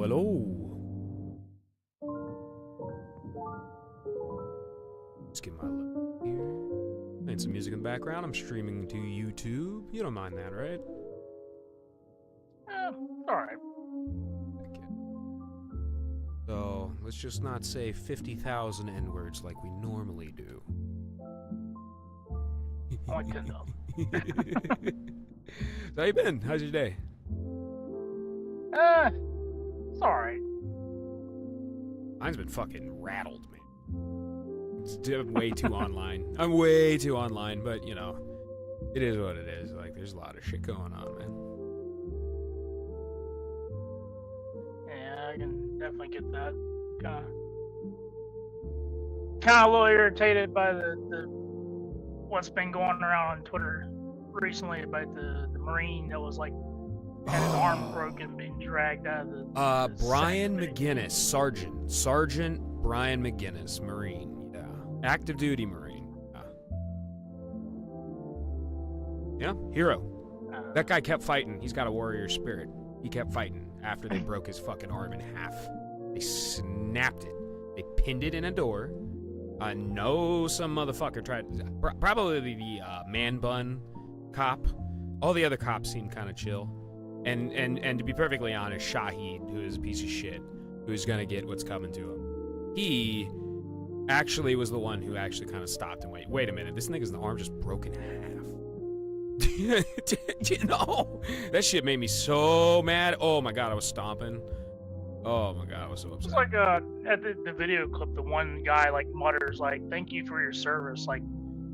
hello. Let's get my look here. Playing some music in the background. I'm streaming to YouTube. You don't mind that, right? Alright. Okay. So, let's just not say 50,000 N-words like we normally do. Only 10,000. So how you been? How's your day? It's alright. Mine's been fucking rattled, man. I'm way too online. I'm way too online, but, you know, it is what it is. Like, there's a lot of shit going on, man. Yeah, I can definitely get that. Kind of a little irritated by the what's been going around on Twitter recently about the Marine that was like had his arm broken, being dragged out of the Brian McGinnis, Sergeant Brian McGinnis, Marine. Active duty Marine. Yeah, hero. That guy kept fighting. He's got a warrior spirit. He kept fighting after they broke his fucking arm in half. They snapped it. They pinned it in a door. I know some motherfucker tried. Probably the man bun cop. All the other cops seemed kind of chill. And to be perfectly honest, Shahid, who is a piece of shit, who's gonna get what's coming to him, he actually was the one who actually kind of stopped and wait a minute, this nigga's arm just broke in half. You know, that shit made me so mad. Oh my god, I was stomping. Oh my god, I was so upset. It's like at the video clip, the one guy like mutters like, "Thank you for your service," like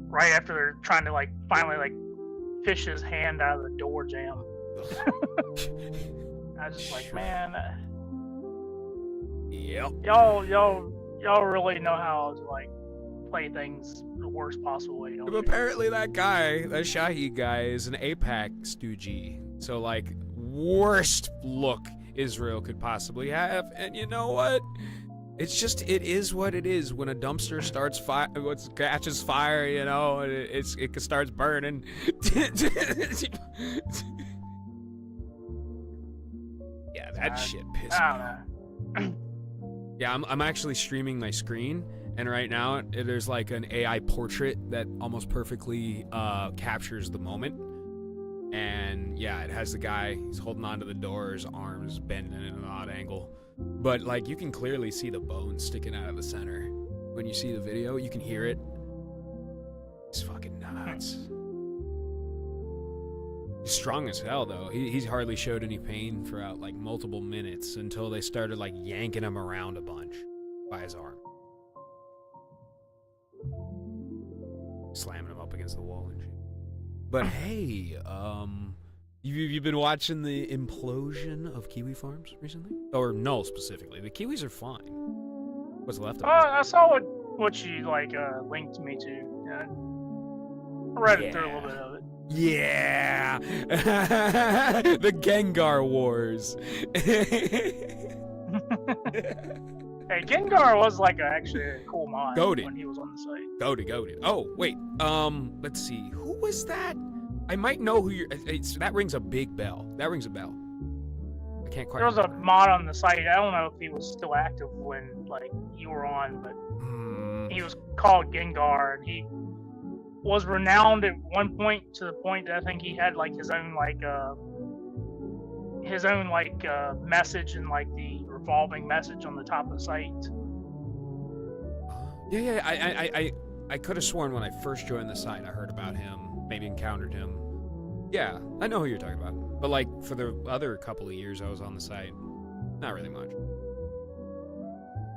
right after they're trying to like finally like fish his hand out of the door jamb. I was just like, man, yep. Y'all really know how to like play things the worst possible way. Don't you? Apparently that guy, that Shahid guy, is an APAC stoogie. So like, worst look Israel could possibly have. And you know what? It's just, it is what it is. When a dumpster starts fire, catches fire, you know, it starts burning. Yeah, that shit pissed me off. Yeah, I'm actually streaming my screen, and right now there's like an AI portrait that almost perfectly captures the moment. And yeah, it has the guy, he's holding onto the door, his arms bending in an odd angle. But like, you can clearly see the bone sticking out of the center. When you see the video, you can hear it. It's fucking nuts. He's strong as hell, though. He's hardly showed any pain throughout, like, multiple minutes until they started, like, yanking him around a bunch by his arm. Slamming him up against the wall and shit. But hey, you've been watching the implosion of kiwi farms recently? Or no, specifically. The kiwis are fine. What's left of them? I saw what you, like, linked me to. I read through a little bit of it. Yeah, the Gengar Wars. Hey, Gengar was like actually a cool mod when he was on the site. Goated. Oh wait, let's see, who was that? I might know who you're. That rings a big bell. That rings a bell. I can't quite. There was a mod on the site. I don't know if he was still active when like you were on, but he was called Gengar, and he was renowned at one point to the point that I think he had like his own message and like the revolving message on the top of the site. Yeah. I could have sworn when I first joined the site I heard about him, maybe encountered him. Yeah, I know who you're talking about. But like for the other couple of years I was on the site, not really much.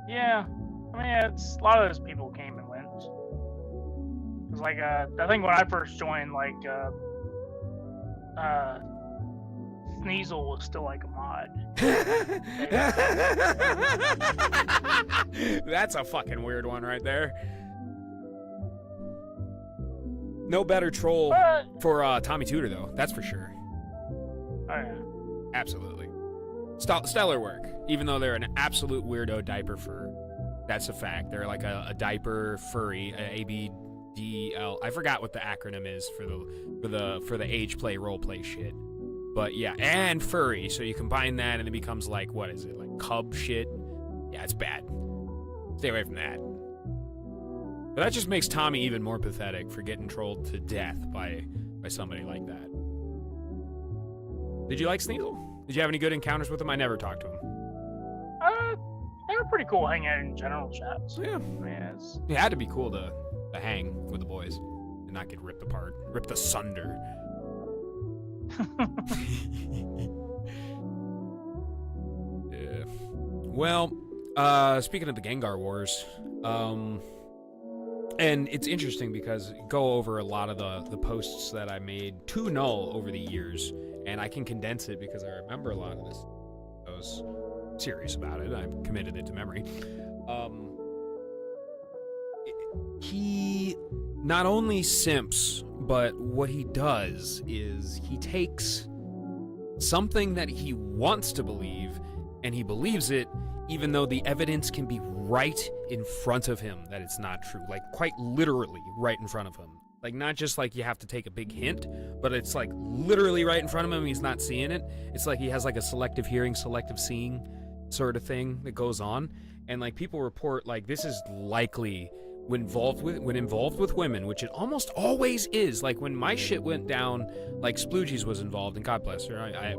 Yeah, I mean it's a lot of those people came and went. Cause like I think when I first joined, like Sneasel was still like a mod. That's a fucking weird one right there. No better troll for Tommy Tudor though, that's for sure. Oh yeah. Absolutely. Stellar work, even though they're an absolute weirdo diaper fur. That's a fact. They're like a diaper furry, ABDL. I forgot what the acronym is for the age play role play shit. But yeah, and furry. So you combine that and it becomes like, what is it? Like cub shit? Yeah, it's bad. Stay away from that. But that just makes Tommy even more pathetic for getting trolled to death by somebody like that. Did you like Sneasel? Did you have any good encounters with him? I never talked to him. They were pretty cool hanging out in general chats. Yeah. It had to be cool to hang with the boys and not get ripped apart, ripped asunder. Yeah. Well, speaking of the Gengar Wars, and it's interesting because go over a lot of the posts that I made to Null over the years, and I can condense it because I remember a lot of this. I was serious about it. I've committed it to memory. He not only simps, but what he does is he takes something that he wants to believe, and he believes it, even though the evidence can be right in front of him that it's not true. Like, quite literally right in front of him. Like, not just like you have to take a big hint, but it's like literally right in front of him and he's not seeing it. It's like he has like a selective hearing, selective seeing sort of thing that goes on. And like people report like this is likely when involved with women, which it almost always is. Like when my shit went down, like Sploogies was involved, and God bless her. I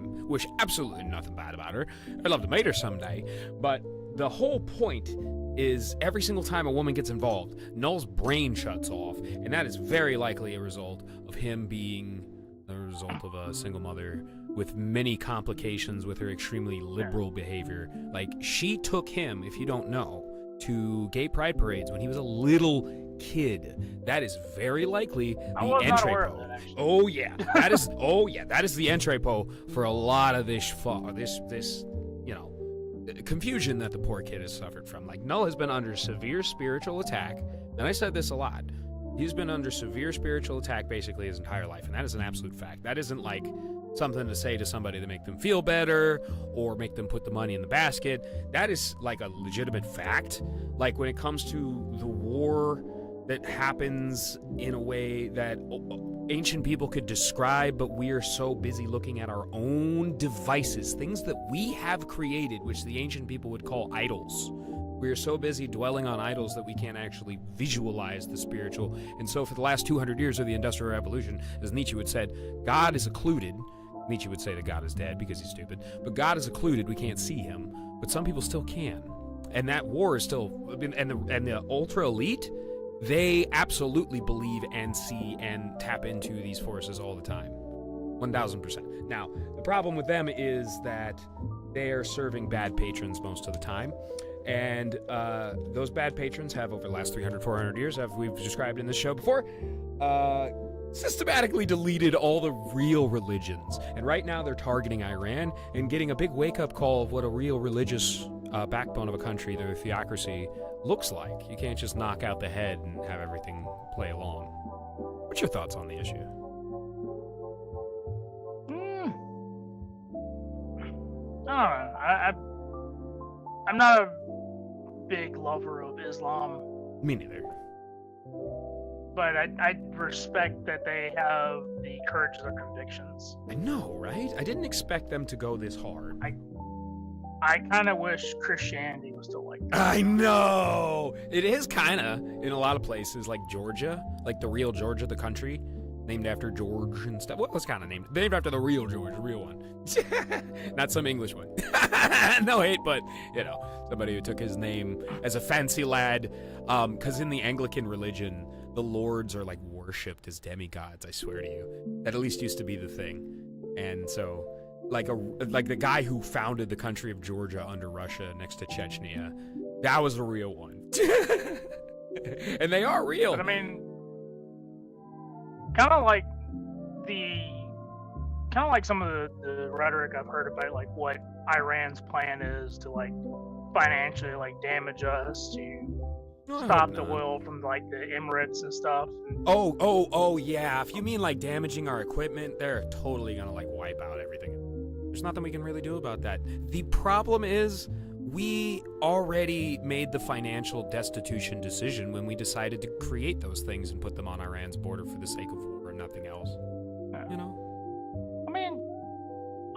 wish absolutely nothing bad about her. I'd love to meet her someday. But the whole point is every single time a woman gets involved, Null's brain shuts off, and that is very likely a result of him being the result of a single mother with many complications with her extremely liberal behavior. Like, she took him, if you don't know, to gay pride parades when he was a little kid. That is very likely the entrepot. Oh yeah, that is. Oh yeah, that is the entrepot for a lot of this confusion that the poor kid has suffered from. Like, Null has been under severe spiritual attack, and I said this a lot. He's been under severe spiritual attack basically his entire life, and that is an absolute fact. That isn't like something to say to somebody to make them feel better or make them put the money in the basket. That is like a legitimate fact. Like when it comes to the war that happens in a way that ancient people could describe, but we are so busy looking at our own devices, things that we have created, which the ancient people would call idols. We are so busy dwelling on idols that we can't actually visualize the spiritual. And so for the last 200 years of the Industrial Revolution, as Nietzsche would said, God is occluded. Nietzsche would say that God is dead because he's stupid. But God is occluded. We can't see him. But some people still can. And that war is still... And the ultra elite, they absolutely believe and see and tap into these forces all the time. 1,000%. Now, the problem with them is that they are serving bad patrons most of the time. And those bad patrons have, over the last 300, 400 years, as we've described in this show before, systematically deleted all the real religions. And right now they're targeting Iran and getting a big wake-up call of what a real religious backbone of a country, their theocracy, looks like. You can't just knock out the head and have everything play along. What's your thoughts on the issue? I don't know. I'm not a big lover of Islam. Me neither. But I respect that they have the courage of their convictions. I know, right? I didn't expect them to go this hard. I kind of wish Christianity was still like that. I know! It is kind of, in a lot of places, like Georgia, like the real Georgia, the country, named after George and stuff. Well, it's kind of named after the real George, the real one. Not some English one. No hate, but, somebody who took his name as a fancy lad. Because in the Anglican religion, the lords are like worshipped as demigods, I swear to you. That at least used to be the thing. And so, like the guy who founded the country of Georgia under Russia next to Chechnya, that was a real one. And they are real. But I mean, kind of like some of the rhetoric I've heard about, like what Iran's plan is to like financially like damage us to stop the oil from like the Emirates and stuff. Oh yeah. If you mean like damaging our equipment, they're totally gonna like wipe out everything. There's nothing we can really do about that. The problem is we already made the financial destitution decision when we decided to create those things and put them on Iran's border for the sake of war and nothing else. I mean,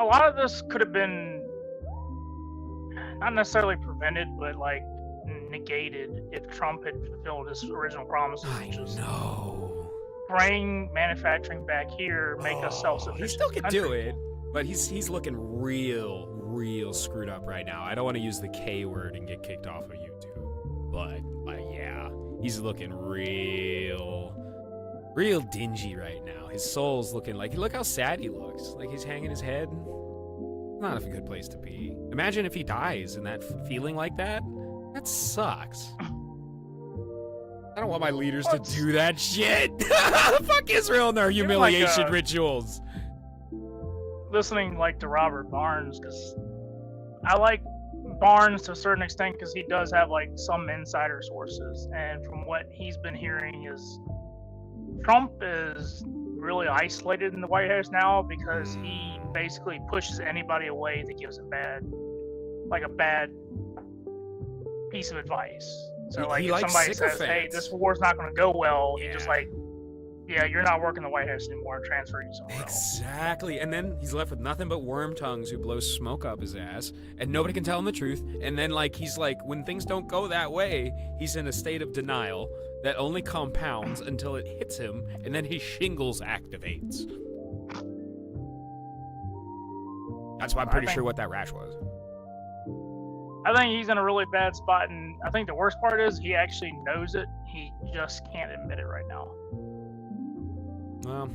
a lot of this could have been not necessarily prevented, but like negated if Trump had fulfilled his original promises, which was bring manufacturing back here, make us self-sufficient. He still could do it, but he's looking real screwed up right now. I don't want to use the K word and get kicked off of YouTube, but yeah, he's looking real dingy right now. His soul's looking like, look how sad he looks. Like he's hanging his head. Not a good place to be. Imagine if he dies and that feeling like that. That sucks. I don't want my leaders to do that shit. Fuck Israel and their humiliation rituals. Listening like to Robert Barnes, because I like Barnes to a certain extent because he does have like some insider sources, and from what he's been hearing is Trump is really isolated in the White House now because he basically pushes anybody away that gives a bad piece of advice. So like if somebody says, hey, this war's not going to go well, he just like, yeah, you're not working the White House anymore, and transfer you somewhere else. Exactly. And then he's left with nothing but worm tongues who blow smoke up his ass, and nobody can tell him the truth. And then like he's like, when things don't go that way, he's in a state of denial that only compounds until it hits him, and then his shingles activates. That's why I'm pretty sure what that rash was. I think he's in a really bad spot, and I think the worst part is he actually knows it. He just can't admit it right now. Well,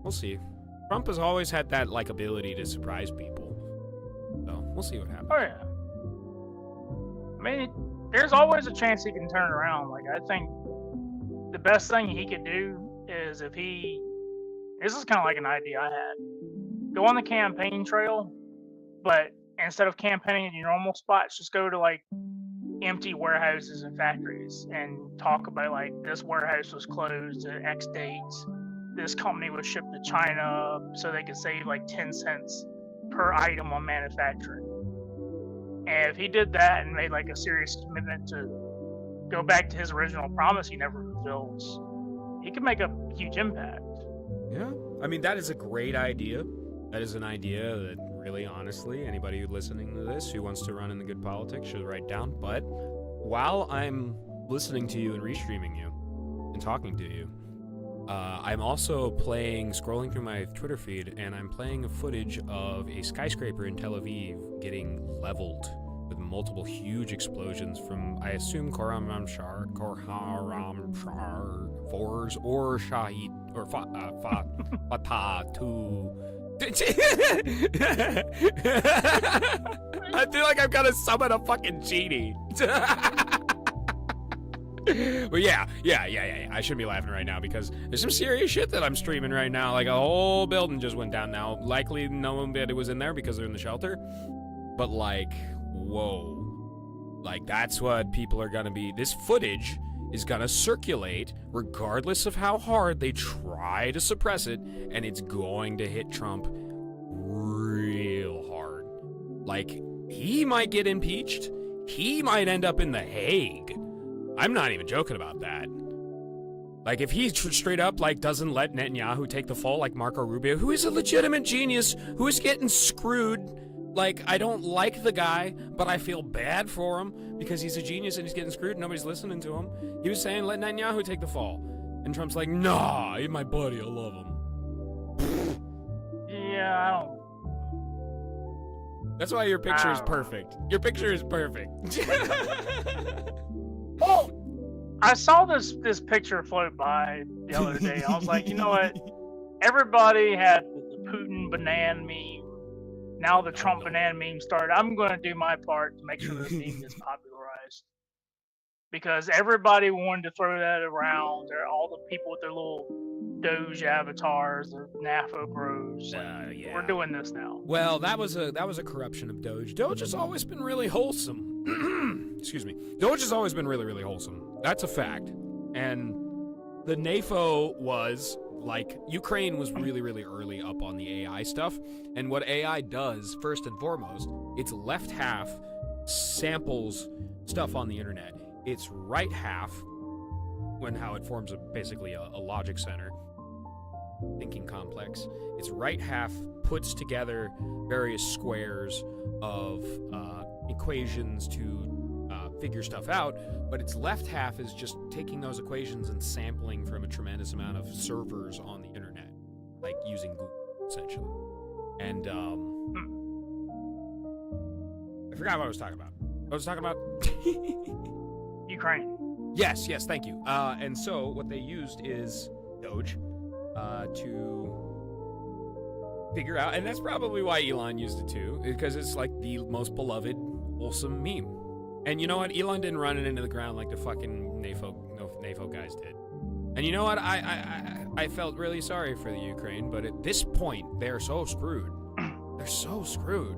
we'll see. Trump has always had that like ability to surprise people, so we'll see what happens. Oh yeah. I mean, there's always a chance he can turn around. Like I think the best thing he could do is this is kind of like an idea I had. Go on the campaign trail, but instead of campaigning in your normal spots, just go to like empty warehouses and factories and talk about like this warehouse was closed at X dates. This company was shipped to China so they could save like 10 cents per item on manufacturing. And if he did that and made like a serious commitment to go back to his original promise he never fulfills, he could make a huge impact. Yeah, I mean, that is a great idea. That is an idea that really, honestly, anybody listening to this who wants to run in the good politics should write down. But while I'm listening to you and restreaming you and talking to you, I'm also scrolling through my Twitter feed, and I'm playing a footage of a skyscraper in Tel Aviv getting leveled with multiple huge explosions from, I assume, Khorramshahr 4s or Shahid or Fatah 2. I feel like I've got to summon a fucking genie. But yeah. I shouldn't be laughing right now because there's some serious shit that I'm streaming right now. Like a whole building just went down now. Likely no one that it was in there because they're in the shelter. But like, whoa. Like that's what people are gonna be. This footage is gonna circulate regardless of how hard they try to suppress it, and it's going to hit Trump real hard. Like, he might get impeached. He might end up in The Hague. I'm not even joking about that. Like, if he straight up, like, doesn't let Netanyahu take the fall like Marco Rubio, who is a legitimate genius, who is getting screwed. Like, I don't like the guy, but I feel bad for him because he's a genius and he's getting screwed. Nobody's listening to him. He was saying, let Netanyahu take the fall. And Trump's like, nah, he's my buddy. I love him. Yeah, I don't. That's why your picture is perfect. Your picture is perfect. Well, I saw this picture float by the other day. I was like, you know what? Everybody had the Putin banana meme. Now the Trump banana meme started. I'm going to do my part to make sure the meme gets popularized. Because everybody wanted to throw that around. All the people with their little Doge avatars, their NAFO bros. Yeah. We're doing this now. Well, that was a corruption of Doge. Doge has always been really wholesome. Excuse me. Doge has always been really, really wholesome. That's a fact. And the NAFO was, like, Ukraine was really, really early up on the AI stuff. And what AI does, first and foremost, its left half samples stuff on the internet. Its right half, how it forms basically a logic center, thinking complex. Its right half puts together various squares of equations to figure stuff out, but its left half is just taking those equations and sampling from a tremendous amount of servers on the internet, like using Google, essentially. And I forgot what I was talking about. I was talking about Ukraine. Yes, thank you. And so what they used is Doge to figure out, and that's probably why Elon used it too, because it's like the most beloved, wholesome meme. And you know what? Elon didn't run it into the ground like the fucking NAFO guys did. And you know what? I felt really sorry for the Ukraine, but at this point, they're so screwed. They're so screwed.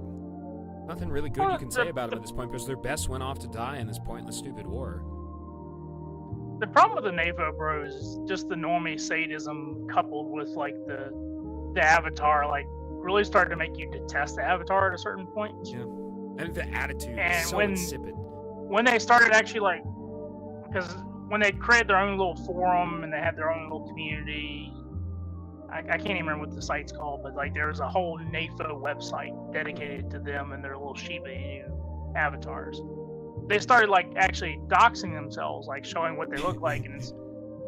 Nothing really good you can say about them at this point, because their best went off to die in this pointless, stupid war. The problem with the NAFO bros is just the normie sadism coupled with like the Avatar, like really started to make you detest the Avatar at a certain point. Yeah. And the attitude and is so insipid. When they started actually like, because when they created their own little forum and they had their own little community, I can't even remember what the site's called, but like there was a whole NAFO website dedicated to them and their little Shiba Inu avatars. They started like actually doxing themselves, like showing what they look like, and it's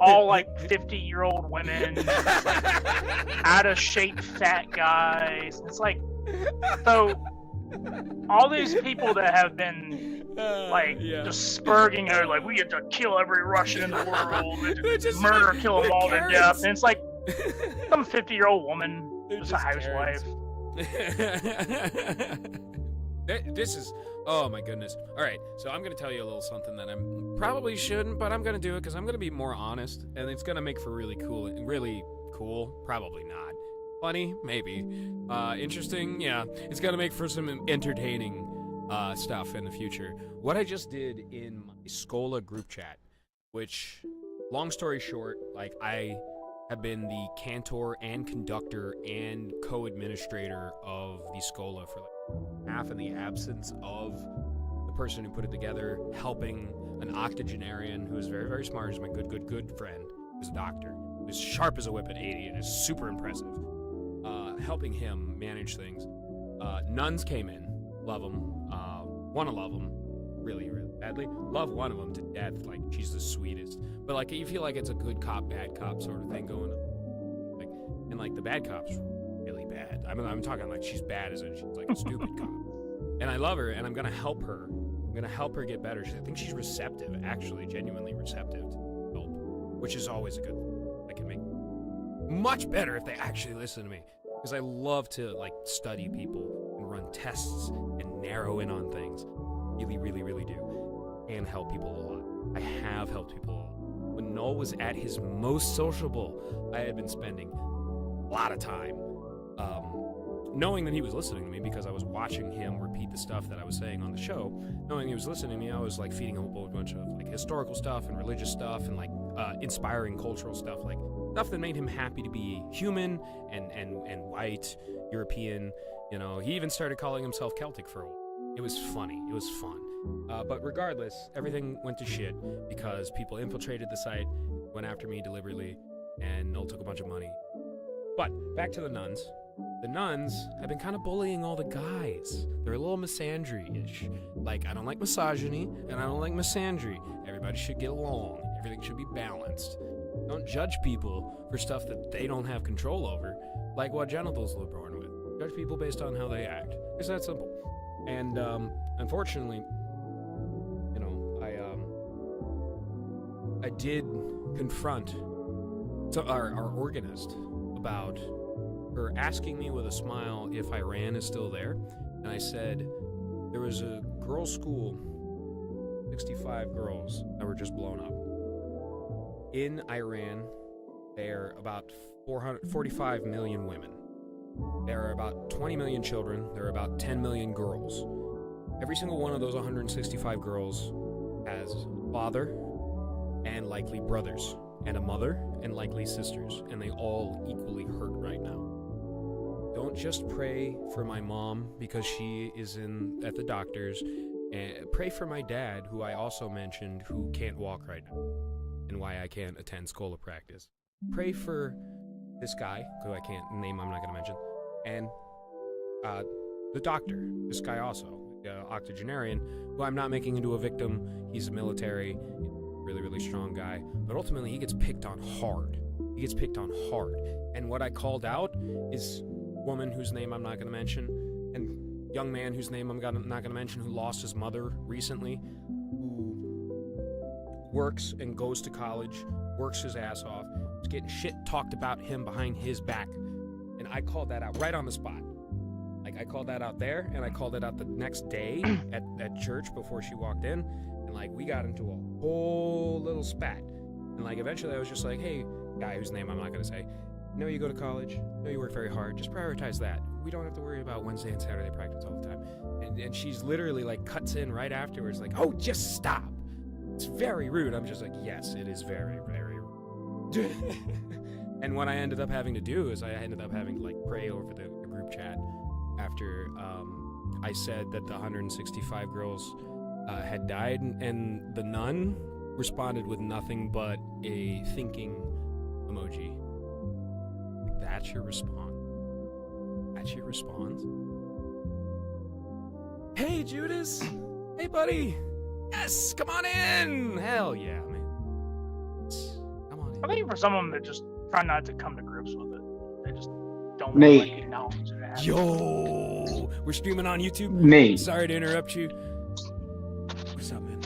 all like 50-year-old women, like, out of shape fat guys. It's like, so all these people that have been like just spurging out, like we get to kill every Russian in the world, just murder, kill them all to death, and it's like some 50-year-old woman, just a housewife. This is, oh my goodness. All right, so I'm going to tell you a little something that I probably shouldn't, but I'm going to do it because I'm going to be more honest, and it's going to make for really cool, probably not. Funny, maybe. Interesting, yeah. It's going to make for some entertaining stuff in the future. What I just did in my Scola group chat, which, long story short, like I have been the cantor and conductor and co-administrator of the Scola for like half in the absence of the person who put it together, helping an octogenarian who is very, very smart, who's my good friend, who's a doctor, who's sharp as a whip at 80 and is super impressive, helping him manage things. Nuns came in, love them, want to love them really, really badly, love one of them to death, like she's the sweetest, but like you feel like it's a good cop, bad cop sort of thing going on, like, and like the bad cop's really bad. I'm talking like she's bad as in she's like a stupid cop. And I love her, and I'm gonna help her. I'm gonna help her get better. I think she's receptive, actually, genuinely receptive to help, which is always a good thing. I can make much better if they actually listen to me, because I love to like study people and run tests and narrow in on things. Really, really, really do, and help people a lot. I have helped people a lot. When Noel was at his most sociable, I had been spending a lot of time knowing that he was listening to me, because I was watching him repeat the stuff that I was saying on the show. Knowing he was listening to me, I was like feeding him a whole bunch of like historical stuff and religious stuff and like inspiring cultural stuff, like stuff that made him happy to be human and white, European. You know, he even started calling himself Celtic for a while. It was funny. It was fun. But regardless, everything went to shit because people infiltrated the site, went after me deliberately, and Noel took a bunch of money. But back to the nuns. The nuns have been kind of bullying all the guys. They're a little misandry-ish. Like, I don't like misogyny, and I don't like misandry. Everybody should get along. Everything should be balanced. Don't judge people for stuff that they don't have control over, like what genitals they're born with. Judge people based on how they act. It's that simple. And, unfortunately, you know, I did confront our organist about her asking me with a smile if Iran is still there. And I said, there was a girls' school, 65 girls that were just blown up. In Iran, there are about 45 million women. There are about 20 million children. There are about 10 million girls. Every single one of those 165 girls has a father and likely brothers, and a mother and likely sisters, and they all equally hurt right now. Don't just pray for my mom because she is at the doctor's, and pray for my dad, who I also mentioned, who can't walk right now, and why I can't attend Scola practice. Pray for this guy, who I can't name, I'm not going to mention, and the doctor, this guy also, octogenarian, who I'm not making into a victim. He's a military, really, really strong guy, but ultimately he gets picked on hard. And what I called out is woman whose name I'm not going to mention, and young man whose name I'm not going to mention, who lost his mother recently, who works and goes to college, works his ass off, is getting shit talked about him behind his back. And I called that out right on the spot. Like, I called that out there, and I called it out the next day at church before she walked in, and, like, we got into a whole little spat. And, like, eventually I was just like, hey, guy whose name I'm not going to say, know you go to college, know you work very hard, just prioritize that. We don't have to worry about Wednesday and Saturday practice all the time. And she's literally, like, cuts in right afterwards, like, oh, just stop. It's very rude. I'm just like, yes, it is very, very rude. And what I ended up having to do is I ended up having to, like, pray over the group chat after I said that the 165 girls had died, and the nun responded with nothing but a thinking emoji. That's your response? That's your response? Hey, Judas! Hey, buddy! Yes! Come on in! Hell yeah, man. Come on in. I think for some of them that just try not to come to grips with it. They just don't Nate. want to acknowledge it. Yo! We're streaming on YouTube. Nate. Sorry to interrupt you. What's up, man?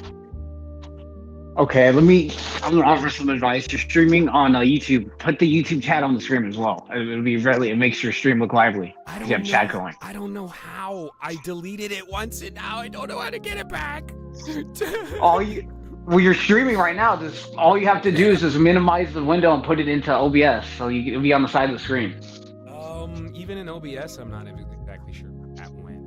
Okay, I'm gonna offer some advice. You're streaming on YouTube. Put the YouTube chat on the screen as well. It makes your stream look lively. You have chat going. I don't know how. I deleted it once, and now I don't know how to get it back. Well, you're streaming right now. All you have to do is just minimize the window and put it into OBS, so it'll be on the side of the screen. Even in OBS, I'm not exactly sure that went.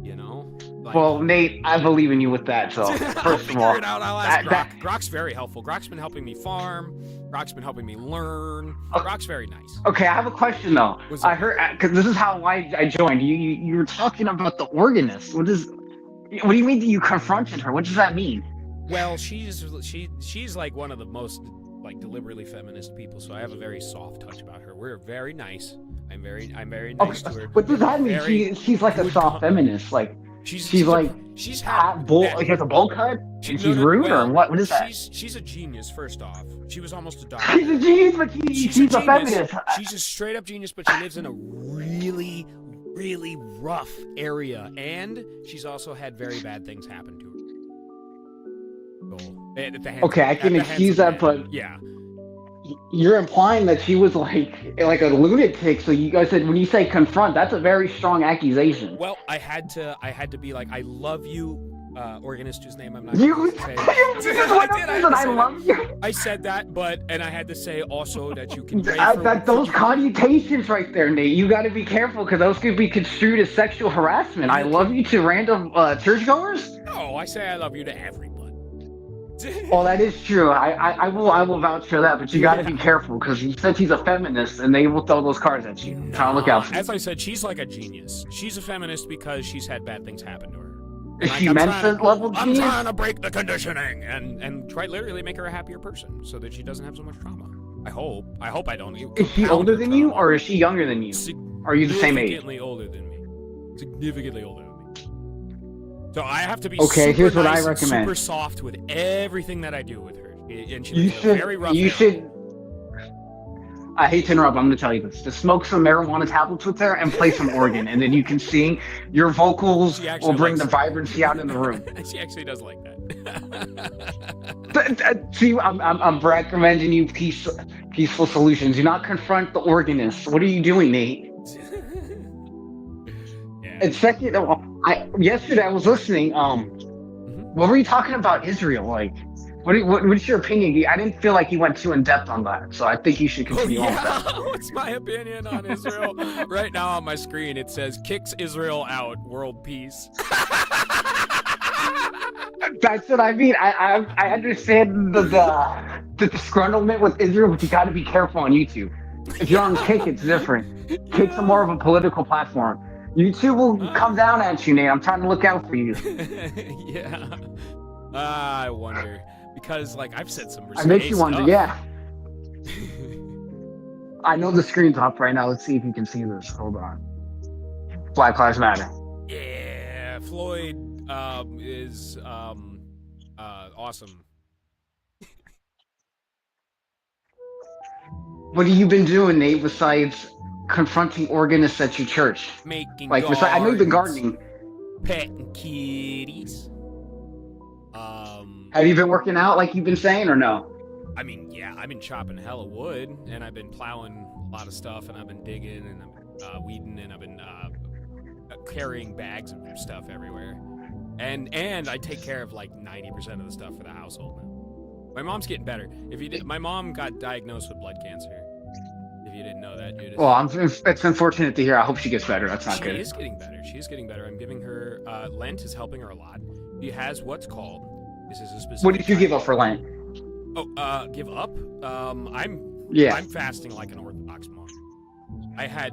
You know? Like, Well, Nate, I believe in you with that. So first of all, I'll ask Grok. Grok's very helpful. Grok's been helping me farm. Grok's been helping me learn. Grok's very nice. Okay, I have a question though. I heard, because this is how I joined. You were talking about the organist. What do you mean that you confronted her? What does that mean? Well, she's like one of the most, like, deliberately feminist people, so I have a very soft touch about her. We're very nice. I'm very nice to her. What does that mean? She's like a soft feminist. Like she's has a bowl cut and she's rude, or what? What is that? She's a genius. First off, she was almost a doctor. She's a genius, but she's a feminist. She's a straight up genius, but she lives in a really, really rough area, and she's also had very bad things happen to her. Okay, I can excuse that, but yeah. You're implying that she was like a lunatic. So you guys said when you say confront, that's a very strong accusation. Well, I had to be like, I love you, organist whose name I'm not going to say. I love you. I said that, and I had to say also that you can pray those connotations right there, Nate. You got to be careful because those could be construed as sexual harassment. I love you to random churchgoers. No, I say I love you to everybody. Well, that is true. I will vouch for that, but you got to be careful because you said she's a feminist, and they will throw those cards at you. Try to look out for you. As I said, she's like a genius. She's a feminist because she's had bad things happen to her. Is she Mensa level genius? I'm trying to break the conditioning and try literally make her a happier person so that she doesn't have so much trauma. I hope I don't. Is she older than you, or is she younger than you? Are you the same age? Significantly older than me. Significantly older than me. So I have to be here's what nice I recommend. Super soft with everything that I do with her. And she lives in a very rough area. I hate to interrupt, I'm going to tell you this. Just smoke some marijuana tablets with her and play some organ, and then you can sing. Your vocals will bring the vibrancy out in the room. She actually does like that. See, I'm recommending you peaceful solutions. Do not confront the organist. What are you doing, Nate? Yeah. And second, yesterday I was listening. What were you talking about Israel? Like, what's your opinion? I didn't feel like you went too in depth on that, so I think you should continue on with that. What's my opinion on Israel? Right now on my screen it says "Kicks Israel out, world peace." That's what I mean. I understand the disgruntlement with Israel, but you got to be careful on YouTube. If you're on Kick, it's different. Kick's more of a political platform. YouTube will come down at you, Nate. I'm trying to look out for you. Yeah. I wonder. Because, like, I've said some I makes you wonder, stuff. yeah. I know the screen's up right now. Let's see if you can see this. Hold on. Black Lives Matter. Yeah, Floyd is awesome. What have you been doing, Nate, besides confronting organists at your church? Making Like, I know you've been gardens, gardening. petting kitties. Have you been working out like you've been saying, or no? I mean, yeah, I've been chopping hella wood, and I've been plowing a lot of stuff, and I've been digging, and I've been weeding, and I've been carrying bags of stuff everywhere. And I take care of like 90% of the stuff for the household now. My mom's getting better. My mom got diagnosed with blood cancer. If you didn't know that, Judas. Well, it's unfortunate to hear. I hope she gets better. That's not good. She is getting better. She is getting better. I'm giving her Lent is helping her a lot. She has what's called. This is a specific. What did you give up for Lent? Oh, give up? I'm fasting like an Orthodox monk. I had.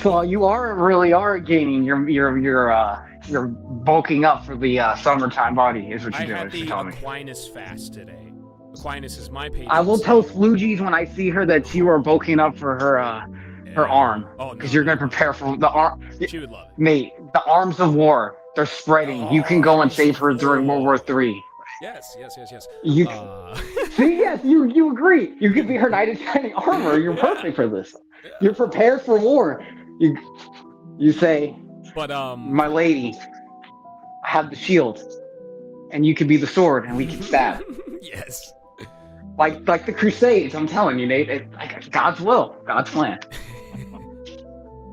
So you really are gaining. You're bulking up for the summertime body. Is what you're doing. I had the Aquinas fast today. Aquinas is my patron. I will tell Flugies when I see her that you are bulking up for her arm. Oh, because you're going to prepare for the arm. She would love it. Mate, the arms of war, they're spreading. You can go and save her during World War III. Yes. You see, yes, you agree. You could be her knight in shining armor. You're perfect for this. Yeah. You're prepared for war. You say, but my lady, I have the shield, and you could be the sword, and we can stab. Yes. Like the Crusades, I'm telling you, Nate. It's God's will, God's plan.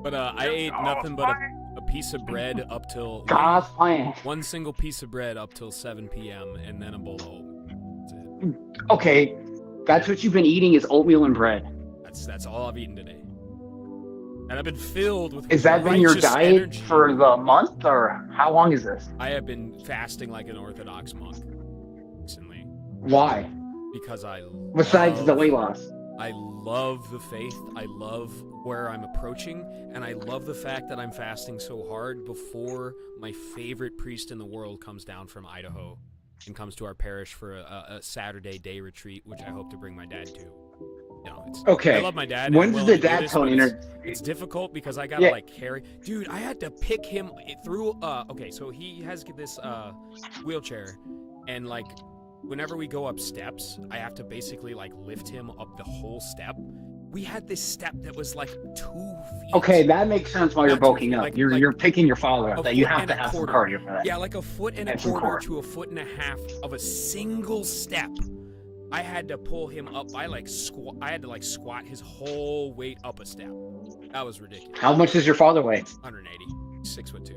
But I ate nothing but a piece of bread up till God's plan. One single piece of bread up till 7 p.m. and then a bowl of oatmeal. That's it. Okay, that's what you've been eating is oatmeal and bread. That's all I've eaten today. And I've been filled with. Is that been your diet energy for the month, or how long is this? I have been fasting like an Orthodox monk recently. Why? Because besides the weight loss. I love the faith. I love where I'm approaching, and I love the fact that I'm fasting so hard before my favorite priest in the world comes down from Idaho and comes to our parish for a Saturday day retreat, which I hope to bring my dad to. Okay. I love my dad. When does the dad tone It's difficult because I gotta carry. Dude, I had to pick him through. Okay, so he has this wheelchair, and like whenever we go up steps, I have to basically like lift him up the whole step. We had this step that was like 2 feet. Okay, that makes sense while you're bulking up. Like, you're picking your father up. That you have to have some cardio for that. Yeah, like a foot and a quarter to a foot and a half of a single step. I had to pull him up. I had to squat his whole weight up a step. That was ridiculous. How much does your father weigh? 180. 6'2".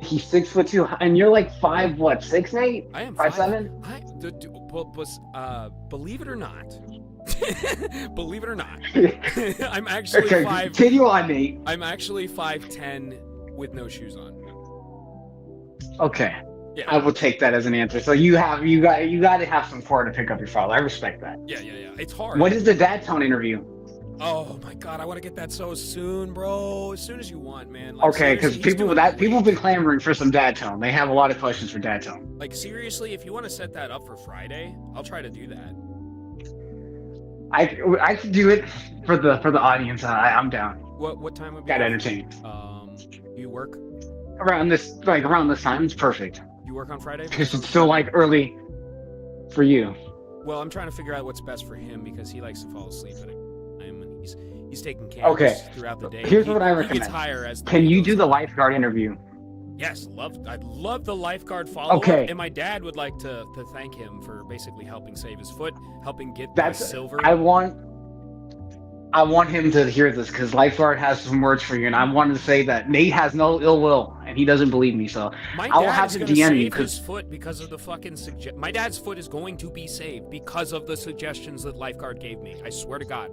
He's 6'2", and you're like 6, Nate? I am 5'7". Believe it or not, I'm actually okay, 5. Continue on, Nate. I'm actually 5'10" with no shoes on. Okay. Yeah. I will take that as an answer. So you got to have some core to pick up your father. I respect that. Yeah. It's hard. When is the dad tone interview? Oh my god, I want to get that so soon, bro. As soon as you want, man. Okay, because people have been clamoring for some dad tone. They have a lot of questions for dad tone. Like seriously, if you want to set that up for Friday, I'll try to do that. I could do it for the audience. I'm down. What time would be? Got entertaining. Do you work around this time? It's perfect. You work on Friday? Because it's still early for you. Well, I'm trying to figure out what's best for him because he likes to fall asleep at a time and he's taking cameras throughout the day. Here's what I recommend. He gets higher as the Can day you goes do the on. lifeguard interview? Yes, I'd love the lifeguard follow-up. Okay. And my dad would like to thank him for basically helping save his foot, helping get that silver. I want him to hear this because lifeguard has some words for you, and I wanted to say that Nate has no ill will, and he doesn't believe me, so I will have to DM you his foot because of the fucking my dad's foot is going to be saved because of the suggestions that lifeguard gave me. I swear to God.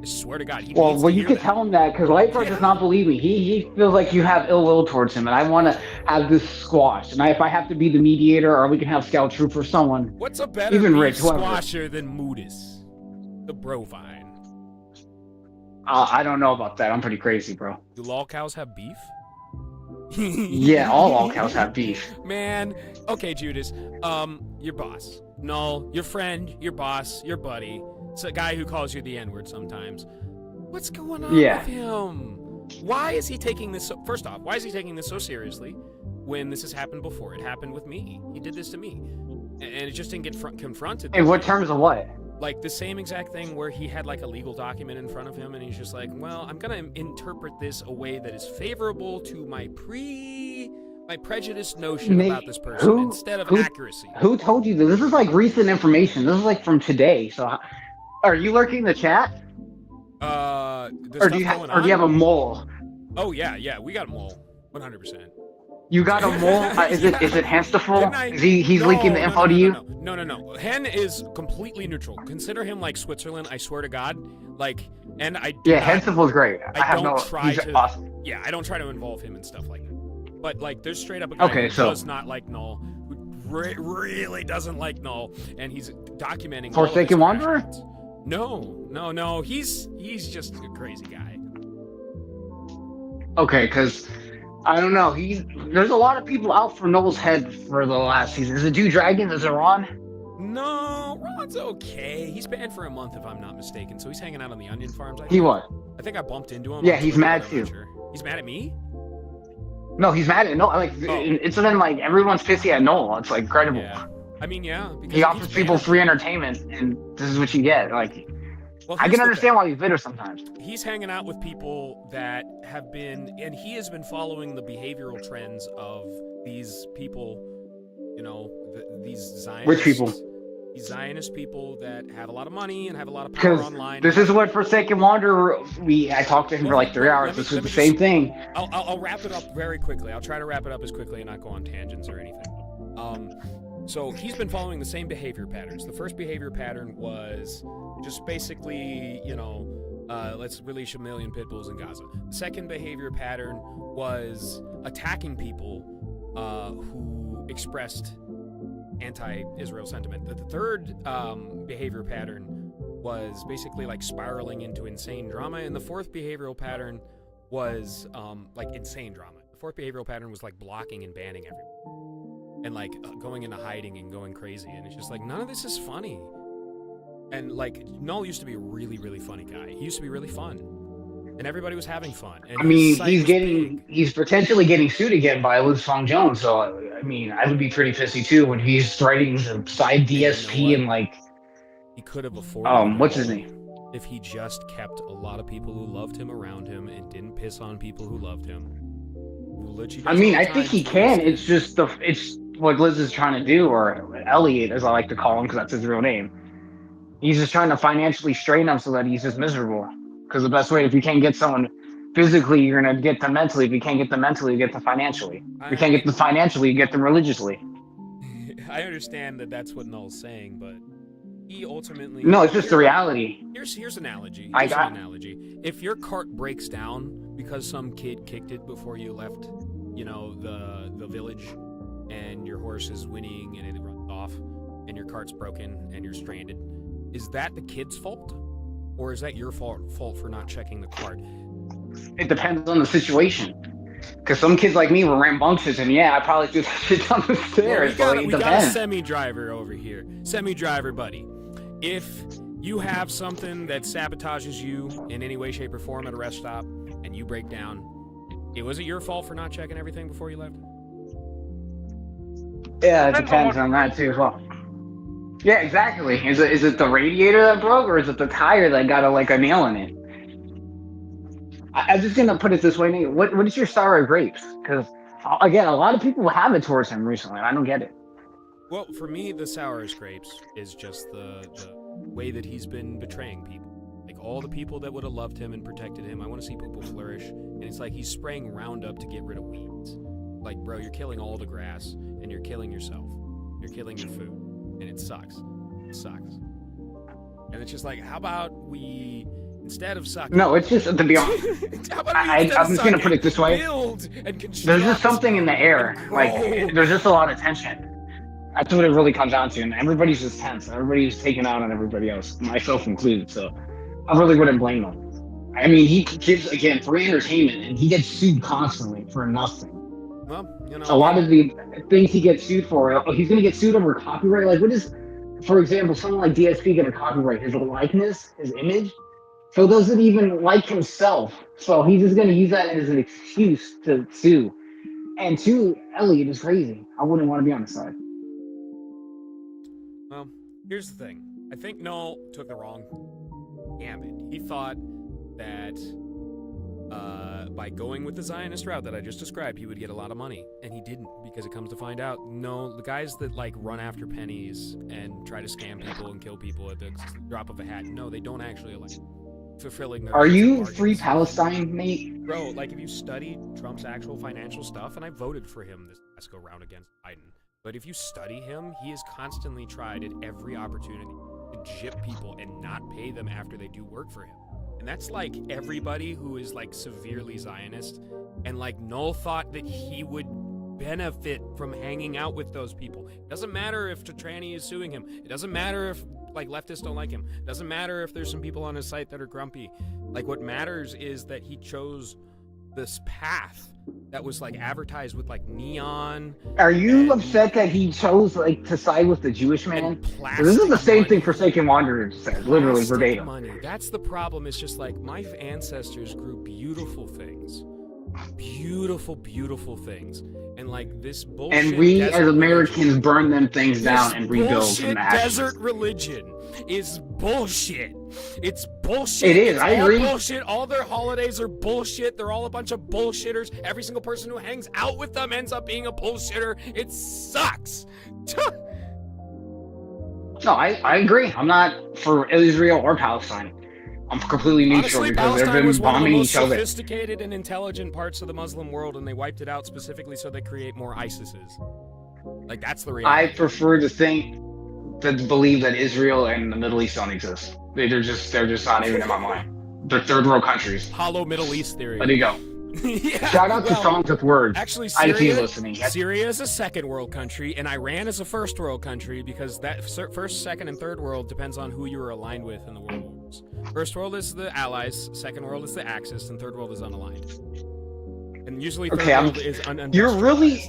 You can tell him that because lifeguard does not believe me. He feels like you have ill will towards him, and I want to have this squashed. And if I have to be the mediator, or we can have Scout Troop or someone. What's a better even Rich, squasher than Moodus? The Brovine. I don't know about that. I'm pretty crazy, bro. Do lol cows have beef? Yeah, all lol cows have beef. Man, okay, Judas. Your boss. Null, your friend, your boss, your buddy. It's a guy who calls you the N-word sometimes. What's going on Yeah. with him? Why is he taking this first off, why is he taking this so seriously when this has happened before? It happened with me. He did this to me. And it just didn't get confronted. In what terms of what? Like the same exact thing where he had like a legal document in front of him and he's just like, well, I'm going to interpret this a way that is favorable to my prejudiced notion about this person instead of accuracy. Who told you this? This is like recent information. This is like from today. So are you lurking the chat? Or do you have a mole? Oh yeah, we got a mole, 100%. You got a mole? Is it Henstaful? He's leaking the info to you? No. Hen is completely neutral. Consider him like Switzerland. I swear to God. Like, and I. Yeah, Henstaful's great. Awesome. Yeah, I don't try to involve him in stuff like that. But like, there's straight up a guy who does not like Null, who really doesn't like Null, and he's documenting. Forsaken Wanderer? No. He's just a crazy guy. Okay, because I don't know. There's a lot of people out for Noel's head for the last season. Is it Dew Dragon? Is it Ron? No, Ron's okay. He's banned for a month if I'm not mistaken. So he's hanging out on the onion farms. He what? I think I bumped into him. Yeah, he's mad too. He's mad at me? No, he's mad at Noel. Like it's then like everyone's pissy at Noel. It's like incredible. Yeah. I mean, yeah. Because he offers people free entertainment, and this is what you get. Like, well, I can understand why he's bitter sometimes. He's hanging out with people that have been, and he has been following the behavioral trends of these people, you know, these Zionists. Which people? These Zionist people that have a lot of money and have a lot of power online. This is what Forsaken Wanderer, I talked to him for like 3 hours. This is the same thing. I'll wrap it up very quickly. I'll try to wrap it up as quickly and not go on tangents or anything. So he's been following the same behavior patterns. The first behavior pattern was just basically, you know, let's release 1 million pit bulls in Gaza. The second behavior pattern was attacking people who expressed anti-Israel sentiment. The third behavior pattern was basically like spiraling into insane drama, and the fourth behavioral pattern was like insane drama. The fourth behavioral pattern was like blocking and banning everyone, and like going into hiding and going crazy, and it's just like none of this is funny. And like Null used to be a really, really funny guy. He used to be really fun, and everybody was having fun. And I mean, he's potentially getting sued again by Liz Fong Jones. So I mean, I would be pretty pissy too when he's writing the side DSP and like. He could have afforded. What's his name? If he just kept a lot of people who loved him around him and didn't piss on people who loved him. I mean, I think he can. It's just it's what Liz is trying to do, or Elliot, as I like to call him, because that's his real name. He's just trying to financially strain him so that he's just miserable. Because the best way, if you can't get someone physically, you're gonna get them mentally. If you can't get them mentally, you get them financially. If you can't get them financially, you get them religiously. I understand that that's what Null's saying, but he ultimately. No, it's just the reality. Here's an analogy. Here's an analogy. If your cart breaks down because some kid kicked it before you left, you know, the village, and your horse is whinnying and it runs off, and your cart's broken and you're stranded, is that the kid's fault, or is that your fault for not checking the cart? It depends on the situation. Because some kids like me were rambunctious, and yeah, I probably threw that shit down the stairs. Well, we got a semi-driver over here. Semi-driver buddy. If you have something that sabotages you in any way, shape, or form at a rest stop, and you break down, was it your fault for not checking everything before you left? Yeah, it depends on that too as well. Yeah, exactly. Is it the radiator that broke, or is it the tire that got a nail in it? I'm just gonna put it this way, Nate. What is your sour grapes? Because again, a lot of people have it towards him recently, and I don't get it. Well, for me, the sour grapes is just the way that he's been betraying people. Like all the people that would have loved him and protected him, I want to see people flourish, and it's like he's spraying Roundup to get rid of weeds. Like, bro, you're killing all the grass, and you're killing yourself. You're killing your food, and it sucks. It sucks. And it's just like, how about we, instead of sucking... No, it's just, to be honest, I'm just going to put it this way. There's just something in the air. Like, there's just a lot of tension. That's what it really comes down to. And everybody's just tense. Everybody's taking out on everybody else, myself included. So I really wouldn't blame him. I mean, he gives, again, free entertainment, and he gets sued constantly for nothing. Well, you know, a lot of the things he gets sued for, he's going to get sued over copyright. Like, for example, someone like DSP gonna copyright his likeness, his image. So doesn't even like himself. So he's just gonna use that as an excuse to sue. And two, Elliot is crazy. I wouldn't want to be on his side. Well, here's the thing. I think Noel took the wrong gambit. He thought that by going with the Zionist route that I just described, he would get a lot of money, and he didn't, because it comes to find out, no, the guys that like run after pennies and try to scam people and kill people at the drop of a hat, no, they don't actually like fulfilling their. Are you free Palestine, Nate? Bro, like if you study Trump's actual financial stuff, and I voted for him this last go round against Biden, but if you study him, he has constantly tried at every opportunity to gyp people and not pay them after they do work for him. And that's like everybody who is like severely Zionist, and like Noel thought that he would benefit from hanging out with those people. It doesn't matter if Tranny is suing him. It doesn't matter if like leftists don't like him. It doesn't matter if there's some people on his site that are grumpy. Like what matters is that he chose this path that was like advertised with like neon. Are you upset that he chose like to side with the Jewish man? So this is the same thing Forsaken Wanderers says, literally verbatim. Money. That's the problem. It's just like my ancestors grew beautiful things, beautiful things, and like this bullshit. And we as Americans burn them things down and rebuild from the ashes. Desert religion is bullshit. It's bullshit. It is. It's I agree. Bullshit. All their holidays are bullshit. They're all a bunch of bullshitters. Every single person who hangs out with them ends up being a bullshitter. It sucks. No, I agree. I'm not for Israel or Palestine. I'm completely neutral. Honestly, because they've Palestine been was one of the bombing most each other. sophisticated and intelligent parts of the Muslim world, and they wiped it out specifically so they create more ISISes. Like that's the reality. I prefer to believe that Israel and the Middle East don't exist. They're just not even in my mind. They're third world countries. Hollow Middle East theory. There you go. Yeah, Shout out to Songs with Words. Actually, Syria is a second world country, and Iran is a first world country because that first, second, and third world depends on who you are aligned with in the world wars. First world is the Allies, second world is the Axis, and third world is unaligned. And usually third world is unindustrialized. You're really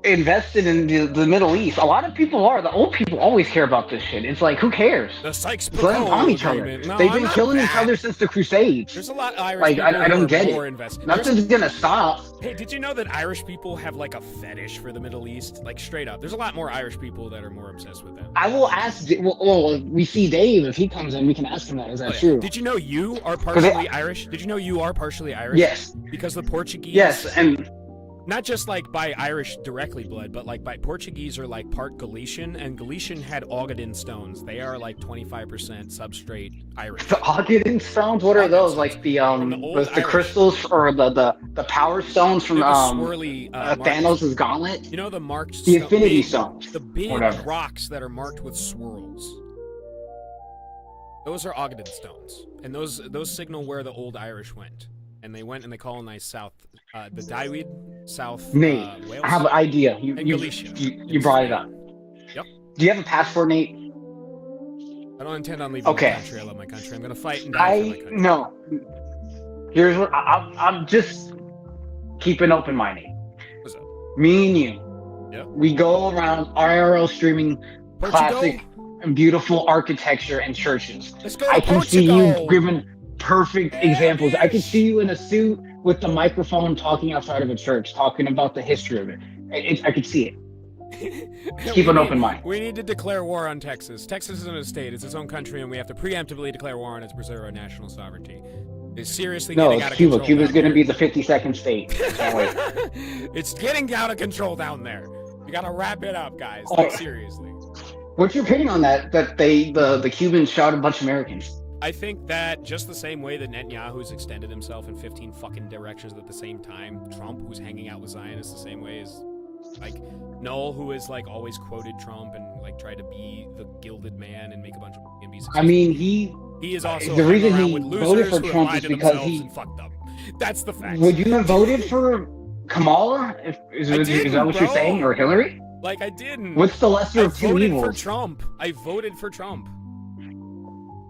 invested in the Middle East. A lot of people are. The old people always care about this shit. It's like, who cares? The Sykes-Picot Let them bomb each other. Agreement. They've been killing each other since the Crusades. There's a lot of Irish like, people I don't who get are more it. invested. Nothing's gonna stop. Hey, did you know that Irish people have like a fetish for the Middle East? Like straight up. There's a lot more Irish people that are more obsessed with them. I will ask. Well, we see Dave. If he comes in, we can ask him that. Is that true? Did you know you are partially Irish? Did you know you are partially Irish? Yes. Because the Portuguese. Yes, and not just like by Irish directly blood, but like by Portuguese or like part Galician, and Galician had Augadin stones. They are like 25% substrate Irish. The Augadin stones. What are those? Like the crystals or the power stones from swirly, Thanos' gauntlet. You know the marked the Infinity Stones. The big rocks that are marked with swirls. Those are Augadin stones, and those signal where the old Irish went. And they went and they colonized the Daiwid, South Nate, Wales. I have an idea. You brought it up. Yep. Do you have a passport, Nate? I don't intend on leaving my country. I love my country. I'm gonna fight and die for my country. No. Here's what I'm just keeping open minded. What's up? Me and you. Yep. We go around IRL streaming classic and beautiful architecture and churches. Let's go to I can Portugal. see you giving perfect examples. I can see you in a suit with the microphone talking outside of a church, talking about the history of it. I could see it. Keep an open mind. We need to declare war on Texas. Texas isn't a state; it's its own country, and we have to preemptively declare war on it to preserve our national sovereignty. It's seriously getting out of control. Cuba's going to be the 52nd state. Can't wait. It's getting out of control down there. We got to wrap it up, guys. Like, seriously. What's your opinion on that? That the Cubans shot a bunch of Americans. I think that just the same way that Netanyahu's extended himself in 15 fucking directions at the same time, Trump, who's hanging out with Zionists the same way, is like Noel, who has like always quoted Trump and like tried to be the gilded man and make a bunch of and be successful. I mean, he is also the reason he with voted for Trump is because he fucked up. That's the fact. Would you have voted for Kamala? Is that what you're saying, or Hillary? Like I didn't. What's the lesser of two evils? For Trump. I voted for Trump.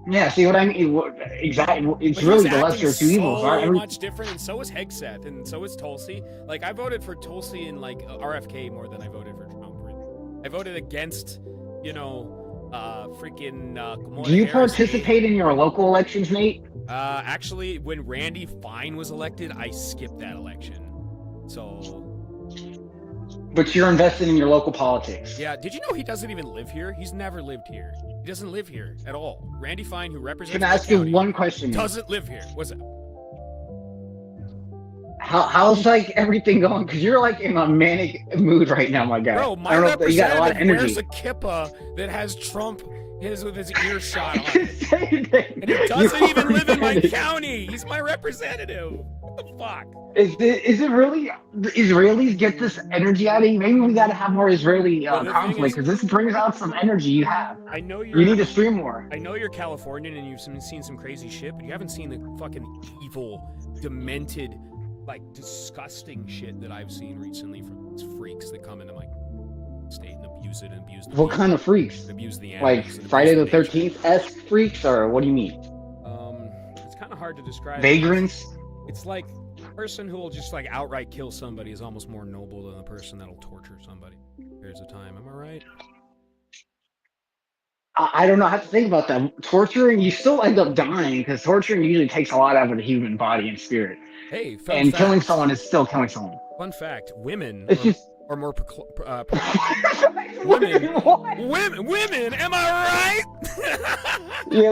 Yeah, see what I mean? Exactly. It's really the lesser of two evils. So much different, and so is Hegseth, and so is Tulsi. Like, I voted for Tulsi and, like, RFK more than I voted for Trump. I voted against, Kamala Do you Harris participate in your local elections, Nate? Actually, when Randy Fine was elected, I skipped that election. So. But you're invested in your local politics. Yeah, did you know he doesn't even live here? He's never lived here. He doesn't live here at all. Randy Fine, who represents Can I ask you County, one question? doesn't live here. What's up? How's like everything going? Because you're like in a manic mood right now, my guy. Bro, my I don't know, you got a lot of representative energy. wears a kippa that has Trump with his ear shot on I it. say that And he doesn't you're even live in my represented. county. He's my representative. What the fuck? Is it really? The Israelis get this energy out of you? Maybe we got to have more Israeli Well, the thing conflict because this brings out some energy you have. I know You need to stream more. I know you're Californian and you've seen some crazy shit, but you haven't seen the fucking evil, demented, like disgusting shit that I've seen recently from these freaks that come into my state and abuse it and abuse the What people, kind of freaks? abuse the Like animals, and Friday the abuse nature. 13th freaks, or what do you mean? It's kind of hard to describe. Vagrants? It's like a person who will just like outright kill somebody is almost more noble than the person that'll torture somebody. There's a time. Am I right? I don't know how to think about that. Torturing, you still end up dying because torturing usually takes a lot out of the human body and spirit. Hey, And killing someone is still killing someone. Fun fact: women It's just are more What? women. Am I right? Yeah,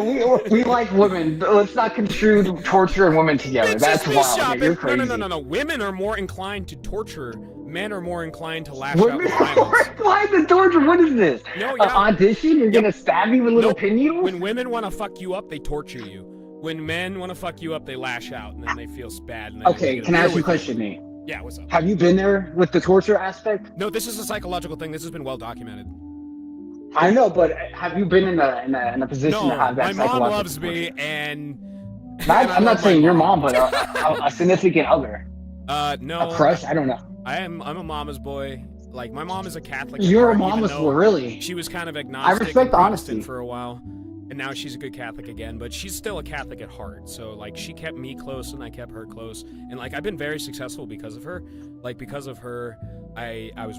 we like women. But let's not construe torture and women together. It's That's just me wild. shopping. You're crazy. No. Women are more inclined to torture. Men are more inclined to lash Women out with are more violence. inclined to torture. What is this? No, An yeah. audition? You're gonna stab me with little Nope. pin needles? When women want to fuck you up, they torture you. When men want to fuck you up, they lash out and then they feel bad. And then they Okay, get can I beer ask you a with question, Nate? Yeah, what's up? Have you been there with the torture aspect? No, this is a psychological thing. This has been well documented. I know, but have you been in a position to No, have that my mom psychological loves me, torture? and I'm not saying your mom, but a significant other, no, a crush. I don't know. I'm a mama's boy. Like my mom is a Catholic. at You're a heart, even mama's though boy, really? She was kind of agnostic. respect and Protestant honesty. for a while, and now she's a good Catholic again. But she's still a Catholic at heart. So like she kept me close, and I kept her close, and like I've been very successful because of her. Like because of her, I was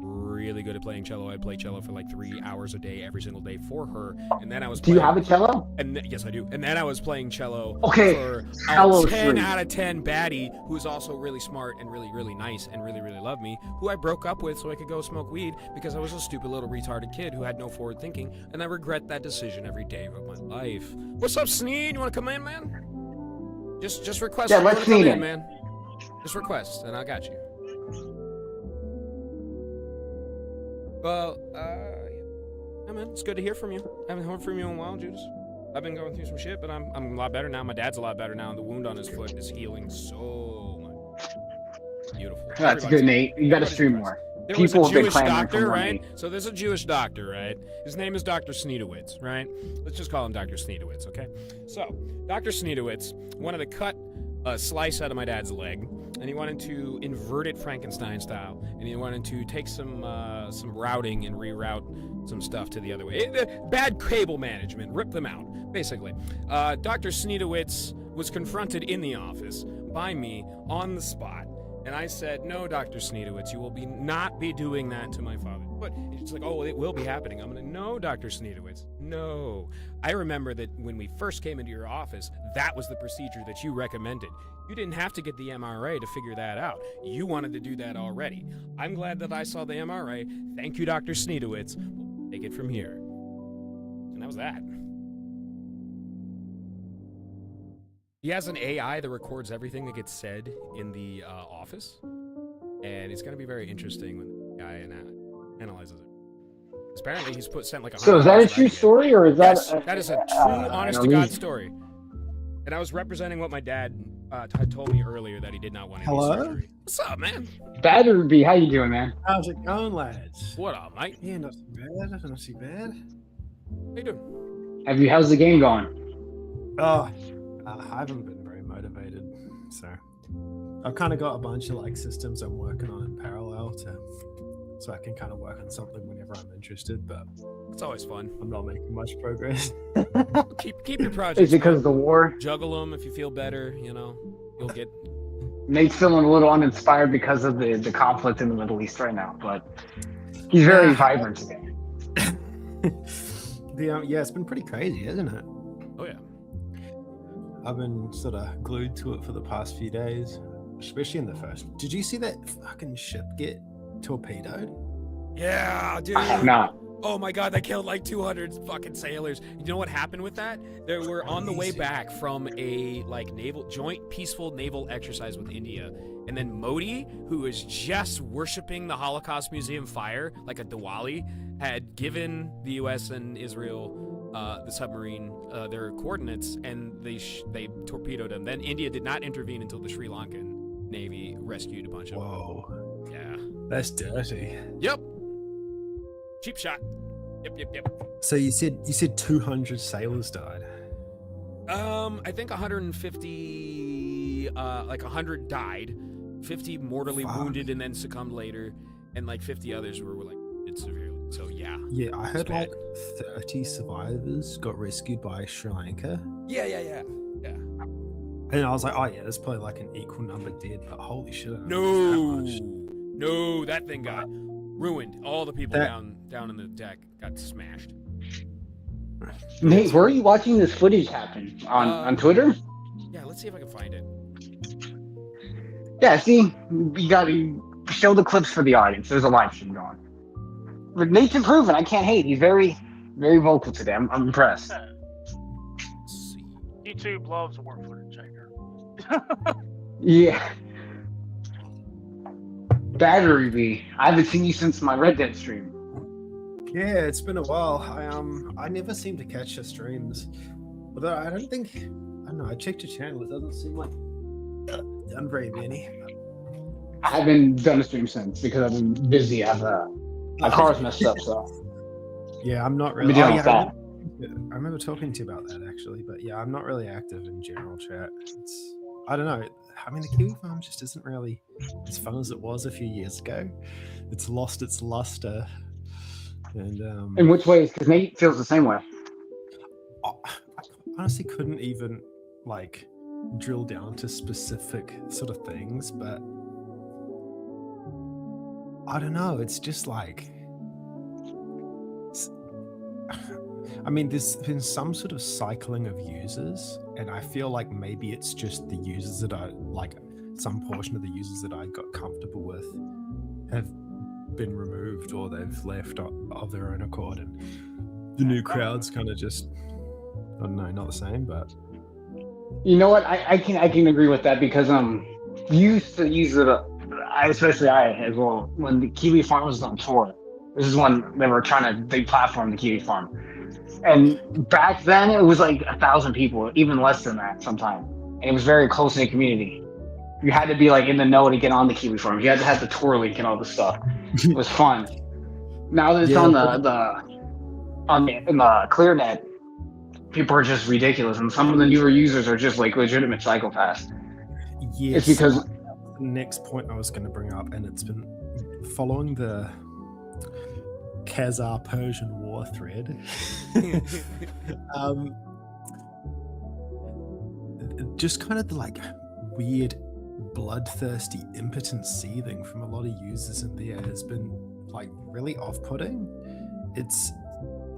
really good at playing cello. I'd play cello for like 3 hours a day every single day for her, and then I was. Do you have a cello? And yes, I do. And then I was playing cello Okay, for cello's a 10 free. out of 10 baddie who is also really smart and really, really nice and really, really loved me, who I broke up with so I could go smoke weed because I was a stupid little retarded kid who had no forward thinking, and I regret that decision every day of my life. What's up, Sneed? You want to come in, man? Just request. Yeah, you let's wanna come Sneed in, in. man. Just request, and I got you. Well, yeah, man, it's good to hear from you. I haven't heard from you in a while, Judas. I've been going through some shit, but I'm a lot better now. My dad's a lot better now, and the wound on his foot is healing so much. Beautiful. That's good, Nate. You got to stream more. There was a People have been Jewish clamoring for doctor, more, right? Nate. So there's a Jewish doctor, right? His name is Dr. Sneedowitz, right? Let's just call him Dr. Sneedowitz, okay? So, Dr. Sneedowitz wanted to cut a slice out of my dad's leg, and he wanted to invert it Frankenstein style, and he wanted to take some routing and reroute some stuff to the other way. Bad cable management, rip them out, basically. Dr. Sneedowitz was confronted in the office by me on the spot. And I said, no, Dr. Sneedowitz, you will not be doing that to my father. But it's like, oh, it will be happening. I'm going to, no, Dr. Sneedowitz, no. I remember that when we first came into your office, that was the procedure that you recommended. You didn't have to get the MRA to figure that out. You wanted to do that already. I'm glad that I saw the MRA. Thank you, Dr. Sneedowitz. We'll take it from here. And that was that. He has an AI that records everything that gets said in the office, and it's going to be very interesting when the AI analyzes it. Apparently, he's sent like a. So is that a true story, or is that? Yes, that is a true, honest-to-God story. And I was representing what my dad had told me earlier that he did not want any surgery. What's up, man? Batterby, how you doing, man? How's it going, lads? What up, mate? Yeah, not too bad. Not too bad. How you doing? How's the game going? Oh, I haven't been very motivated, so I've kind of got a bunch of like systems I'm working on in parallel so I can kind of work on something whenever I'm interested. But It's always fun. I'm not making much progress. Keep your projects. Is it because fun. of the war? Juggle them if you feel better. You know, you'll get. Nate's feeling a little uninspired because of the conflict in the Middle East right now, but he's very vibrant today. Yeah, it's been pretty crazy, isn't it? Oh yeah. I've been sort of glued to it for the past few days, especially in the first. Did you see that fucking ship get torpedoed? Yeah, dude. I have not. Oh my god, they killed like 200 fucking sailors. You know what happened with that? They were on the way back from a like joint peaceful naval exercise with India. And then Modi, who is just worshiping the Holocaust Museum fire like a Diwali, had given the US and Israel the submarine their coordinates, and they torpedoed them. Then India did not intervene until the Sri Lankan Navy rescued a bunch of them. Whoa. Yeah. That's dirty. Yep. Cheap shot. Yep. So you said 200 sailors died. I think 150, like 100 died, 50 mortally wounded and then succumbed later, and like 50 others were like severely. So yeah. Yeah, I heard like 30 survivors got rescued by Sri Lanka. Yeah. And I was like, oh yeah, there's probably like an equal number dead, but holy shit. No, that thing got ruined. All the people down in the deck got smashed. Nate, where are you watching this footage happen? On Twitter? Yeah, let's see if I can find it. Yeah, see, you gotta show the clips for the audience. There's a live stream going. But Nate's improving. I can't hate. He's very, very vocal today. I'm impressed. Let's see. YouTube loves war footage, I hear. Yeah. Battery B. I haven't seen you since my Red Dead stream. Yeah, it's been a while. I never seem to catch your streams. Although I don't know, I checked your channel. It doesn't seem like done very many. I haven't done a stream since because I've been busy. My car's messed up, so. Yeah, I'm not I've really. been dealing with that. I remember talking to you about that actually, but yeah, I'm not really active in general chat. I don't know. I mean, the Kiwi Farm just isn't really as fun as it was a few years ago. It's lost its luster. And In which ways? Because Nate feels the same way. I honestly couldn't even like drill down to specific sort of things, but I don't know. It's just like, I mean, there's been some sort of cycling of users, and I feel like maybe it's just the users that I like, some portion of the users that I got comfortable with have been removed or they've left of their own accord, and the new crowd's kind of just, I don't know, not the same, but You know what? I can agree with that because you used to use it. Especially I as well when the Kiwi Farm was on tour. This is when they were trying to deplatform the Kiwi Farm, and back then it was like 1,000 people, even less than that sometimes, and it was very close knit community. You had to be like in the know to get on the Kiwi Farm. You had to have the tour link and all this stuff. It was fun. Now that it's on the ClearNet, people are just ridiculous, and some of the newer users are just like legitimate psychopaths. yes, It's because the next point I was going to bring up, and it's been following the Khazar-Persian war thread. Just kind of the like weird bloodthirsty impotent seething from a lot of users in there has been like really off-putting. It's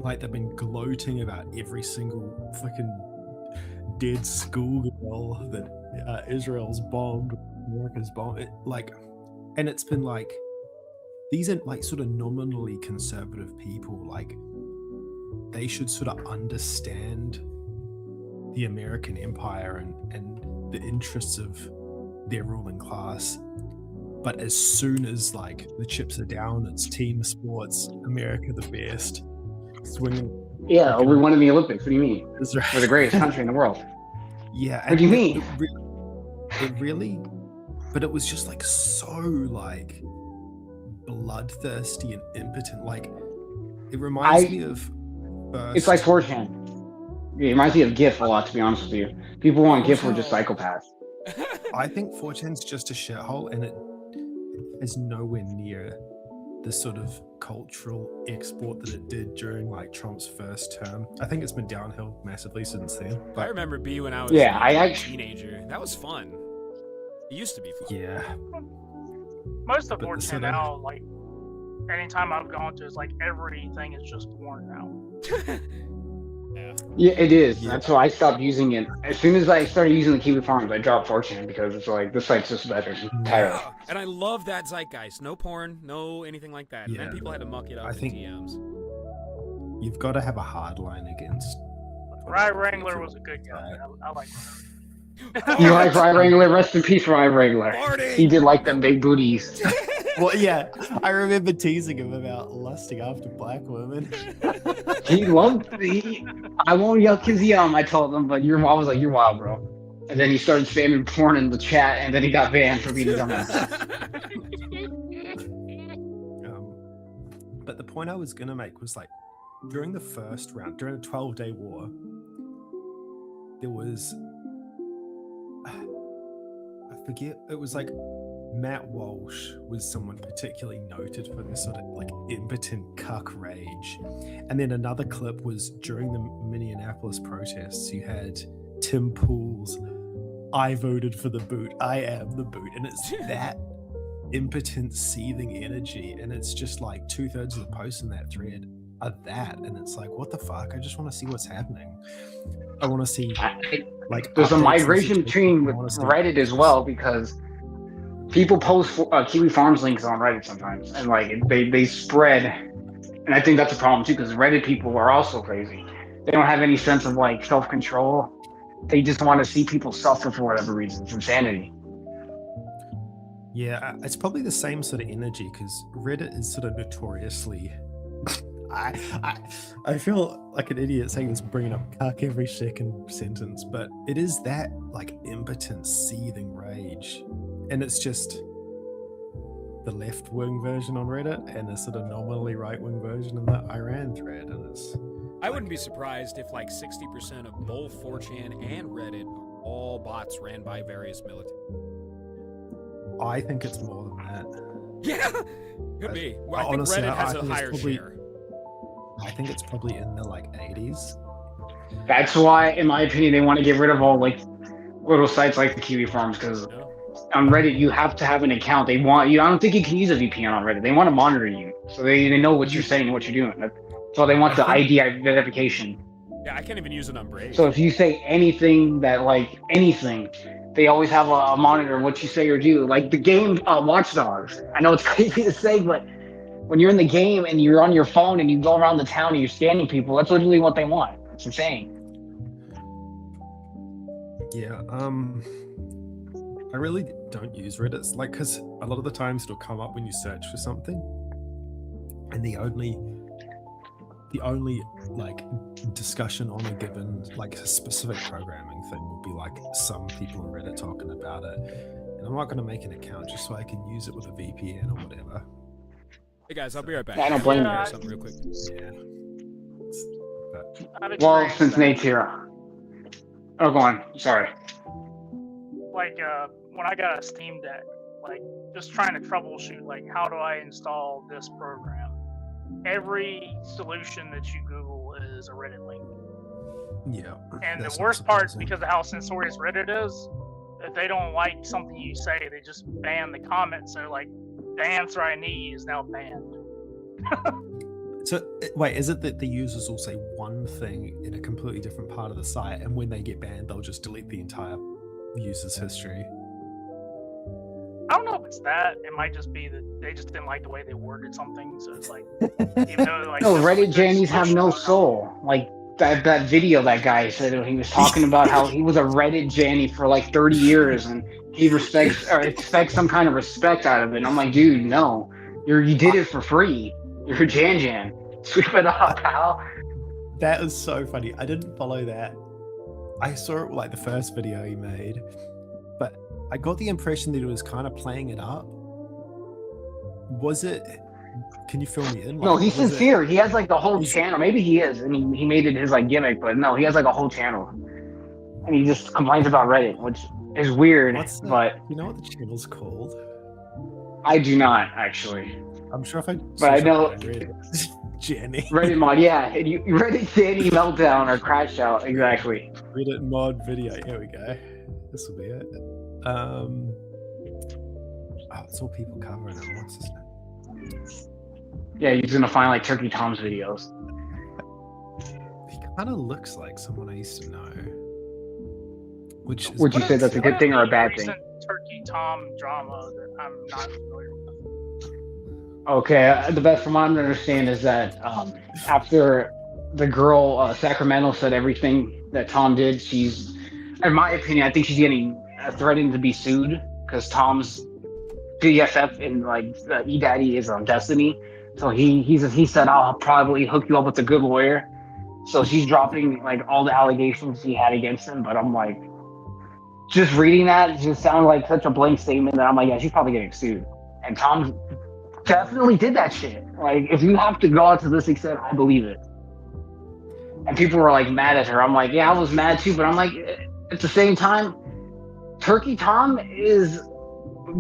like they've been gloating about every single fucking dead schoolgirl that Israel's bombed, America's bombed. And it's been like, these are like sort of nominally conservative people. Like, they should sort of understand the American empire and the interests of their ruling class. But as soon as like the chips are down, it's team sports, America the best, swinging. yeah, we won in the Olympics. What do you mean? Israel. We're the greatest country in the world. Yeah. What do you mean? It really, but it was just like so like bloodthirsty and impotent. Like, it reminds me of. It's like 4chan. It reminds me of GIF a lot, to be honest with you. People who want GIF were just psychopaths. I think 4chan's just a shithole, and it is nowhere near the sort of cultural export that it did during like Trump's first term. I think it's been downhill massively since then. But I remember B when I was a teenager. That was fun. It used to be fun. yeah, Most of But the 4chan sort of- now, like, anytime I've gone to, it's like everything is just porn now. Yeah, it is. Yeah. That's why I stopped using it. As soon as I started using the Kiwi Farms, I dropped Fortune because it's like this site's just better. I'm tired. Yeah, and I love that zeitgeist. No porn, no anything like that. And Yeah. then people had to muck it up I in think- DMs. You've got to have a hard line against. Rye Wrangler was a good guy. I like Rye. You like Rye Wrangler? Rest in peace, Rye Wrangler. Farting! He did like them big booties. Well, yeah, I remember teasing him about lusting after black women. He loved. I won't yell his yum. I told him, but I was like, "You're wild, bro." And then he started spamming porn in the chat, and then he got banned for being a dumbass. But the point I was gonna make was like, during the first round, during the 12-day war, there was, I forget, it was like Matt Walsh was someone particularly noted for this sort of like impotent cuck rage. And then another clip was during the Minneapolis protests, you had Tim Pool's "I voted for the boot, I am the boot," and it's that impotent seething energy, and it's just like 2/3 of the posts in that thread are that, and it's like, what the fuck? I just want to see what's happening. I want to see like There's a updates and migration between with I wanna see- Reddit as well because people post Kiwi Farms links on Reddit sometimes, and like they spread, and I think that's a problem too because Reddit people are also crazy. They don't have any sense of like self-control. They just want to see people suffer for whatever reason. It's insanity. Yeah, it's probably the same sort of energy because Reddit is sort of notoriously. I feel like an idiot saying this, bringing up cuck every second sentence, but it is that like impotent, seething rage, and it's just the left-wing version on Reddit and a sort of nominally right-wing version in the Iran thread, and it's. I wouldn't be surprised if like 60% of both 4chan and Reddit are all bots ran by various military. I think it's more than that. Yeah, could be. Well, I think honestly, Reddit I has a think it's higher probably- share. I think it's probably in the like 80s. That's why, in my opinion, they want to get rid of all like little sites like the Kiwi Farms because No? on Reddit you have to have an account. They want you. I don't think you can use a VPN on Reddit. They want to monitor you, so they know what you're saying and what you're doing. So they want the ID identification. Yeah, I can't even use it on Brave. So if you say anything that like anything, they always have a monitor of what you say or do. Like the game Watch Dogs. I know it's crazy to say, but when you're in the game and you're on your phone and you go around the town and you're scanning people, that's literally what they want. It's insane. Yeah, I really don't use Reddit. It's like, because a lot of the times it'll come up when you search for something, and the only like discussion on a given like a specific programming thing will be like some people on Reddit talking about it, and I'm not going to make an account just so I can use it with a VPN or whatever. Hey guys, I'll be right back. I don't blame I'll you. do something real quick. Yeah. I've Well, experienced since that. Nate's here. Oh, go on. Sorry. Like when I got a Steam Deck, like just trying to troubleshoot, like how do I install this program? Every solution that you Google is a Reddit link. Yeah. And that's the not worst part is surprising. because of how censorious Reddit is, if they don't like something you say, they just ban the comments. So like, the answer I need is now banned. So wait, is it that the users will say one thing in a completely different part of the site, and when they get banned, they'll just delete the entire user's history? I don't know if it's that. It might just be that they just didn't like the way they worded something. So it's like, even though like No, there's Reddit a good Jannies have no solution, soul. Like that video that guy said he was talking about how he was a Reddit Janny for like 30 years and he respects or expects some kind of respect out of it. And I'm like, dude, no. You did it for free. You're a Jan. Sweep it up, pal. That is so funny. I didn't follow that. I saw it like the first video he made, but I got the impression that he was kind of playing it up. Was it? Can you fill me in? No, Like, he's was it- sincere. He has like the whole He's- channel. Maybe he is, and he made it his like gimmick, but no, he has like a whole channel. And he just complains about Reddit, which is weird, What's the- but You know what the channel's called? I do not actually. I'm sure if I. But I know- Jenny. Reddit mod, yeah. And you Reddit Janny meltdown or crash out, exactly. Reddit mod video. Here we go. This will be it. Oh, it's all people covering it. What's his name? Yeah, he's gonna find like Turkey Tom's videos. Kind of looks like someone I used to know. Which is Would you say that's a good thing or a bad thing? Recent Turkey Tom drama that I'm not familiar with. Okay, the best from what I understand is that after the girl Sacramento said everything that Tom did, she's, in my opinion, I think she's getting threatened to be sued because Tom's BFF and like E Daddy is on Destiny, so he said I'll probably hook you up with a good lawyer. So she's dropping like all the allegations he had against him, but I'm like, just reading that it just sounded like such a blank statement that I'm like, yeah, she's probably getting sued. And Tom definitely did that shit. Like, if you have to go out to this extent, I believe it. And people were like mad at her. I'm like, yeah, I was mad too, but I'm like, at the same time, Turkey Tom is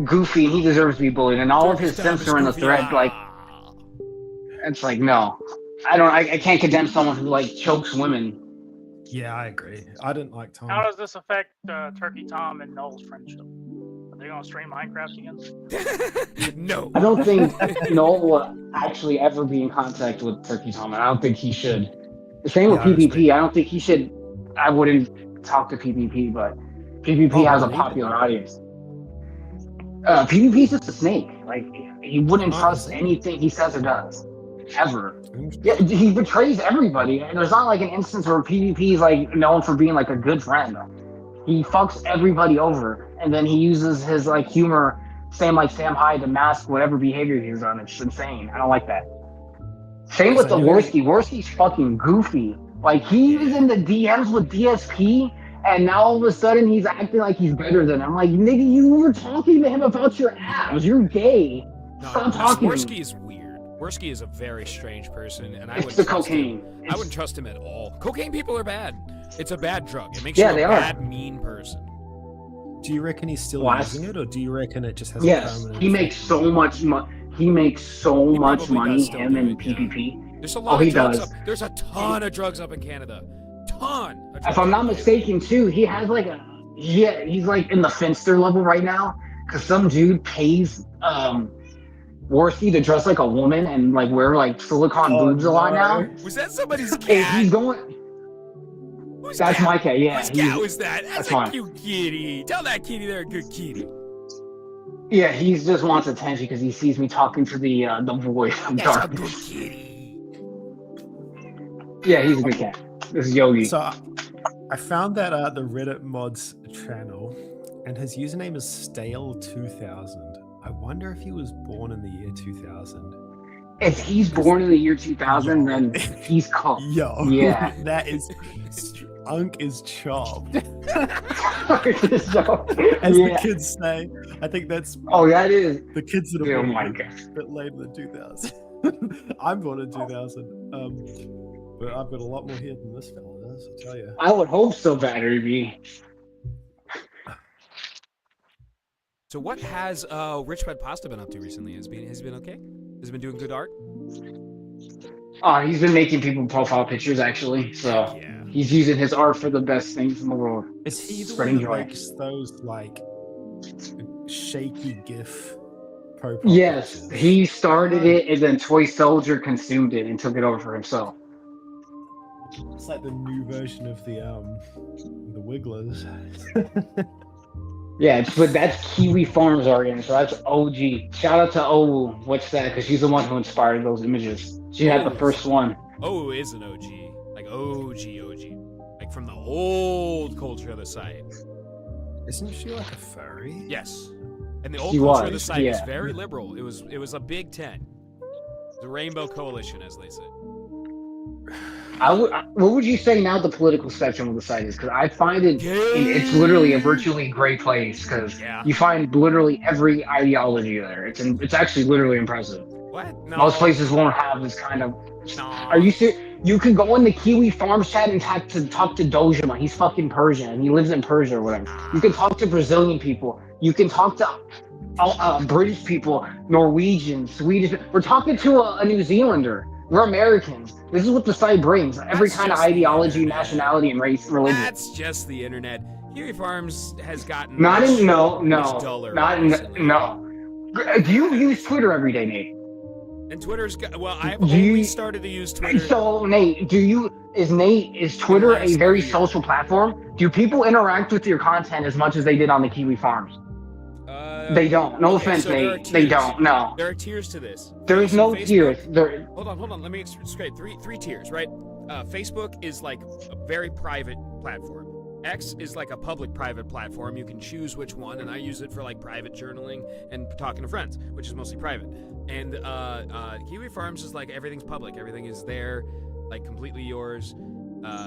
goofy and he deserves to be bullied. And all of his simps are in the thread. Like, it's like, no, I can't condemn someone who like chokes women. Yeah, I agree. I didn't like Tom. How does this affect Turkey Tom and Noel's friendship? Are they gonna stream Minecraft again? No. I don't think Noel will actually ever be in contact with Turkey Tom, and I don't think he should. The same with PvP. I don't think he should. I wouldn't talk to PvP, but PvP has a popular audience. PvP is just a snake. Like, he wouldn't trust anything he says or does. Ever. Yeah, he betrays everybody. And there's not like an instance where PvP is like known for being like a good friend. He fucks everybody over, and then he uses his like humor, Sam Hyde, to mask whatever behavior he's on. It's insane. I don't like that. Same with the Worski. Worski's fucking goofy. Like, he was in the DMs with DSP, and now all of a sudden he's acting like he's better than him. I'm like, nigga, you were talking to him about your abs. You're gay. Stop talking. Worski is weird. Worski is a very strange person, and I wouldn't the trust cocaine. him. I wouldn't trust him at all. Cocaine people are bad. It's a bad drug. It makes you a bad, mean person. Do you reckon he's still using it, or do you reckon it just has a permanent he makes so much money. He makes so much money, him and PvP. There's a lot of drugs up. There's a ton of drugs up in Canada. Ton. If I'm not mistaken, too, he has like he's like in the Finster level right now, because some dude pays Worski to dress like a woman and like wear like silicone boobs a lot now. Was that somebody's cat? He's going. That's my cat. Yeah. Whose cat was that? That's a cute kitty. Tell that kitty they're a good kitty. Yeah, he just wants attention because he sees me talking to the void of darkness. That's a good kitty. Yeah, he's a good cat. This is Yogi. So I found that the Reddit mods channel, and his username is Stale2000. I wonder if he was born in the year 2000. If he's born in the year 2000, then he's cooked. Yo, yeah, that is unk is chopped. As the kids say, I think that's. Oh, that is the kids that are born a bit later than 2000. I'm born in 2000, but I've got a lot more here than this fella does. I tell you. I would hope so, Battery B. So what has Rich Red Pasta been up to recently? Has he been okay? Has he been doing good art? He's been making people profile pictures actually. So he's using his art for the best things in the world. Is he the one that makes those like shaky GIF profile Yes, pictures? he started it, and then Toy Soldier consumed it and took it over for himself. It's like the new version of the Wigglers. Yeah, but that's Kiwi Farms art, so that's OG. Shout out to Owu, what's that? Because she's the one who inspired those images. She had the first one. Owu is an OG, like OG, like from the old culture of the site. Isn't she like a furry? Yes, and the old culture of the site is very liberal. It was a Big Ten, the Rainbow Coalition, as they say. What would you say now the political spectrum of the site is? Because I find it's literally a virtually gray place because you find literally every ideology there. It's actually literally impressive. What? No. Most places won't have this kind of. No. Are you serious? You can go in the Kiwi Farms chat and talk to Dojima. He's fucking Persian and he lives in Persia or whatever. You can talk to Brazilian people. You can talk to British people, Norwegians, Swedish. We're talking to a New Zealander. We're Americans. This is what the site brings. Every kind of ideology, nationality, and race, religion. That's just the internet. Kiwi Farms has gotten much duller. No. Do you use Twitter every day, Nate? And Twitter's I've only started to use Twitter. So Nate, is Twitter a very social platform? Do people interact with your content as much as they did on the Kiwi Farms? They don't. No offense, so Nate. They don't. No. There are tiers to this. There is no tiers. Hold on. Let me describe three tiers, right? Facebook is like a very private platform. X is like a public-private platform. You can choose which one, and I use it for like private journaling and talking to friends, which is mostly private. And Kiwi Farms is like everything's public. Everything is there, like completely yours.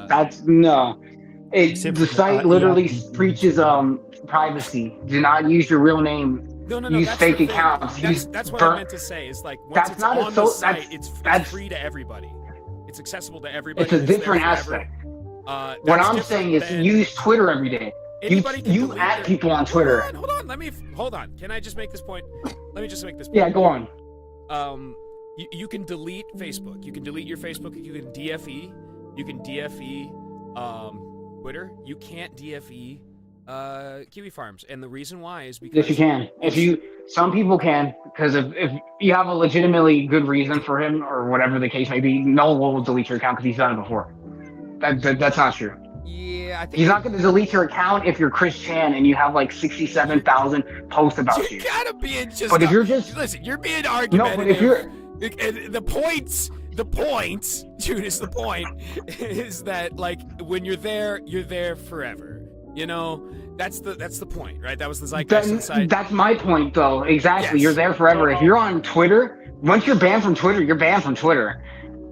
That's no. The site literally preaches privacy. Do not use your real name. No. Use fake accounts. That's what I meant to say. Is like once it's on the site, it's free to everybody. It's accessible to everybody. It's a different aspect. What I'm saying is use Twitter every day. You at people on Twitter. Hold on. Hold on. Can I just make this point? Let me just make this point. Yeah, go on. You can delete Facebook. You can delete your Facebook. You can DFE. You can DFE Twitter. You can't DFE Kiwi Farms, and the reason why is because yes, you can. Some people can, because if you have a legitimately good reason for him or whatever the case may be, no one will delete your account because he's done it before. That's not true. Yeah, I think he's not going to delete your account if you're Chris Chan and you have like 67,000 posts about you. You gotta be just. But if you're just listen, you're being argumentative. No, but if you're the point, Judas, the point is that like when you're there forever. You know, that's the point, right? That was the zeitgeist inside. That's my point, though. Exactly, yes. You're there forever. If you're on Twitter, once you're banned from Twitter, you're banned from Twider.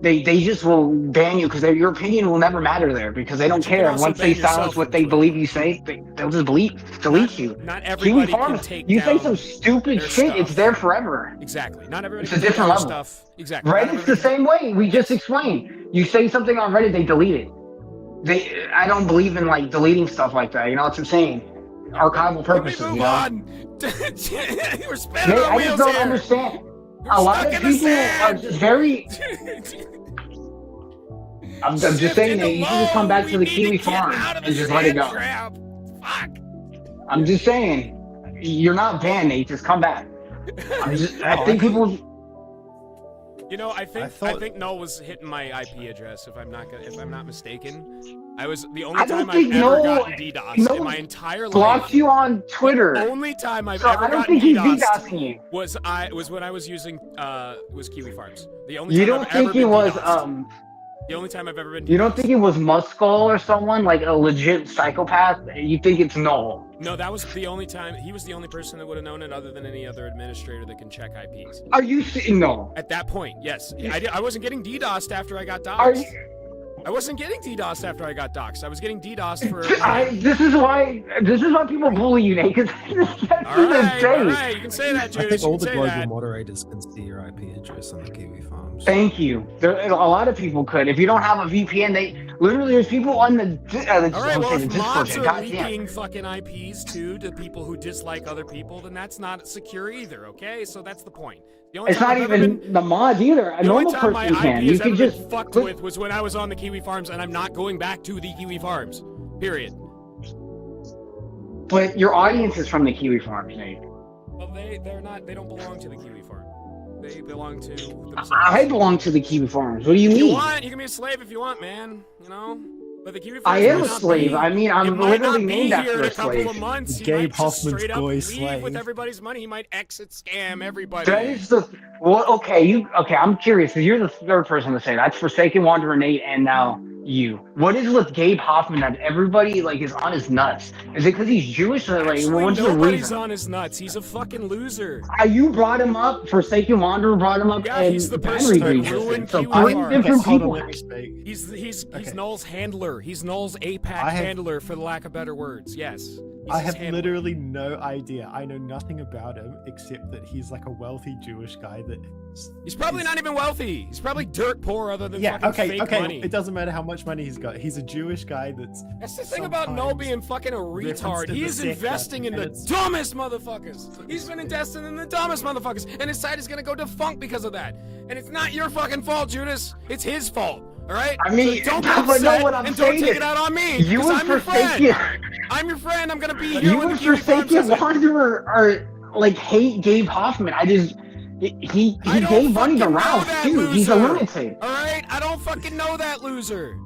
They just will ban you because your opinion will never matter there because they don't care. Once they silence what they believe you say, they'll just delete you. Not everybody can take you say some stupid shit, it's there forever. Exactly. Not everybody. It's a different level. Stuff. Exactly. Reddit's the same way. We just explained. You say something on Reddit, they delete it. I don't believe in like deleting stuff like that. You know, it's insane. Archival purposes. Move on. We're spinning our I wheels just don't here. Understand. A lot of people are just very. I'm just saying that you can just come back to the Kiwi Farm and just let it go. Fuck. I'm just saying, you're not banned, Nate. Just come back. I think people. You know, I think Noel was hitting my IP address. If I'm not mistaken, I was the only time I've ever gotten DDoS in my entire life. Blocked you on Twitter. The only time I've ever gotten DDoS was when I was using was Kiwi Farms. The only time you don't I've think ever it been was DDoSed. The only time I've ever been DDoSed. You don't think it was Muskull or someone like a legit psychopath? You think it's Noel? No, that was the only time. He was the only person that would have known it, other than any other administrator that can check IPs. Are you saying no? At that point, yes. I wasn't getting DDoSed after I got doxxed. I wasn't getting DDoSed after I got doxxed. I was getting DDoSed for. This is why people bully you, Nate. Because all right, you can say that, Judas. I think all the global moderators can see your IP address on the Kiwi Farms. Thank you. A lot of people could. If you don't have a VPN, there's people on the all right, well, if mods Discord. are leaking fucking IPs to people who dislike other people, then that's not secure either. Okay, so that's the point. It's not even the mods either. A normal person can. You can just fucked with was when I was on the Kiwi Farms, and I'm not going back to the Kiwi Farms. Period. But your audience is from the Kiwi Farms, Nate. Well, they're not. They don't belong to the Kiwi Farm. They belong to themselves. I belong to the Kiwi Farms. What do you mean? You can be a slave if you want, man. You know. But the Kiwi I am a slave. I mean, I'm literally named after a slave. Couple of months. Gabe Hoffman's boy slave. With everybody's money, he might exit scam everybody. That is okay. I'm curious because you're the third person to say that's Forsaken Wanderer Nate and now you. What is with Gabe Hoffman that everybody like is on his nuts? Is it because he's Jewish or like what's the reason? Nobody's on his nuts. He's a fucking loser. You brought him up. Forsaken Wanderer brought him up. Yeah, and he's the person who ruined so different people. He's Noel's handler. He's Noel's APAC handler, for the lack of better words. Yes. I have literally no idea. I know nothing about him except that he's like a wealthy Jewish guy that. He's probably not even wealthy. He's probably dirt poor, other than fucking fake money. It doesn't matter how much money he's got. He's a Jewish guy that's. That's the thing about Noel being fucking a retard. He is investing in the dumbest motherfuckers. He's been investing in the dumbest motherfuckers, and his site is gonna go defunct because of that. And it's not your fucking fault, Judas. It's his fault. All right. I mean, so don't get upset and don't take it out on me. You I'm your friend. I'm your friend. I'm gonna be here. You and Forsaken Wanderer are like hate Gabe Hoffman. He I don't gave money to fucking know Ralph that too. He's a loser. lunatic. All right, I don't fucking know that loser.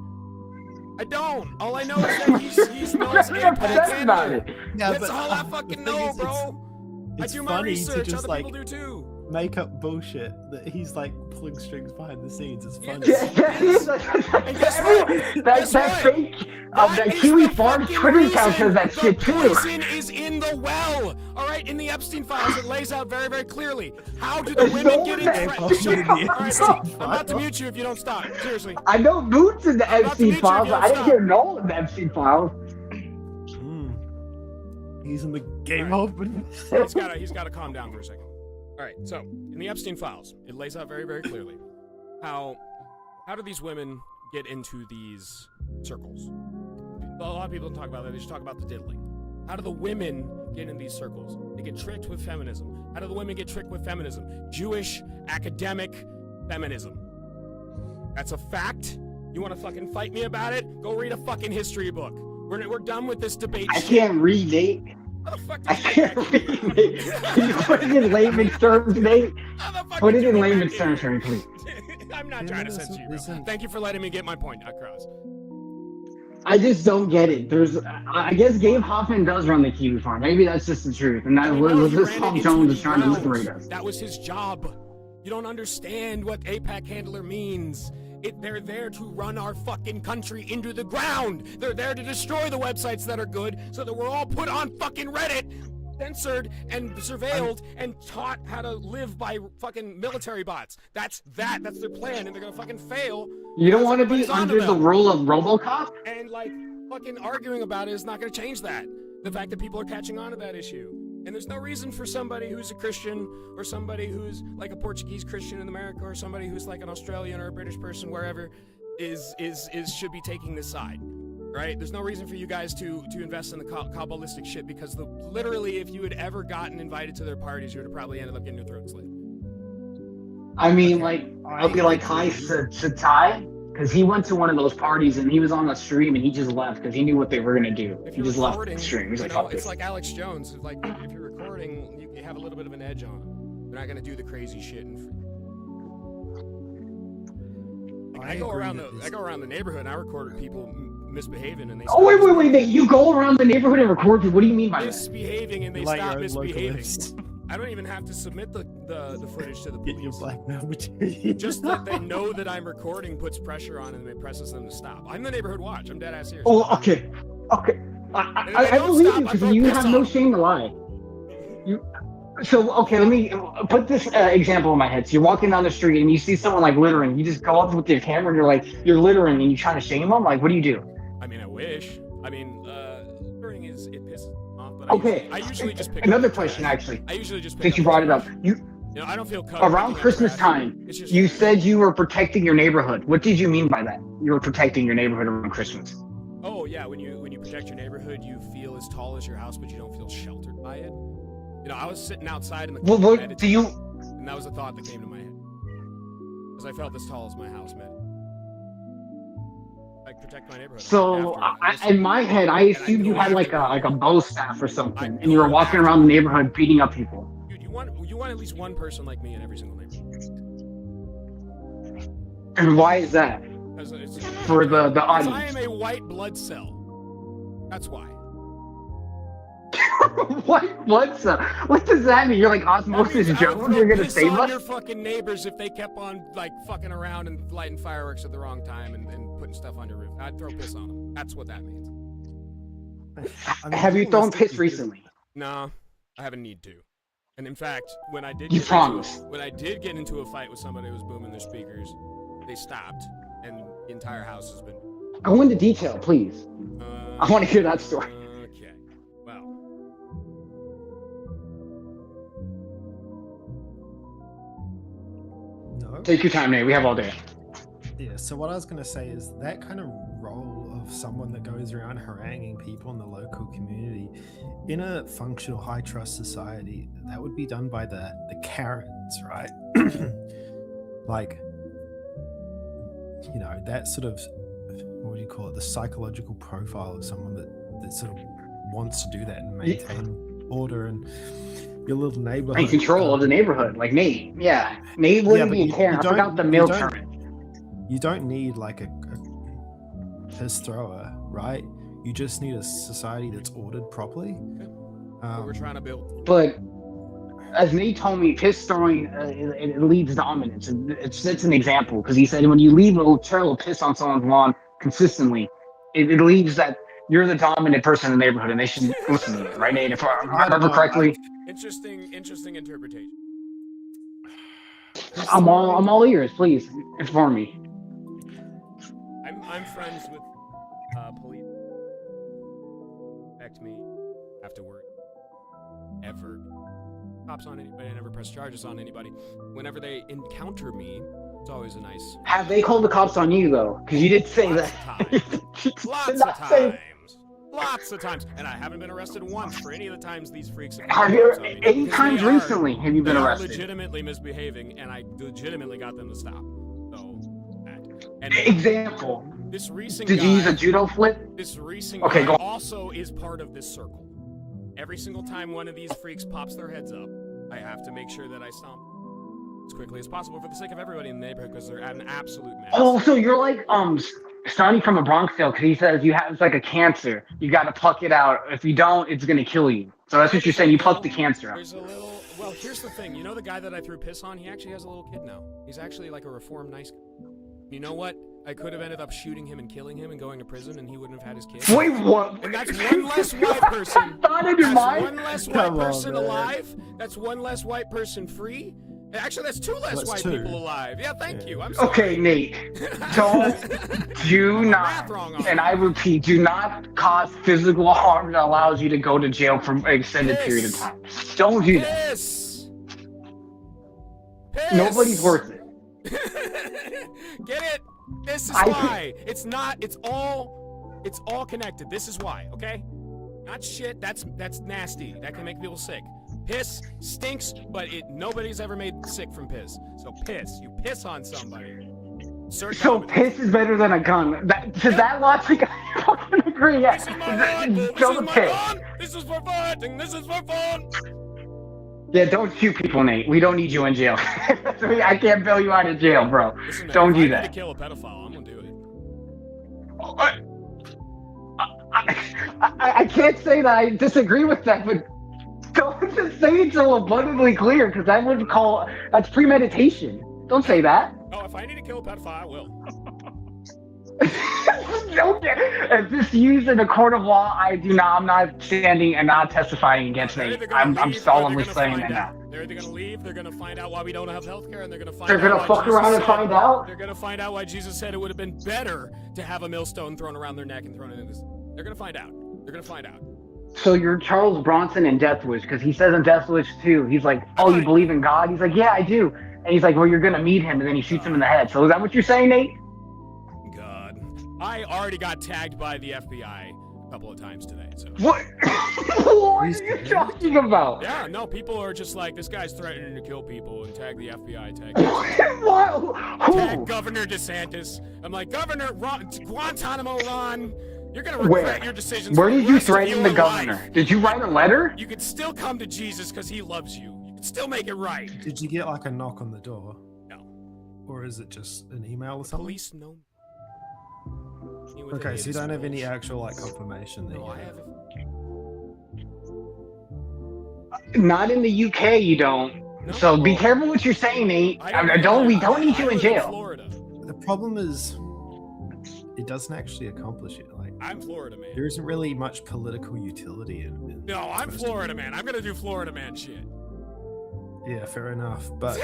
I don't. All I know is that he's known as You're upset APAC about handler. it. Yeah, That's but all I the fucking thing know, is, bro. I It's do my funny research. to just Other like people do too. make up bullshit that he's like pulling strings behind the scenes. It's funny. And guess what? Guess That what? fake that is Kiwi the Farms fucking Twitter account reason says that the shit too. poison is in the well. All right, in the Epstein files, it lays out very, very clearly. How do the There's women no get one that- in? All All right, bro. I'm about to mute you if you don't stop. Seriously. I know Boots in the I'm about to Epstein mute you if files, you but don't I didn't stop. hear Noel in the Epstein files. He's in the game All open. He's got to calm down for a second. All right, so in the Epstein files, it lays out very, very clearly how do these women get into these circles? A lot of people don't talk about that. They just talk about the diddling. How do the women get in these circles? They get tricked with feminism. How do the women get tricked with feminism? Jewish academic feminism. That's a fact. You want to fucking fight me about it? Go read a fucking history book. We're done with this debate. I can't read, Nate. How the fuck I did you can't get back read, here? Nate. Can you put it in layman's terms, Nate? How the fuck Put did it you in get layman's back terms for here? me, please. I'm not trying to censor you, bro. Thank you for letting me get my point across. I just don't get it. I guess Gabe Hoffman does run the Kiwi Farm. Maybe that's just the truth. And that I mean, was no, he this ran it Tom into Jones the is trying to ground. liberate us. That was his job. You don't understand what APAC handler means. They're there to run our fucking country into the ground. They're there to destroy the websites that are good so that we're all put on fucking Reddit, censored and surveilled and taught how to live by fucking military bots. That's their plan, and they're gonna fucking fail. You don't because want to be everybody's onto under the them. rule of RoboCop? And like fucking arguing about it is not going to change that. The fact that people are catching on to that issue. And there's no reason for somebody who's a Christian or somebody who's like a Portuguese Christian in America or somebody who's like an Australian or a British person wherever should be taking this side. Right? There's no reason for you guys to invest in the Kabbalistic shit because literally if you had ever gotten invited to their parties, you would have probably ended up getting your throat slit. I mean, I'll be like, hi to Ty, because he went to one of those parties and he was on the stream and he just left because he knew what they were gonna do. If He you're just left recording, the stream. He's like, you know, fuck it's this. like Alex Jones. Like if you're recording, you have a little bit of an edge on them. They're not gonna do the crazy shit. I go around the neighborhood and I record people misbehaving and they. Oh wait! Nate, you go around the neighborhood and record people. What do you mean by that? Misbehaving and they Like stop your own misbehaving. localist. I don't even have to submit the footage to the Get your police. blackmail material. Just that they know that I'm recording puts pressure on them and it presses them to stop. I'm the neighborhood watch. I'm dead ass serious. Oh, okay. I don't believe stop, you I because throw you piss have on no them. shame to lie. Okay, let me put this example in my head. So you're walking down the street and you see someone like littering. You just go up with your camera and you're like, you're littering and you trying to shame them. Like, what do you do? I mean, I wish. I mean, littering it pisses me off, but Okay. I usually just pick Another up the question, trash. actually. I usually just pick Since up you the brought it up, trash. you You know, I don't feel around Christmas time. You said you were protecting your neighborhood. What did you mean by that? You were protecting your neighborhood around Christmas. Oh yeah, when you protect your neighborhood, you feel as tall as your house, but you don't feel sheltered by it. You know, I was sitting outside in the Well, cold what do you? and that was a thought that came to my head because I felt as tall as my house, man. Like protect my neighborhood. So in my head, I assumed you had like a bow staff or something, and you were walking around the neighborhood beating up people. Dude, you want at least one person like me in every single neighborhood. And why is that? It's For the because I audience. am a white blood cell. That's why. What does that mean? You're like Osmosis Jones? You're gonna save on your us? fucking neighbors if they kept on like fucking around and lighting fireworks at the wrong time and putting stuff on your roof. I'd throw piss on them. That's what that means. I mean, Have you thrown realistically, piss recently? No, I haven't need to. And in fact, when I did You get promise. when I did get into a fight with somebody who was booming their speakers, they stopped, and the entire house has been. Go into detail, please. I want to hear that story. Okay. Well. No. Take your time, Nate. We have all day. Yeah, so what I was going to say is that kind of role of someone that goes around haranguing people in the local community in a functional high trust society, that would be done by the Karens, right? Like, you know, that sort of, what do you call it, the psychological profile of someone that sort of wants to do that and maintain order in your little neighborhood. In control of the neighborhood, like Nate. Yeah, Nate wouldn't but be you caring. I don't- forgot the you male don't- term. You don't need like a piss thrower, right? You just need a society that's ordered properly. What we're trying to build. But as Nate told me, piss throwing it leads dominance. It's an example because he said when you leave a trail of piss on someone's lawn consistently, it leaves that you're the dominant person in the neighborhood, and they should listen to you, right, Nate? If I remember correctly, Interesting interpretation. I'm all ears. Please inform me. I'm friends with police. Affect me afterward. Ever. Cops on anybody. I never press charges on anybody. Whenever they encounter me, it's always a nice. Have they called the cops on you though? Because you did say Lots that. of times. Lots of times. And I haven't been arrested once for any of the times these freaks have Have been you? arrested on me. 8 Because times they are- recently have you been they are arrested? legitimately misbehaving, and I legitimately got them to stop. So, and Example. this recent Did guy, you use a judo flip? this recent Okay, guy go on. also is part of this circle. Every single time one of these freaks pops their heads up, I have to make sure that I stomp as quickly as possible for the sake of everybody in the neighborhood because they're at an absolute mess. Oh, so you're like Sonny from a Bronx Tale because he says it's like a cancer. You got to pluck it out. If you don't, it's gonna kill you. So that's what you're saying. You pluck the cancer out. There's a little. Well, here's the thing. You know the guy that I threw piss on? He actually has a little kid now. He's actually like a reformed nice guy. You know what? I could have ended up shooting him and killing him and going to prison, and he wouldn't have had his kid. Wait, what? And that's one less white person. Thought in your That's mind? one less white Come on, person man. alive. That's one less white person free. Actually, that's two less That's white two. people alive. Yeah, thank Yeah. you. I'm sorry. Okay, Nate. Do Math not, wrong on and me. I repeat, do not cause physical harm that allows you to go to jail for an extended period of time. Don't do that. Piss. Piss. Nobody's worth it. Get it? This is I- why. It's not. It's all connected. This is why. Okay. Not shit. That's nasty. That can make people sick. Piss stinks, but nobody's ever made sick from piss. So piss. You piss on somebody. Insert So dominance. piss is better than a gun. To that logic, I fucking agree. Yeah. This is my gun. This is Don't my piss. gun. This is for fighting. This is for fun. Yeah, don't shoot people, Nate. We don't need you in jail. I can't bail you out of jail, bro. Listen, man, Don't if do I need that. to kill a pedophile, I'm gonna do it. I can't say that I disagree with that, but don't just say it so abundantly clear, because that's premeditation. Don't say that. Oh, if I need to kill a pedophile, I will. Okay. If this used in a court of law, I'm not standing and not testifying against They're Nate. either gonna I'm leave or solemnly they're gonna saying find that now. out. They're either gonna leave, they're gonna find out why we don't have healthcare, and they're gonna find They're out gonna why fuck Jesus around and said- find out? They're gonna find out why Jesus said it would have been better to have a millstone thrown around their neck and thrown into this. They're gonna find out. They're gonna find out. So you're Charles Bronson in Death Wish, because he says in Death Wish 2, he's like, oh, you Right. believe in God? He's like, yeah, I do. And he's like, well, you're gonna meet him, and then he shoots him in the head. So is that what you're saying, Nate? God, I already got tagged by the FBI a couple of times today. So What? What are you talking about? yeah, no, people are just like, this guy's threatening to kill people and tag the FBI, tag What? tag Who? Governor DeSantis. I'm like, Governor Guantanamo Ron, you're gonna Where? regret your decisions. Where for the did you rest of threaten your the governor? life. Did you write a letter? You could still come to Jesus because he loves you. You could still make it right. Did you get like a knock on the door? No. Or is it just an email or something? Police know. me with Okay, any so of you this don't have any bullshit. actual like confirmation that No, you I have. have. Not in the UK, you don't. No. So be careful what you're saying, Nate. We don't need you in jail. Florida. The problem is, it doesn't actually accomplish it. Like, I'm Florida man. there isn't really much political utility in No, I'm most of Florida it. man. I'm gonna do Florida man shit. Yeah, fair enough. But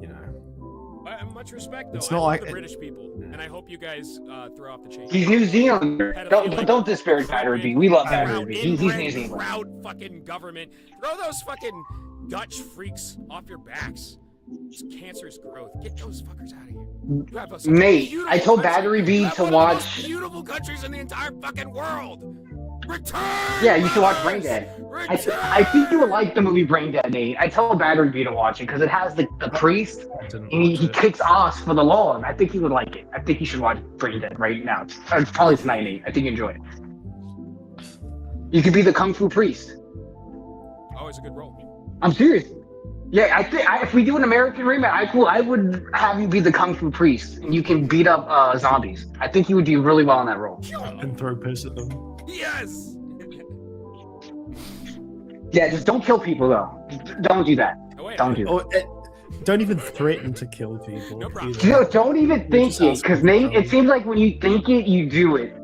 you know, I much respect though. It's I not love like the it- British people, and I hope you guys throw off the chain. He's New Zealander. Don't disparage Battery B. We love Battery B. He's New inbred, Zealand. proud fucking government. Throw those fucking Dutch freaks off your backs. It's cancerous growth. Get those fuckers out of here. You have such a Nate, beautiful I told country. Battery B You have to one of the most watch. beautiful countries in the entire fucking world. Return. Yeah, you should watch Brain us! Dead. Return! I think you would like the movie Brain Dead, Nate. I told Battery B to watch it because it has the priest I didn't and he watch it. kicks ass for the law. And I think you would like it. I think you should watch Brain Dead right now. It's probably tonight, Nate. I think you enjoy it. You could be the kung fu priest. Always a good role. I'm serious. Yeah, I think if we do an American remake, I would have you be the kung fu priest, and you can beat up zombies. I think you would do really well in that role. And throw piss at them. Yes. Yeah, just don't kill people though. Don't do that. Oh, wait, Don't do that. Or don't even threaten to kill people. No problem. either. Don't even think just it, ask because them to Nate, it come. seems like when you think it, you do it.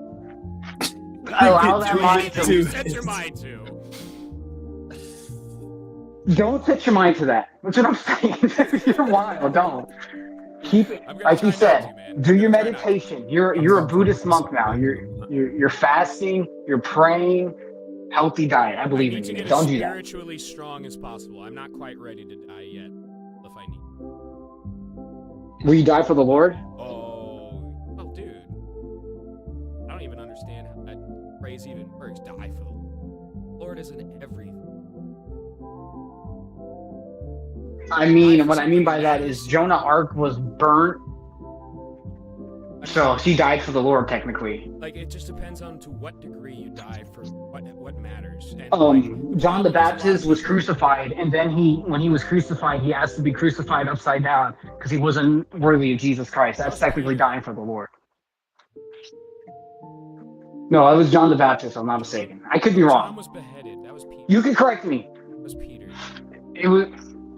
Allow that Do mind it to. too. Set your mind to. Don't set your mind to that. That's what I'm saying. You're wild. Don't. Keep it, I'm gonna like try you not said. to, man. Do I'm your gonna try not to. meditation. You're a Buddhist monk now. You're fasting. You're praying. Healthy diet. I believe I in need to you. get Don't as do that. spiritually strong as possible. I'm not quite ready to die yet. If I need. Will you die for the Lord? Oh, dude. I don't even understand how that phrase even works. Die for the Lord isn't everything. I mean, what I mean by that is Jonah Ark was burnt, so he died for the Lord technically. Like, it just depends on to what degree you die for what matters. And John the problem is a lot of Baptist was people- crucified, and then when he was crucified, he asked to be crucified upside down because he wasn't worthy of Jesus Christ. That's technically dying for the Lord. No, it was John the Baptist. I'm not mistaken. I could be John wrong. was beheaded. That was Peter. You can correct me. That was Peter. It was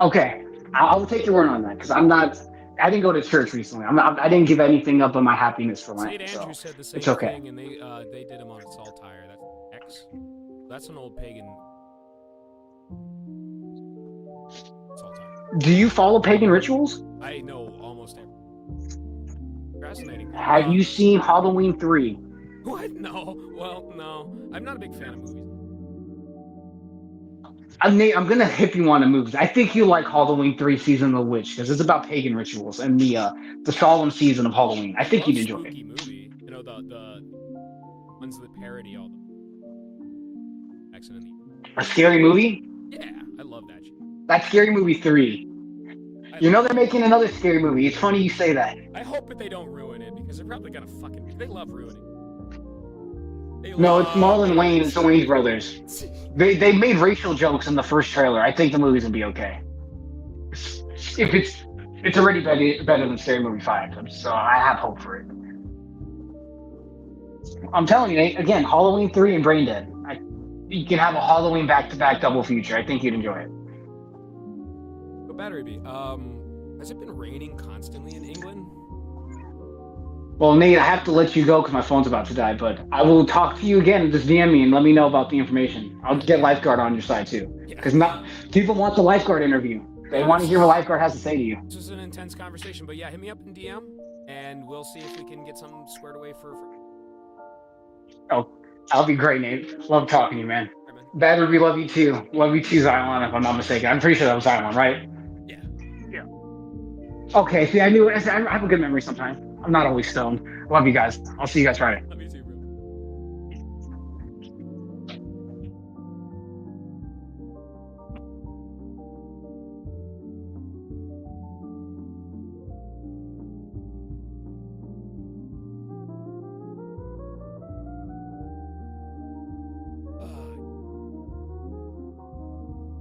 okay. I'll take your word on that because I'm not. I didn't go to church recently. I didn't give anything up on my happiness for St. Lent. So Andrew said the same it's okay. thing, and they did him on Saltire. That's X. That's an old pagan. Saltire. Do you follow pagan rituals? I know almost every. Fascinating. Have you seen Halloween 3? What? No. Well, no. I'm not a big fan of movies. I'm gonna hip you on the movies. I think you like Halloween 3 Season of the Witch because it's about pagan rituals and the solemn season of Halloween. I think love you'd enjoy spooky it. movie. You know the ones that parody all the accident. A scary movie? Yeah, I love that shit. That's Scary Movie 3. You know they're making another scary movie. It's funny you say that. I hope that they don't ruin it because they're probably gonna fucking. They love ruining. No, it's Marlon Wayne and the Wayans brothers. They made racial jokes in the first trailer. I think the movie's gonna be okay. If it's already better than Scary Movie 5, so I have hope for it. I'm telling you, Nate, again, Halloween 3 and Brain Dead. You can have a Halloween back-to-back double feature. I think you'd enjoy it. What battery be? Has it been raining constantly in England? Well, Nate, I have to let you go because my phone's about to die, but I will talk to you again. Just DM me and let me know about the information. I'll get Lifeguard on your side too. Because people want the Lifeguard interview. They want to hear what Lifeguard has to say to you. This is an intense conversation, but yeah, hit me up in DM and we'll see if we can get something squared away for. Oh, that'll be great, Nate. Love talking to you, man. Right, man. Battery, we love you too. Love you too, Xylon, if I'm not mistaken. I'm pretty sure that was Xylon, right? Yeah. Okay, see, I knew it. I have a good memory sometimes. I'm not always stoned. Love you guys. I'll see you guys Friday. Love you too, bro.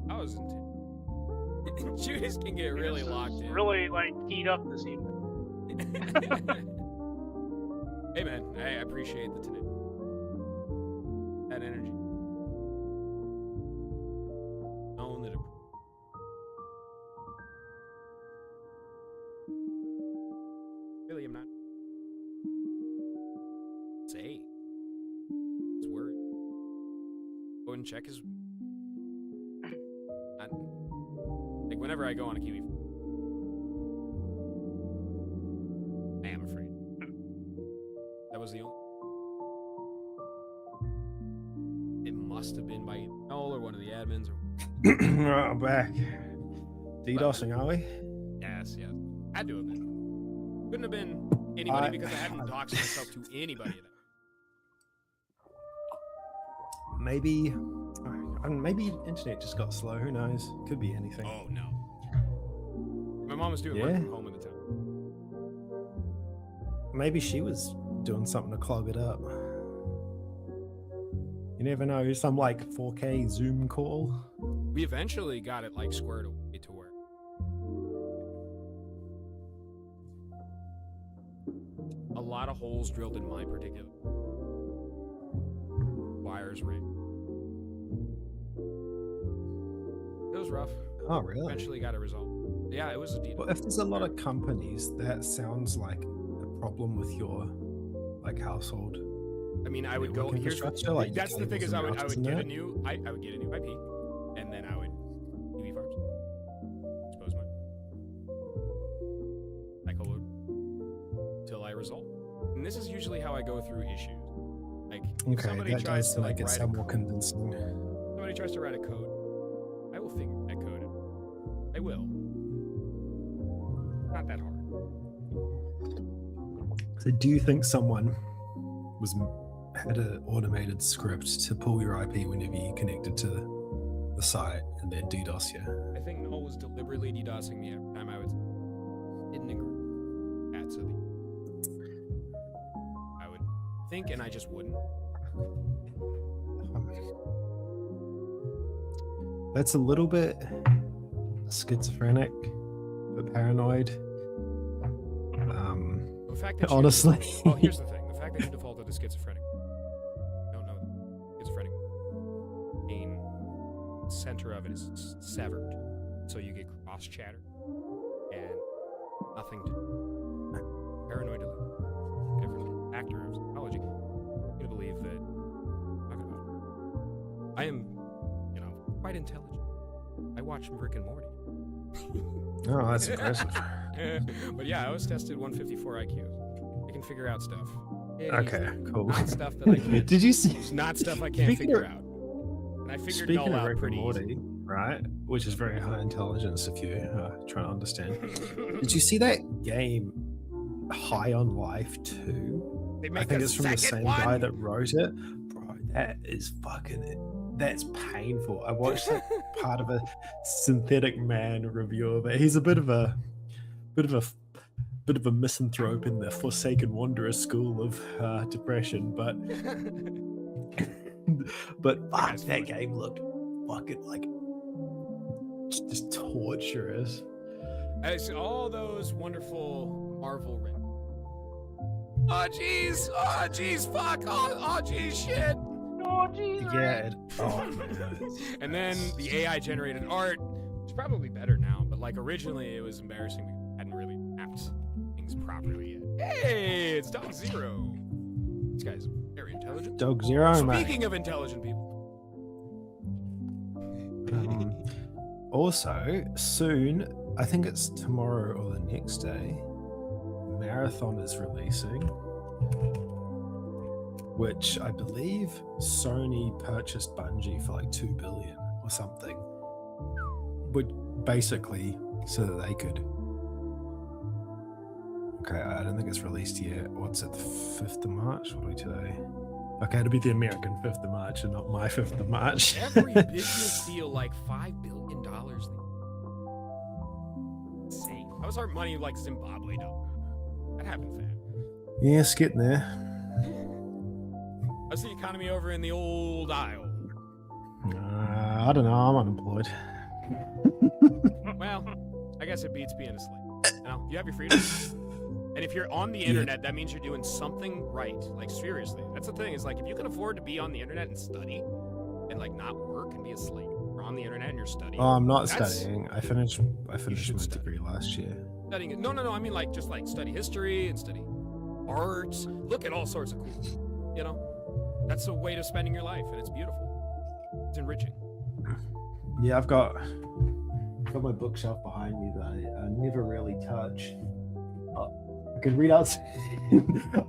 That was intense. Judas can get really locked in. Really like heat up this evening. Hey man, I appreciate the today. That energy. Knowing that really am not say his word. Go and check his like whenever I go on a Kiwi. I am afraid. That was the only. It must have been by Noel or one of the admins. Or... Right, I'm back. DDoSing, are we? Yes. Had to have been. Couldn't have been anybody because I hadn't doxed myself to anybody. Maybe internet just got slow. Who knows? Could be anything. Oh no. My mom was doing work from home at the time. Maybe she was doing something to clog it up. You never know, some like 4K Zoom call. We eventually got it like squared away to where a lot of holes drilled in my particular wires ring. It was rough. Oh, really? Eventually got it resolved. Yeah, it was a deal. Well, if there's a lot of companies, that sounds like a problem with your like household. I mean, I would go. network Here's infrastructure, like that's the thing is, I would cables get and a that. new I would get a new IP, and then I would UV farms, expose mine, cycle load till I resolve. And this is usually how I go through issues. Like if Okay, somebody that tries does to like make it write a sound more convincing. somebody tries to write a code, I will figure that code out. I will. Not that hard. So, do you think someone had an automated script to pull your IP whenever you connected to the site and then DDoS you? I think Noel was deliberately DDoSing me every time I was hidden in group at so I would think and I just wouldn't. That's a little bit schizophrenic, but paranoid. The fact that Honestly. well, here's the thing: the fact that you defaulted to schizophrenic. Don't know schizophrenic. Main center of it is severed, so you get cross chatter and nothing to paranoid. A different factor of psychology. You to believe that. Talking about. I am, quite intelligent. I watch Rick and Morty. Oh, that's aggressive. But yeah, I was tested 154 IQ. I can figure out stuff. Okay, cool. Not stuff that I can't. Did you see? It's not stuff I can't Speaking figure of- out. And I figured Speaking Null of out Rick and pretty Morty, right, which is very high intelligence if you're trying to understand. easy. Did you see that game, High on Life 2? They I make think a it's from the second same one? guy that wrote it. Bro, that is that's painful. I watched like part of a Synthetic Man review of it. He's a bit of a misanthrope in the Forsaken Wanderer school of depression, but fuck, guy's that funny. game looked fucking like just torturous. As all those wonderful Marvel rings. Oh jeez, fuck, oh jeez, shit. Oh, geez. Yeah. Oh man. And then the AI generated art, which is probably better now, but like originally it was embarrassing because I hadn't really mapped things properly yet. Hey, it's Dog Zero. This guy's very intelligent. Dog Zero, mate. Speaking of intelligent people. Also, soon, I think it's tomorrow or the next day, Marathon is releasing, which I believe Sony purchased Bungie for like $2 billion or something, would basically so that they could. Okay, I don't think it's released yet. What's it, the 5th of March? What are we today? Okay, it'll be the American 5th of March and not my 5th of March. Every business deal like $5 billion. Insane. How was our money like Zimbabwe dollar? That happened fast. Yes, getting there. How's the economy over in the old Isle? I don't know, I'm unemployed. Well, I guess it beats being asleep. You have your freedom. And if you're on the internet, that means you're doing something right. Like, seriously. That's the thing, is like, if you can afford to be on the internet and study, and like not work and be asleep, you're on the internet and you're studying. Oh, I'm not That's- studying. I finished my study. degree last year. Studying it. No, I mean like just like study history and study art. Look at all sorts of cool. That's a way of spending your life, and it's beautiful. It's enriching. Yeah, I've got my bookshelf behind me that I never really touch. I can read out.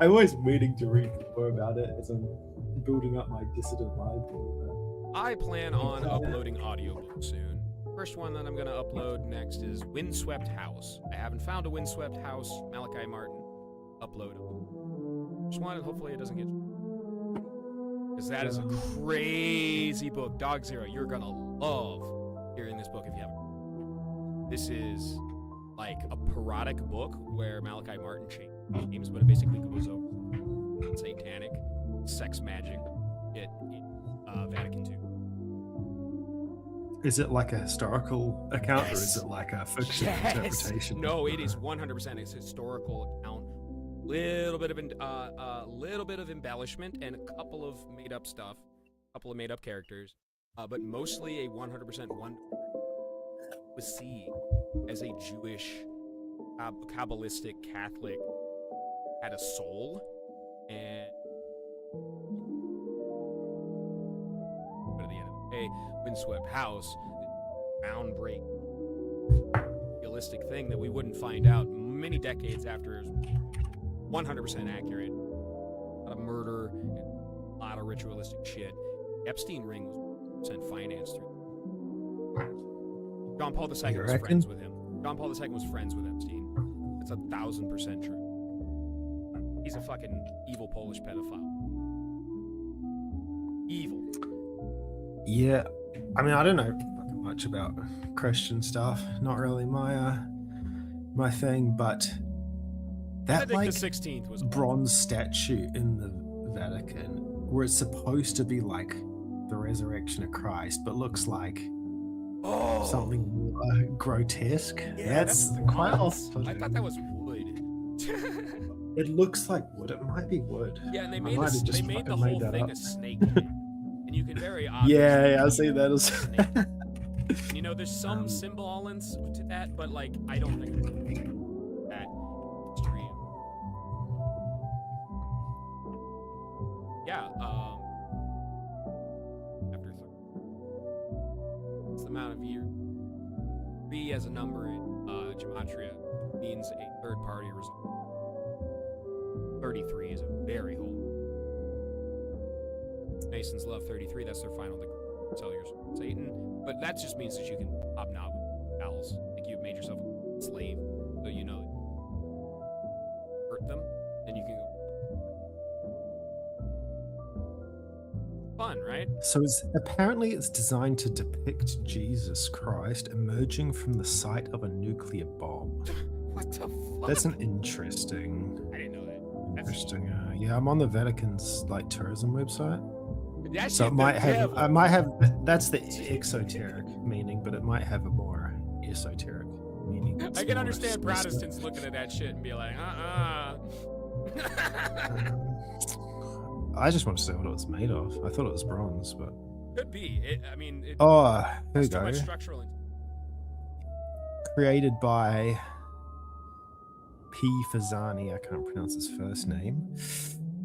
I'm always waiting to read more about it as I'm building up my dissident library. I plan on uploading audiobooks soon. First one that I'm going to upload next is Windswept House. I haven't found a Windswept House. Malachi Martin. Upload it. Just one, and hopefully it doesn't get... Because that is a crazy book. Dog Zero, you're going to love hearing this book if you haven't. This is like a parodic book where Malachi Martin changes, but it basically goes over satanic, sex magic, Vatican II. Is it like a historical account, or is Yes. it like a fiction Yes. interpretation? No, it is 100%. It's a historical account. Little bit of embellishment and a couple of made up stuff, a couple of made up characters, but mostly a 100% one was seen as a Jewish, Kabbalistic Catholic had a soul, and but at the end of the day, windswept house, groundbreaking, realistic thing that we wouldn't find out many decades after. 100% accurate. A lot of murder, a lot of ritualistic shit. Epstein ring was 100% financed through. John Paul II was friends with him. John Paul II was friends with Epstein. That's 1,000% true. He's a fucking evil Polish pedophile. Evil. Yeah, I mean, I don't know fucking much about Christian stuff. Not really my my thing, but that Benedict like the 16th was bronze statue in the Vatican, where it's supposed to be like the resurrection of Christ, but looks like something more grotesque. Yeah, that's that's quite nuts. off-putting. I thought that was wood. It looks like wood. It might be wood. Yeah, and they I made, might have just they made the fucking made whole that thing up. a snake. And you can very obviously Yeah, I see tell that it's as. a snake. And, you know, there's some semblance to that, but like, I don't think it's that extreme. Yeah, after it's the amount of years. 3 as a number in gematria means a third party result. 33 is a very holy. Masons love 33, that's their final degree. Sell your soul to Satan. But that just means that you can hobnob with owls. Like you've made yourself a slave. So you know, hurt them, then you can go. Fun, right? So apparently it's designed to depict Jesus Christ emerging from the site of a nuclear bomb. What the fuck? That's an interesting. I didn't know that. That's Interesting. Yeah, I'm on the Vatican's like tourism website, that so shit, it might the have. devil. I might have. That's the exoteric meaning, but it might have a more esoteric meaning. I It's can more understand mystic. Protestants looking at that shit and be like, I just want to see what it was made of. I thought it was bronze, but Could be. It oh, here we has too go. much structural. Created by P. Fazani, I can't pronounce his first name.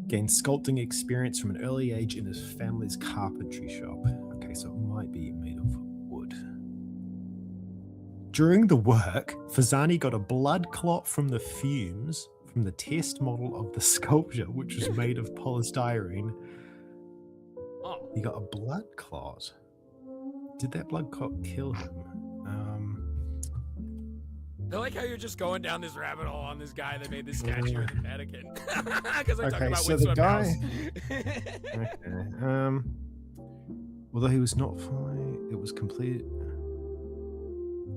Gained sculpting experience from an early age in his family's carpentry shop. Okay, so it might be made of wood. During the work, Fazani got a blood clot from the fumes from the test model of the sculpture, which was made of polystyrene. Oh, He got a blood clot. Did that blood clot kill him? I like how you're just going down this rabbit hole on this guy that made this statue in the Vatican. Because I talk Okay, about so the Windswept guy- House. Okay. Although he was not fully, it was completed.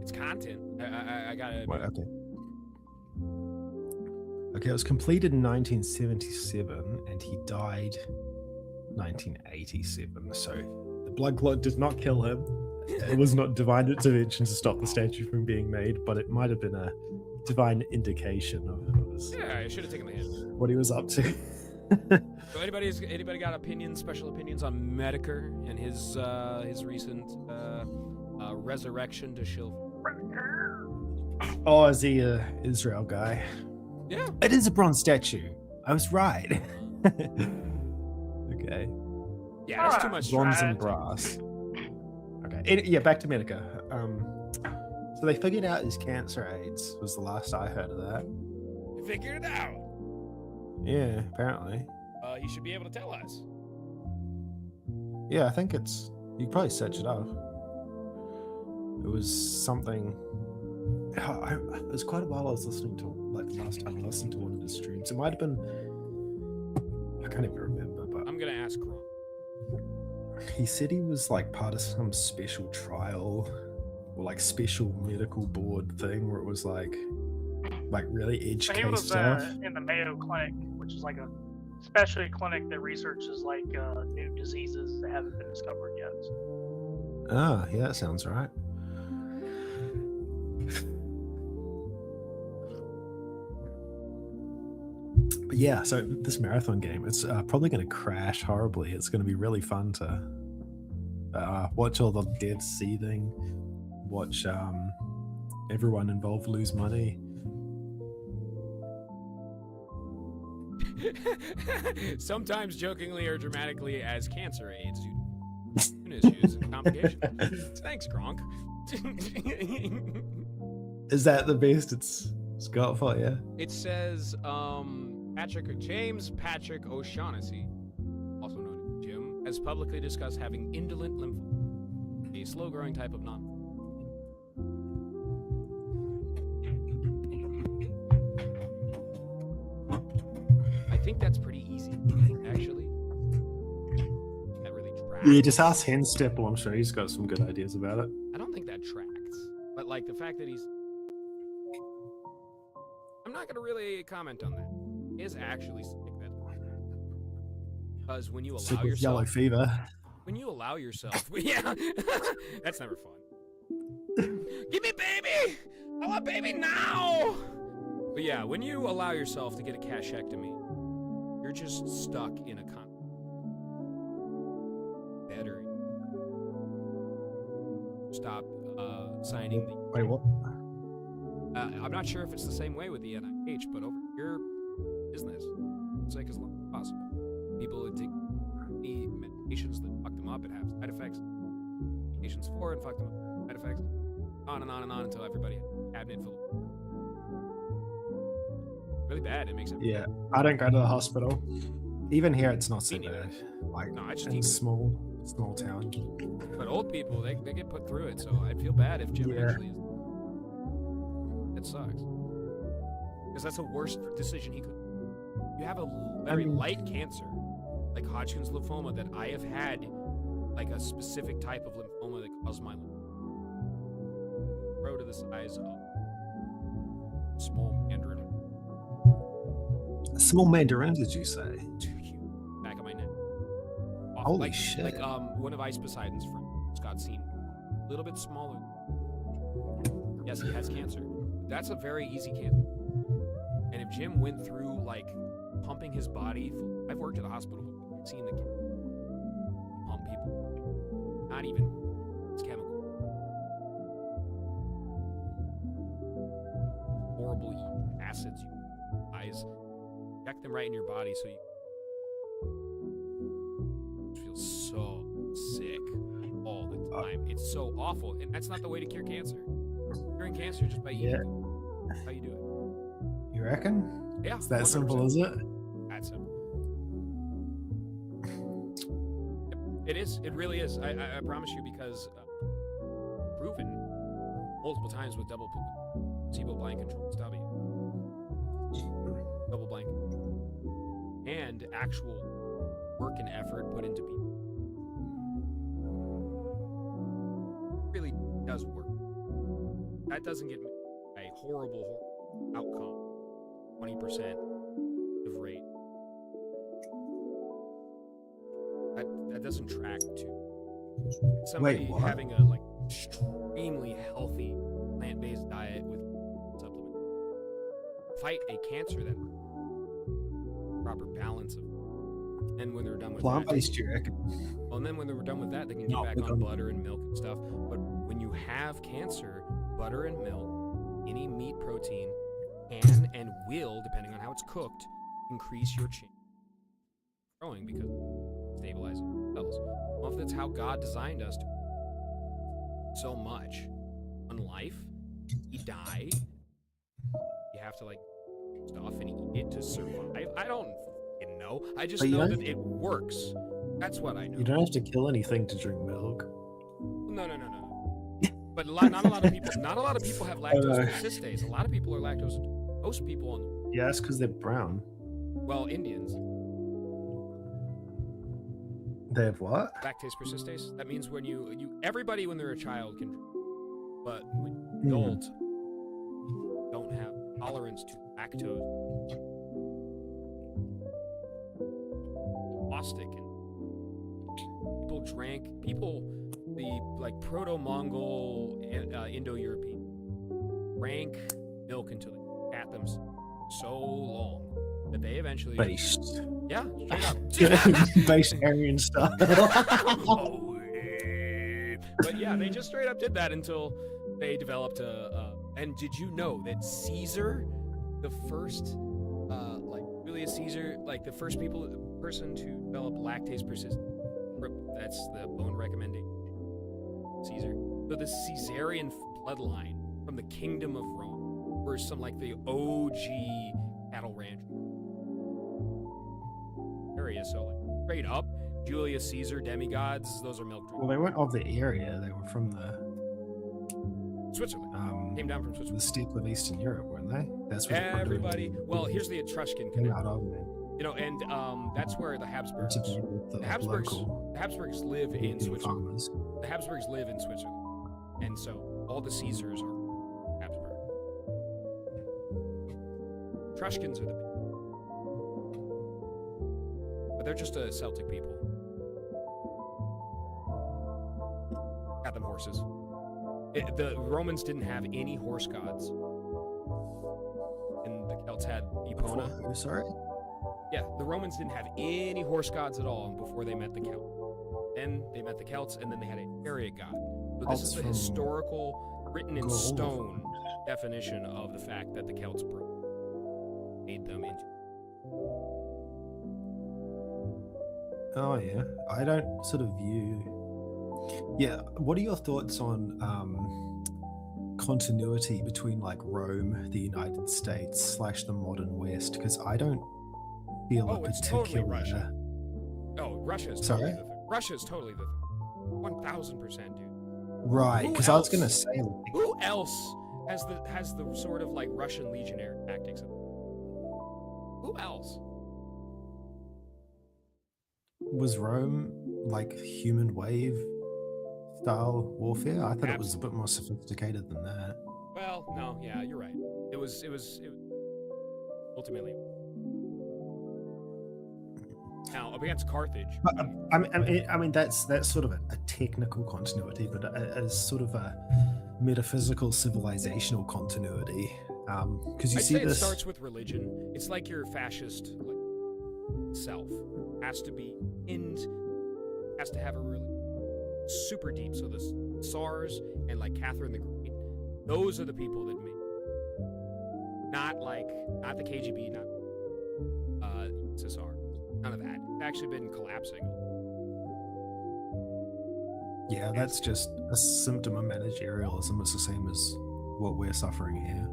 It's content. I gotta. Wait, okay. Okay, it was completed in 1977, and he died 1987. So the blood clot did not kill him. It was not divine intervention to stop the statue from being made, but it might have been a divine indication of Yeah, I should have taken the hint. what he was up to. So anybody got opinions, special opinions on Medicare and his recent resurrection to shill? Oh, is he a Israel guy? Yeah. It is a bronze statue. I was right. Okay. Yeah, there's too much. Bronze and strategy. brass. Okay. Yeah, back to Medica. So they figured out his cancer AIDS was the last I heard of that. You figured it out. Yeah, apparently. He should be able to tell us. Yeah, I think it's. You can probably search it up. It was something. It was quite a while I was listening to, like the last time I listened to one of his streams. It might have been. I can't even remember, but I'm gonna ask Ron. he said he was like part of some special trial or like special medical board thing where it was like really edge So he case was stuff. in the Mayo Clinic, which is like a especially a clinic that researches like new diseases that haven't been discovered yet. Ah, yeah, that sounds right. But yeah, so this marathon game, it's probably going to crash horribly. It's going to be really fun to watch all the devs seething, watch everyone involved lose money. Sometimes jokingly or dramatically as cancer aids issues and complications. Thanks, Gronk. Is that the best it's got for you? It says James Patrick O'Shaughnessy, also known as Jim, has publicly discussed having indolent lymphoma, a slow-growing type of non. I think that's pretty easy, actually. That really tracks. Yeah, just ask Hen Stipple. I'm sure he's got some good ideas about it. I don't think that tracks, but like the fact that he's. I'm not gonna really comment on that. He is actually sick that because when you allow Sick with yourself, yellow fever. when you allow yourself, yeah, that's never fun. Give me baby! I want baby now! But yeah, when you allow yourself to get a cachectomy, you're just stuck in a better stop signing the. Wait, what? I'm not sure if it's the same way with the NIH, but over here, business, it's like as long as possible. People that take the medications that fuck them up and have side effects, medications for it and fuck them up, side effects, on and on and on until everybody has a cabinet full of really bad. It makes it. Yeah, I don't go to the hospital. Even here, it's not so Me neither. bad. Like, No, I just in need. small town. But old people, they get put through it, so I'd feel bad if Jim Yeah. actually. It sucks. Because that's the worst decision he could. You have a very light cancer, like Hodgkin's lymphoma, that I have had, like a specific type of lymphoma that caused my grow to the size of a small mandarin. A small mandarin, did you say? Too huge. Back of my neck. Awful. Holy like, shit. Like one of Ice Poseidon's friends, Scott Seen. A little bit smaller. Yes, he has cancer. That's a very easy cancer. And if Jim went through like pumping his body, I've worked at a hospital, I've seen the pump people. Not even, it's chemical. Horrible acids, eyes, inject them right in your body so you feel so sick all the time. It's so awful, and that's not the way to cure cancer. Curing cancer just by eating. Yeah. That's how you do it. You reckon? Yeah. It's that simple, is it? That's simple. Yep, it is. It really is. I promise you, because proven multiple times with double blind control study, double blind, and actual work and effort put into people. It really does work. That doesn't get a horrible outcome. 20% of rate. That doesn't track to somebody Wait, what? having a like extremely healthy plant-based diet with supplements. Fight a cancer that proper balance of. And when they're done with Plant-based, that, you reckon? well, and then when they were done with that, they can get No, back we on don't. butter and milk and stuff. But when you have cancer, butter and milk, any meat protein, can and will, depending on how it's cooked, increase your chance of growing because it stabilizes cells. Well, if that's how God designed us to so much on life, you die, you have to like stuff and eat it to survive. I don't fucking know. I just But you know don't- that it works. That's what I know. You don't have to kill anything to drink milk. No. But not a lot of people. Not a lot of people have lactose persistase. A lot of people are lactose. Most people on, Yeah, that's because they're brown. well, Indians, They have what? lactase persistase. That means when everybody when they're a child can drink, but when Hmm. adults don't have tolerance to lactose. caustic, and the like proto-Mongol, Indo-European drank milk until they shat them so long that they eventually Based. yeah, straight up. Based Aryan stuff. But yeah, they just straight up did that until they developed and did you know that Caesar, the first like Julius Caesar, like the first person to develop lactase persistent, that's the bone recommendation, Caesar. So the Caesarian bloodline from the Kingdom of Rome were some like the OG cattle ranch area. So like straight up, Julius Caesar demigods, those are milk drinkers. Well, they weren't of the area. They were from the Switzerland. Came down from Switzerland. the steppe of Eastern Europe, weren't they? That's what Everybody. Well, here's the Etruscan connection. You know, and that's where the Habsburgs. The Habsburgs live in Switzerland. Farmers. The Habsburgs live in Switzerland, and so all the Caesars are Habsburg. Etruscans are the big, but they're just a Celtic people. Got them horses. The Romans didn't have any horse gods, and the Celts had Epona. Sorry. Yeah, the Romans didn't have any horse gods at all before they met the Celts. Then they met the Celts, and then they had a chariot god. So this is the historical, written in stone definition of the fact that the Celts made them into. Oh yeah, I don't sort of view. Yeah, what are your thoughts on continuity between like Rome, the United States / the modern West? Because I don't feel a it's particular. totally Russia. Oh, Russia's Sorry? totally the thing. Russia's totally the thing. 1000%, dude. Right, because I was gonna say, who else has the sort of like Russian legionnaire tactics? Who else? was Rome like human wave style warfare? I thought it was a bit more sophisticated than that. Well, no, yeah, you're right. It was ultimately. Now, up against Carthage. I mean that's sort of a technical continuity, but as sort of a metaphysical, civilizational continuity. Because you I'd see say this. It starts with religion. It's like your fascist self has to be has to have a really super deep. So the Tsars and like Catherine the Great, those are the people that make. Not the KGB, not USSR. None of that. It's actually been collapsing. Yeah, that's just a symptom of managerialism. It's the same as what we're suffering here.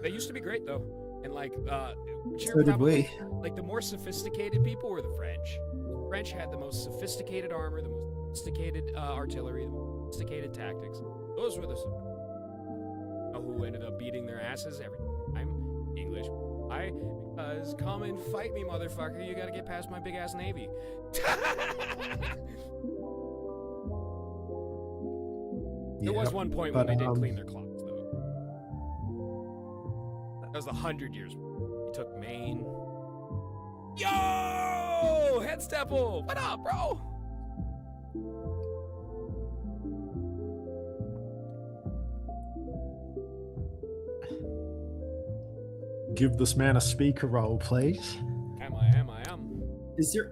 They used to be great though, and so did we. Like the more sophisticated people were the French. The French had the most sophisticated armor, the most sophisticated artillery, the most sophisticated tactics. Those were the who ended up beating their asses every time. English. Why? Because come and fight me, motherfucker. You gotta get past my big ass navy. There was one point when they did clean their clocks, though. That was the 100 Years' War. He took Maine. Yo! Headstepple! What up, bro? Give this man a speaker role, please. Am. Is there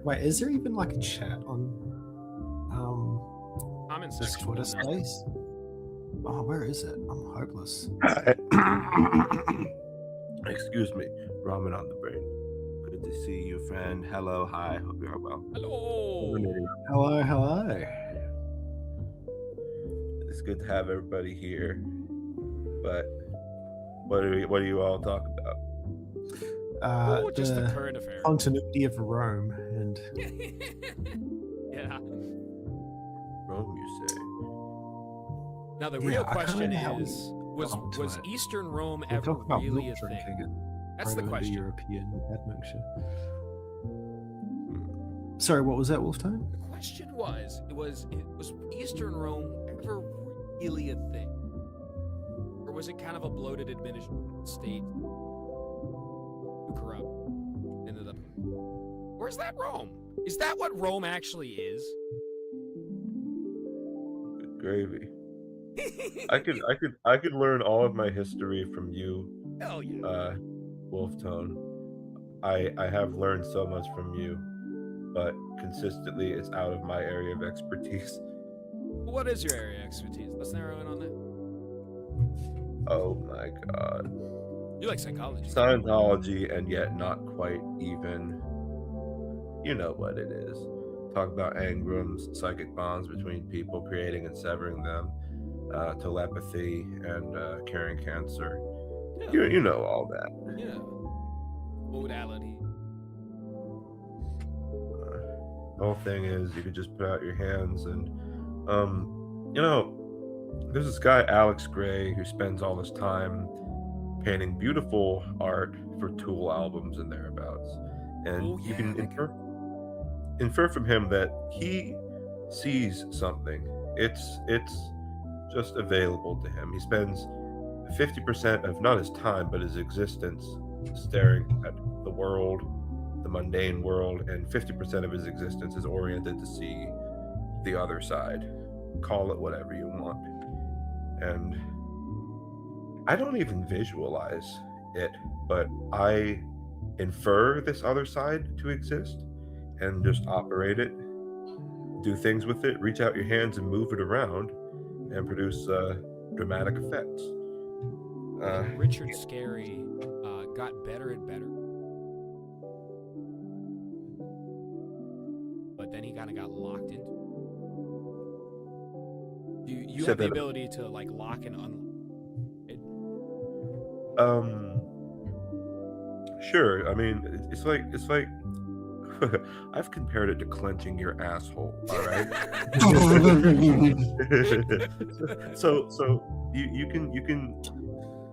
even like a chat on Comment this section. Twitter space? Oh, where is it? I'm hopeless. Excuse me, ramen on the brain. Good to see you, friend. Hello, hi. Hope you are well. Hello. Hello. It's good to have everybody here. But what do you all talk about? Just the current affairs. Continuity of Rome and Yeah. Rome, you say? Now the real question kinda is, was it. Eastern Rome we ever talk about really milk a thing? drinking and That's the question. European admixture. Sorry, what was that, Wolftime? The question was Eastern Rome ever really a thing? Or was it kind of a bloated administrative state? Too corrupt. Ended up. Where's that Rome? Is that what Rome actually is? Good gravy. I could learn all of my history from you, Hell yeah. Wolf Tone. I have learned so much from you, but consistently it's out of my area of expertise. What is your area of expertise? Let's narrow in on that. Oh my god. You like psychology. Scientology, and yet not quite even. You know what it is. Talk about engrams, psychic bonds between people, creating and severing them, telepathy, and curing cancer. Yeah. You know all that. Yeah. Modality. The whole thing is you could just put out your hands and, there's this guy, Alex Gray, who spends all his time painting beautiful art for Tool albums and thereabouts. And you can infer from him that he sees something. It's just available to him. He spends 50% of not his time but his existence staring at the world, the mundane world, and 50% of his existence is oriented to see the other side. Call it whatever you want. And I don't even visualize it, but I infer this other side to exist and just operate it, do things with it, reach out your hands and move it around and produce dramatic effects. Richard Scarry got better and better, but then he kind of got locked into. You have the ability to like lock and unlock. Sure. I mean, it's like I've compared it to clenching your asshole. All right. so you can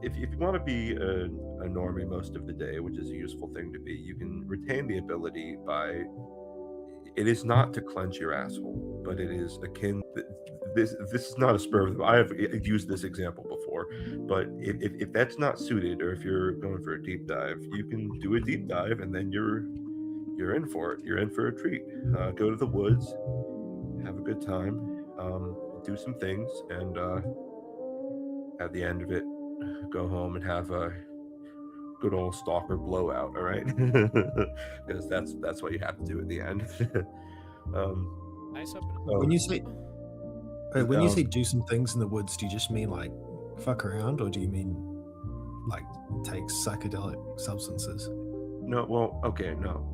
if you want to be a normie most of the day, which is a useful thing to be, you can retain the ability by. It is not to clench your asshole, but it is akin. This is not a spur of the. I have used this example before, but if that's not suited, or if you're going for a deep dive, you can do a deep dive, and then you're in for it. You're in for a treat. Go to the woods, have a good time, do some things, and at the end of it, go home and have a good old stalker blowout. All right, because that's what you have to do at the end. Nice up. When you say do some things in the woods, do you just mean like fuck around, or do you mean like take psychedelic substances? No, well, okay, no.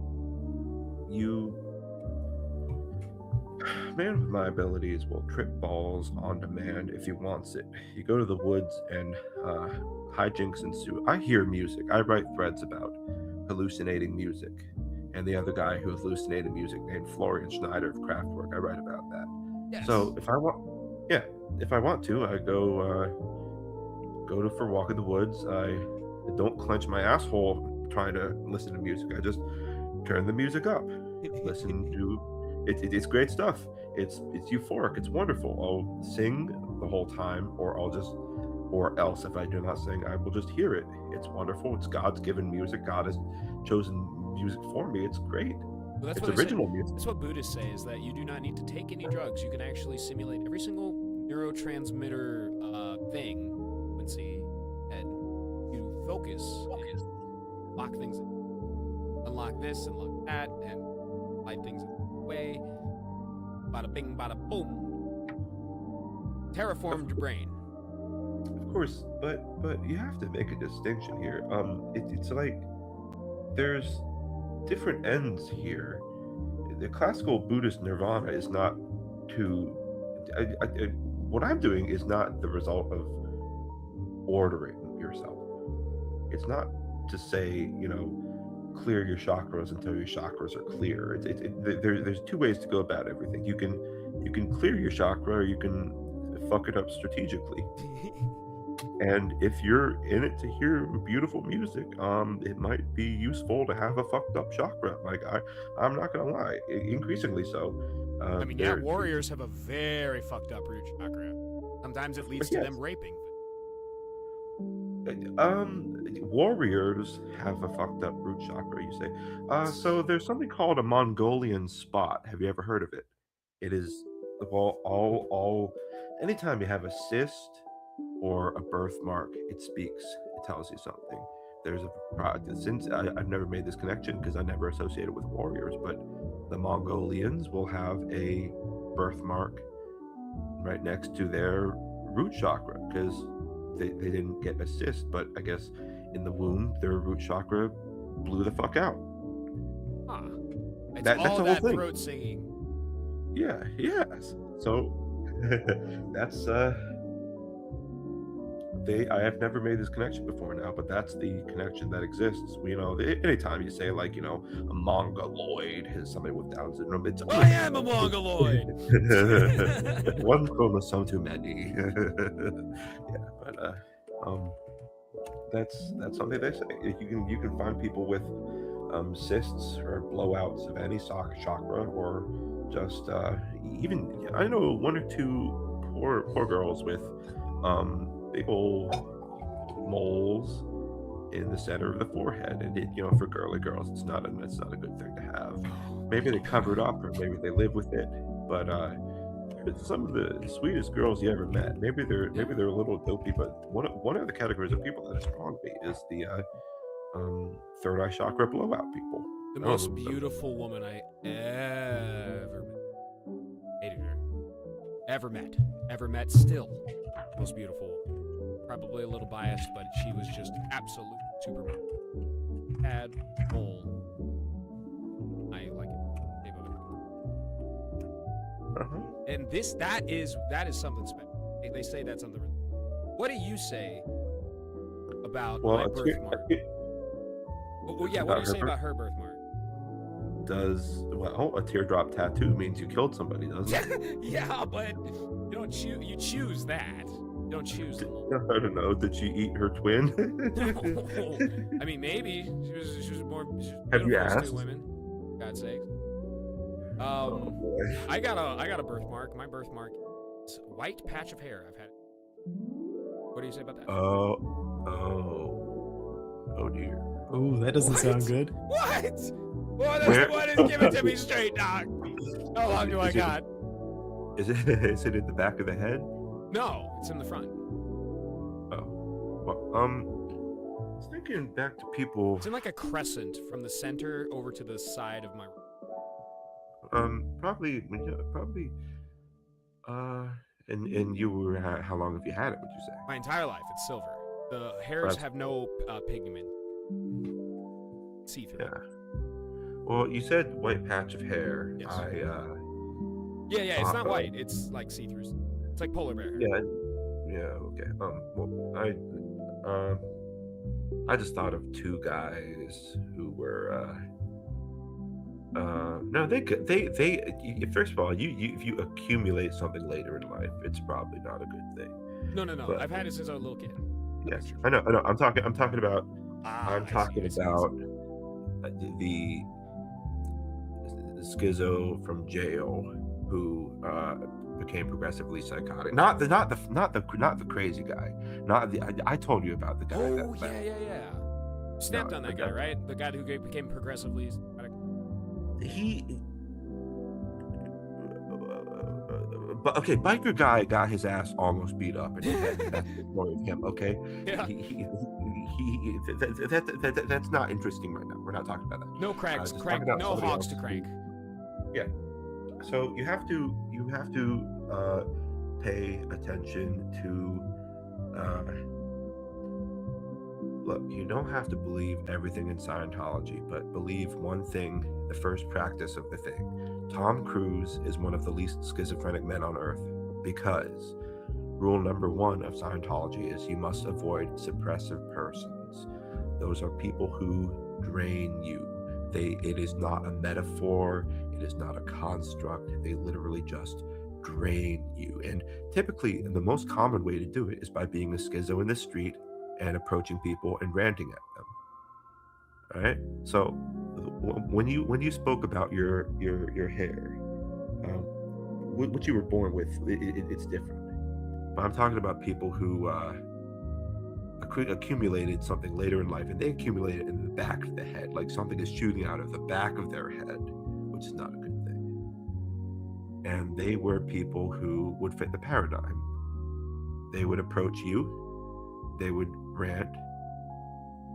Man with my abilities will trip balls on demand if he wants it. You go to the woods and hijinks ensue. I hear music. I write threads about hallucinating music. And the other guy who hallucinated music named Florian Schneider of Kraftwerk, I write about that. Yes. So if I want to, I go for a walk in the woods. I don't clench my asshole trying to listen to music. I just turn the music up, listen to it's great stuff. It's euphoric. It's wonderful. I'll sing the whole time, or else if I do not sing, I will just hear it. It's wonderful. It's God's given music. God has chosen music for me. It's great. Well, that's it's what original music. That's what Buddhists say, is that you do not need to take any drugs. You can actually simulate every single neurotransmitter thing, frequency, and you focus, lock things, unlock this, unlock that, and light things away. Bada bing, bada boom. Terraformed your brain. Of course, but you have to make a distinction here. It's like there's different ends here. The classical Buddhist nirvana is not to. What I'm doing is not the result of ordering yourself. It's not to say, clear your chakras until your chakras are clear. There's two ways to go about everything. You can clear your chakra, or you can fuck it up strategically. And if you're in it to hear beautiful music, it might be useful to have a fucked up chakra. Like I'm not gonna lie, increasingly so. Warriors have a very fucked up root chakra. Sometimes it leads to them raping. Warriors have a fucked up root chakra, you say. So there's something called a Mongolian spot. Have you ever heard of it? It is, well, all anytime you have a cyst or a birthmark, it speaks. It tells you something. There's since I've never made this connection because I never associated with warriors, but the Mongolians will have a birthmark right next to their root chakra because they didn't get a cyst, but I guess in the womb their root chakra blew the fuck out. Huh. That's all the whole that thing. throat singing. Yeah, yes. So that's I have never made this connection before now, but that's the connection that exists. Anytime you say like, a mongoloid is somebody with Down syndrome, it's I am a mongoloid. one chromosome too many. Yeah, but that's something they say. You can find people with cysts or blowouts of any chakra, or just even I know one or two poor girls with big old moles in the center of the forehead, and for girly girls, it's not a good thing to have. Maybe they cover it up, or maybe they live with it. But some of the sweetest girls you ever met. Maybe they're a little dopey, but one of the categories of people that is strong is the third eye chakra blowout people. The most beautiful woman I ever hated her. Ever met. Still, most beautiful. Probably a little biased, but she was just absolute supermodel. Had mole. I like it. And that is something special. They say that's something. What do you say about my birthmark? What do you say about her birthmark? A teardrop tattoo means you killed somebody, doesn't it? Yeah, but you choose that. You don't choose them. I don't know. Did she eat her twin? No. I mean, maybe she was more. Have you asked? Two women. For God's sake. Oh boy. I got a birthmark. My birthmark is a white patch of hair. I've had. What do you say about that? Oh dear. Oh, that doesn't sound good. What? What is give it to me straight, Doc? How long do I got? Is it in the back of the head? No, it's in the front. Oh. Well, I was thinking back to people. It's in like a crescent from the center over to the side of my. Probably. And you were how long have you had it? Would you say? My entire life. It's silver. The hairs have no pigment. See-through. Yeah. Well, you said white patch of hair. Yes. Yeah. It's not white. It's like see-through. It's like polar bear hair. Yeah. Okay. I just thought of two guys who were. No, they could. They. First of all, if you accumulate something later in life, it's probably not a good thing. No. But, I've had it since I was a little kid. Yes, I know. I'm talking about. The schizo from jail who became progressively psychotic. Not the crazy guy. I told you about the guy. Oh yeah. Snapped on that guy, right? The guy who became progressively psychotic. Biker guy got his ass almost beat up, and that's the story of him. Okay, yeah. That's not interesting right now. We're not talking about that. No cranks, no hogs to crank. Yeah. So you have to pay attention to. Look, you don't have to believe everything in Scientology, but believe one thing, the first practice of the thing. Tom Cruise is one of the least schizophrenic men on earth because rule number 1 of Scientology is you must avoid suppressive persons. Those are people who drain you. It is not a metaphor. It is not a construct. They literally just drain you. And typically, the most common way to do it is by being a schizo in the street and approaching people and ranting at them. All right. So when you spoke about your hair, what you were born with, it's different. But I'm talking about people who accumulated something later in life, and they accumulate it in the back of the head, like something is shooting out of the back of their head, which is not a good thing. And they were people who would fit the paradigm. They would approach you, they would rant,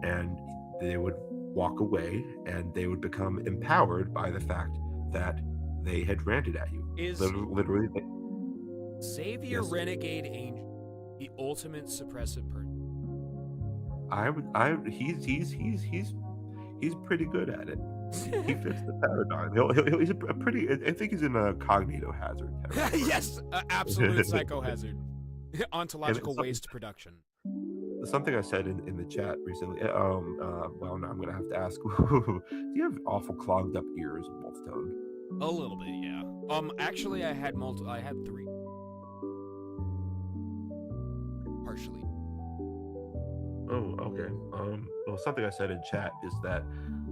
and they would walk away, and they would become empowered by the fact that they had ranted at you. Literally. Xavier Yes. Renegade Angel, the ultimate suppressive person. He's pretty good at it. He fits the paradigm. He's a pretty. I think he's in a cognito hazard. Yes, absolute psychohazard. Ontological And waste production. Something I said in the chat recently. Well, now I'm gonna have to ask. Do you have awful clogged up ears, Wolftone? A little bit, yeah. Actually, I had three. Partially. Oh, okay. Well, something I said in chat is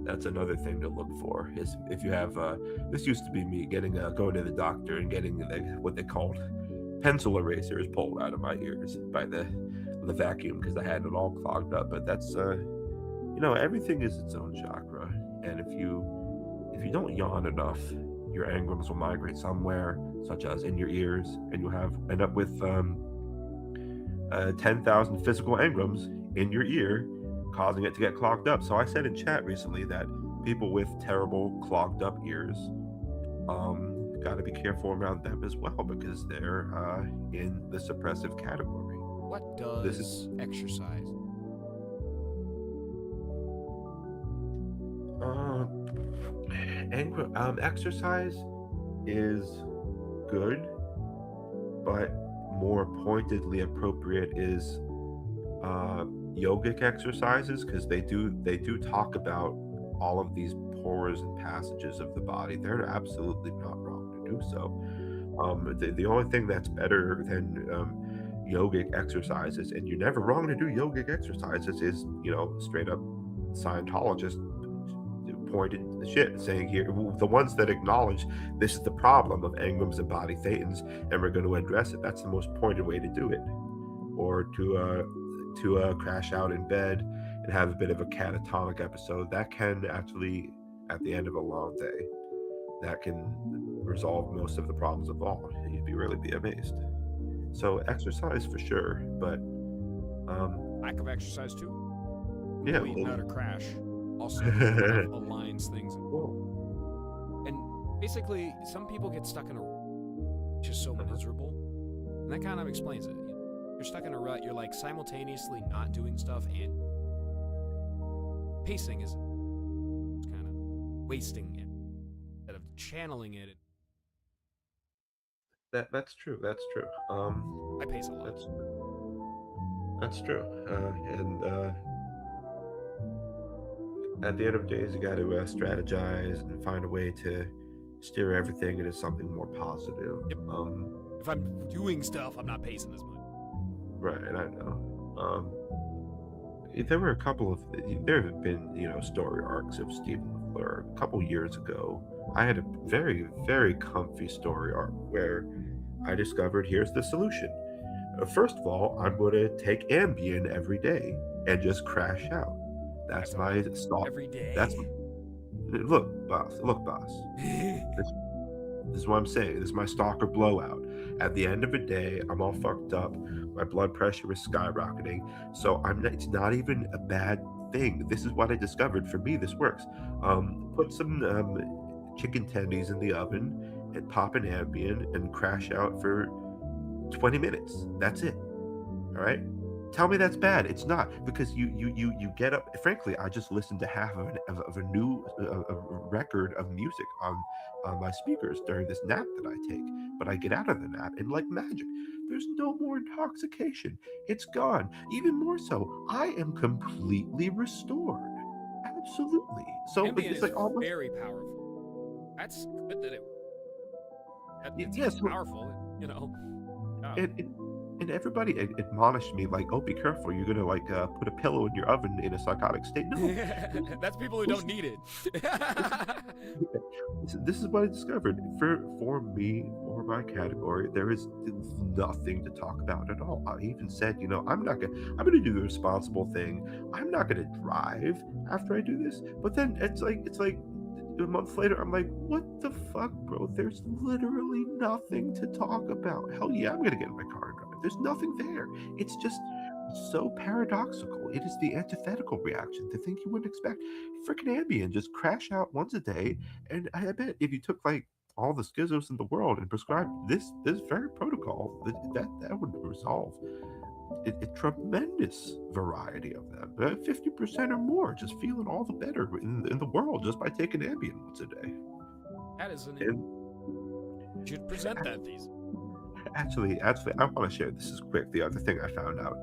that's another thing to look for. Is if you have this used to be me going to the doctor and getting what they called pencil erasers pulled out of my ears by the vacuum because I had it all clogged up. But that's everything is its own chakra, and if you don't yawn enough, your engrams will migrate somewhere, such as in your ears, and you'll end up with 10,000 physical engrams in your ear, causing it to get clogged up. So I said in chat recently that people with terrible clogged up ears, got to be careful around them as well because they're in the suppressive category. What does exercise? Exercise is good, but more pointedly appropriate is yogic exercises, because they do talk about all of these pores and passages of the body. They're absolutely not wrong to do so. The only thing that's better than yogic exercises, and you're never wrong to do yogic exercises, is straight up Scientologist pointed shit saying here, the ones that acknowledge this is the problem of engrams and body thetans and we're going to address it. That's the most pointed way to do it. Or to crash out in bed and have a bit of a catatonic episode. That can actually, at the end of a long day, that can resolve most of the problems of all. You'd really be amazed. So exercise for sure, but Lack of exercise too. yeah, Bleeding out or crash also aligns things. And basically, some people get stuck in a rut, just so miserable, and that kind of explains it. You're stuck in a rut. You're like simultaneously not doing stuff and pacing is kind of wasting it instead of channeling it. That's true. I pace a lot. That's true. And at the end of the day, you got to strategize and find a way to steer everything into something more positive. Yep. If I'm doing stuff, I'm not pacing as much. Right, I know. There were there have been, story arcs of Stephen LaFleur. A couple years ago, I had a very, very comfy story arc where I discovered here's the solution. First of all, I'm going to take Ambien every day and just crash out. That's my stop. Every day. Look, boss. This is what I'm saying. This is my stalker blowout. At the end of a day, I'm all fucked up. My blood pressure is skyrocketing. So it's not even a bad thing. This is what I discovered. For me, this works. Put some chicken tendies in the oven and pop an Ambien and crash out for 20 minutes. That's it. All right? Tell me that's bad. It's not, because you get up. Frankly, I just listened to half of a new record of music on my speakers during this nap that I take. But I get out of the nap and like magic, there's no more intoxication. It's gone. Even more so, I am completely restored. Absolutely. So Ambien it's like almost very powerful. That's good that it's yes, powerful. And everybody admonished me like, "Oh, be careful! You're gonna like put a pillow in your oven in a psychotic state." No, That's people who don't need it. this is what I discovered. For me, for my category, there is nothing to talk about at all. I even said, I'm gonna do the responsible thing. I'm not gonna drive after I do this. But then it's like a month later, I'm like, what the fuck, bro? There's literally nothing to talk about. Hell yeah, I'm gonna get in my car and drive. There's nothing there. It's just so paradoxical. It is the antithetical reaction, the thing you wouldn't expect. Freaking Ambien just crash out once a day, and I bet if you took like all the schizos in the world and prescribed this very protocol, that would resolve a tremendous variety of them. 50% or more just feeling all the better in the world just by taking Ambien once a day. That is And you should present that thesis. Actually, I want to share this is quick. The other thing I found out,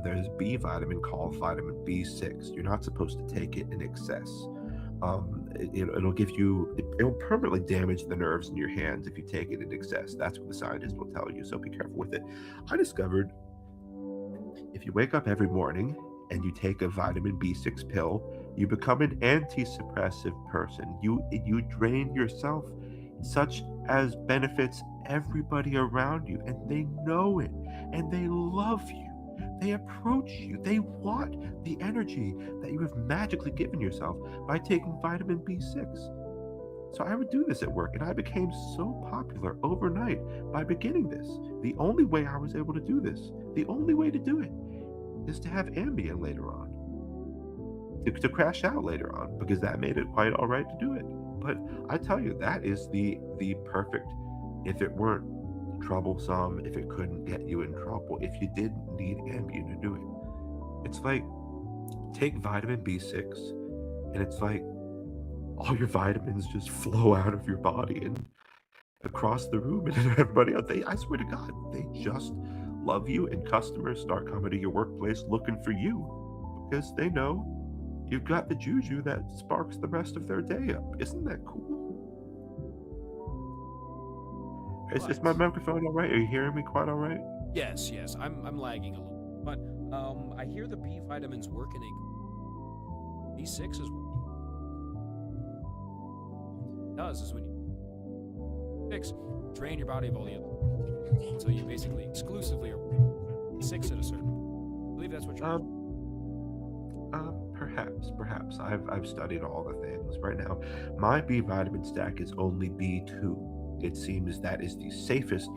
there's B vitamin called vitamin B6. You're not supposed to take it in excess. It'll give you, it'll permanently damage the nerves in your hands if you take it in excess. That's what the scientists will tell you. So be careful with it. I discovered if you wake up every morning and you take a vitamin B6 pill, you become an anti-suppressive person. You drain yourself, such as benefits everybody around you, and they know it, and they love you. They approach you. They want the energy that you have magically given yourself by taking vitamin B6. So I would do this at work, and I became so popular overnight by beginning this. The only way I was able to do this, the only way to do it, is to have Ambien later on, to crash out later on, because that made it quite all right to do it. But I tell you, that is the perfect, if it weren't troublesome, if it couldn't get you in trouble, if you didn't need Ambien to do it. It's like, take vitamin B6, and it's like all your vitamins just flow out of your body and across the room, and everybody else, I swear to God, they just love you, and customers start coming to your workplace looking for you because they know you've got the juju that sparks the rest of their day up. Isn't that cool? Is my microphone all right? Are you hearing me quite all right? Yes. I'm lagging a little, but I hear the B vitamins working. B6 is working. It does is when you drain your body of all the other. So you basically exclusively are B6 at a certain point. I believe that's what you're. Perhaps. I've studied all the things. Right now, my B vitamin stack is only B2. It seems that is the safest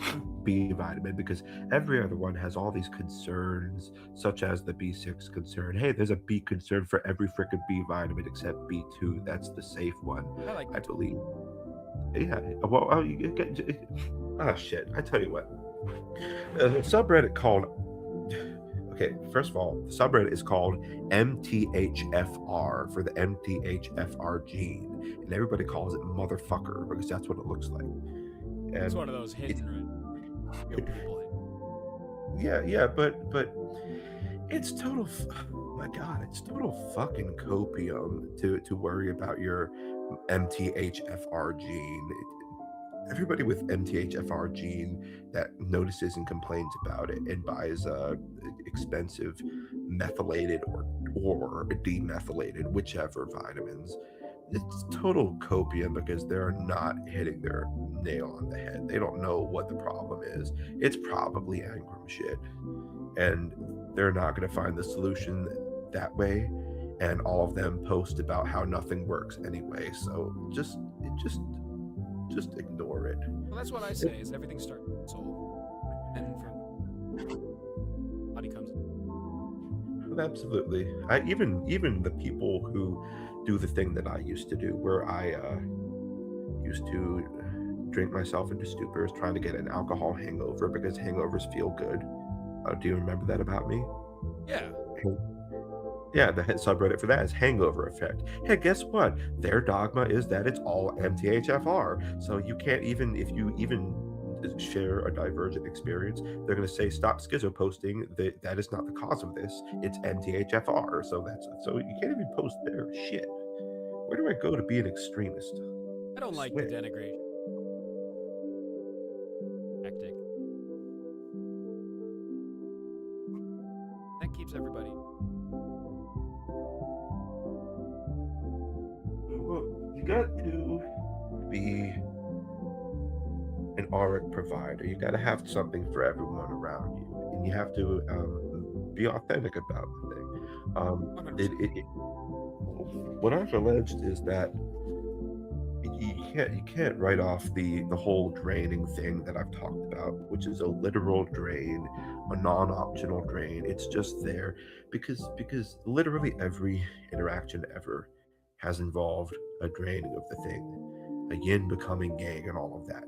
B vitamin because every other one has all these concerns, such as the B6 concern. Hey, there's a B concern for every freaking B vitamin except B2. That's the safe one, I believe. Yeah. Well, you get. Shit. I tell you what. A subreddit called. Okay, first of all, the subreddit is called MTHFR for the MTHFR gene, and everybody calls it motherfucker because that's what it looks like. And it's one of those hidden people. Yeah, but it's total. Oh my God, it's total fucking copium to worry about your MTHFR gene. Everybody with MTHFR gene that notices and complains about it and buys expensive methylated or demethylated, whichever vitamins, it's total copium because they're not hitting their nail on the head. They don't know what the problem is. It's probably Engram shit, and they're not going to find the solution that way. And all of them post about how nothing works anyway. So just ignore it. Well, that's what I say. Is everything starts with the soul, and from body comes. Absolutely. Even the people who do the thing that I used to do, where I used to drink myself into stupors, trying to get an alcohol hangover because hangovers feel good. Do you remember that about me? Yeah. Yeah, the subreddit for that is hangover effect. Hey, guess what? Their dogma is that it's all MTHFR. So you can't even, if you even share a divergent experience, they're going to say stop schizo posting. That is not the cause of this. It's MTHFR. So you can't even post their shit. Where do I go to be an extremist? I don't like the denigration tactic. keeps everybody. Well, you got to be an auric provider. You got to have something for everyone around you, and you have to be authentic about the thing. What I've alleged is that you can't write off the whole draining thing that I've talked about, which is a literal drain, a non-optional drain. It's just there because literally every interaction ever has involved a draining of the thing, a yin becoming yang, and all of that.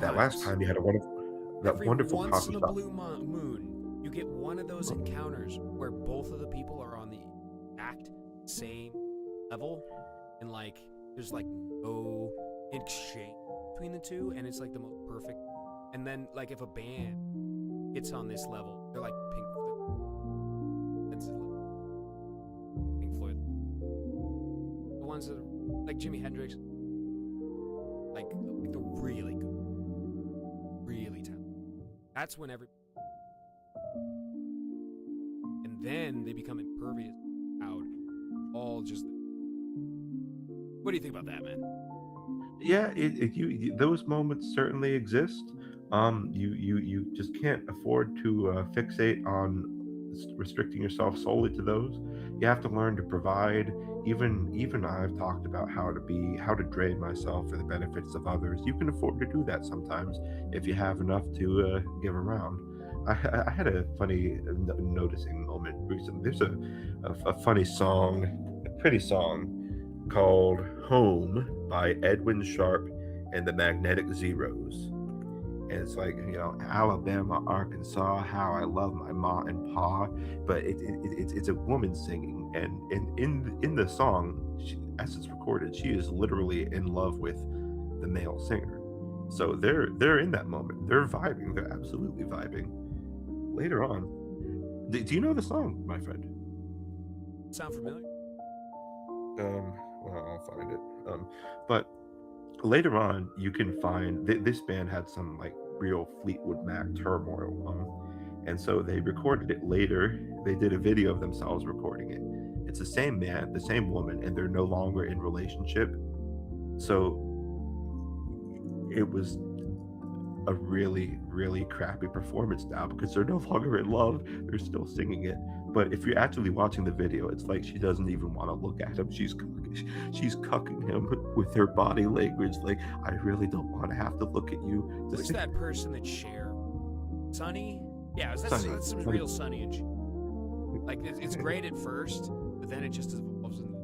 That last time you had a wonderful once coffee in a shop. blue moon, you get one of those encounters where both of the people are on the exact same level, and like there's like no exchange between the two, and it's like the most perfect. And then like if a band gets on this level, they're like Pink Floyd. That's like Pink Floyd. The ones that are like Jimi Hendrix, like they're really good, really talented. That's when and then they become impervious out, all just. What do you think about that, man? Yeah, those moments certainly exist. You just can't afford to fixate on restricting yourself solely to those. You have to learn to provide. Even I've talked about how to drain myself for the benefits of others. You can afford to do that sometimes if you have enough to give around. I had a funny noticing moment recently. There's a funny song, a pretty song called Home by Edwin Sharp and the Magnetic Zeros. And it's like, Alabama, Arkansas, how I love my ma and pa. But it's a woman singing. And in the song, as it's recorded, she is literally in love with the male singer. So they're in that moment. They're vibing. They're absolutely vibing. Later on, do you know the song, my friend? Sound familiar? Well, I'll find it. But later on, you can find this band had some like real Fleetwood Mac turmoil, and so they recorded it later. They did a video of themselves recording it. It's the same man, the same woman, and they're no longer in relationship. So it was a really, really crappy performance now because they're no longer in love. They're still singing it. But if you're actually watching the video, it's like she doesn't even want to look at him. She's cucking him with her body language. Like, I really don't want to have to look at you. Who's that person that Cher? Sunny? Yeah, that's some real Sunny and like it's great at first, but then it just evolves into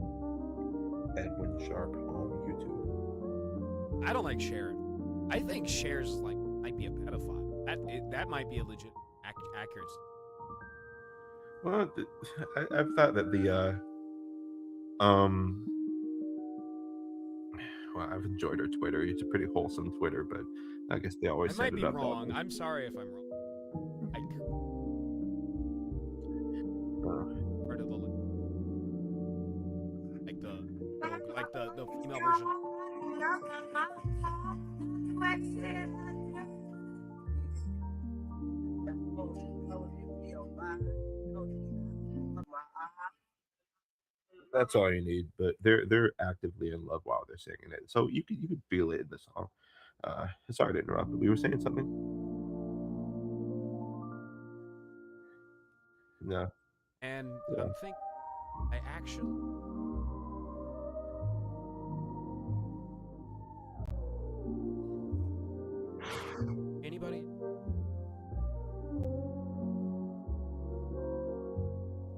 Edwin Sharp on YouTube. I don't like Cher. I think Cher's like might be a pedophile. That might be a legit accurate. Well, I've thought that well, I've enjoyed her Twitter. It's a pretty wholesome Twitter, but I guess they always I set might it be up. wrong. I'm sorry if I'm wrong. Part of the the female version. That's all you need. But they're actively in love while they're singing it, so you could feel it in the song. Sorry to interrupt, but we were saying something. No. And Yeah. I'm thinking, I actually. Anybody?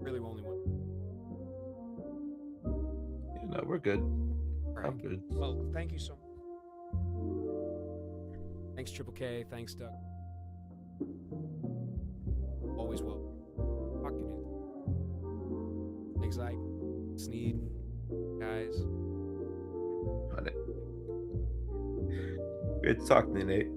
Really only one. Yeah, no, we're good. Right. I'm good. Well, thank you so much. Thanks, Triple K. Thanks, Doug. Always welcome. Fucking it. Thanks, Ike. Sneed. Guys. Good talking to you, Nate.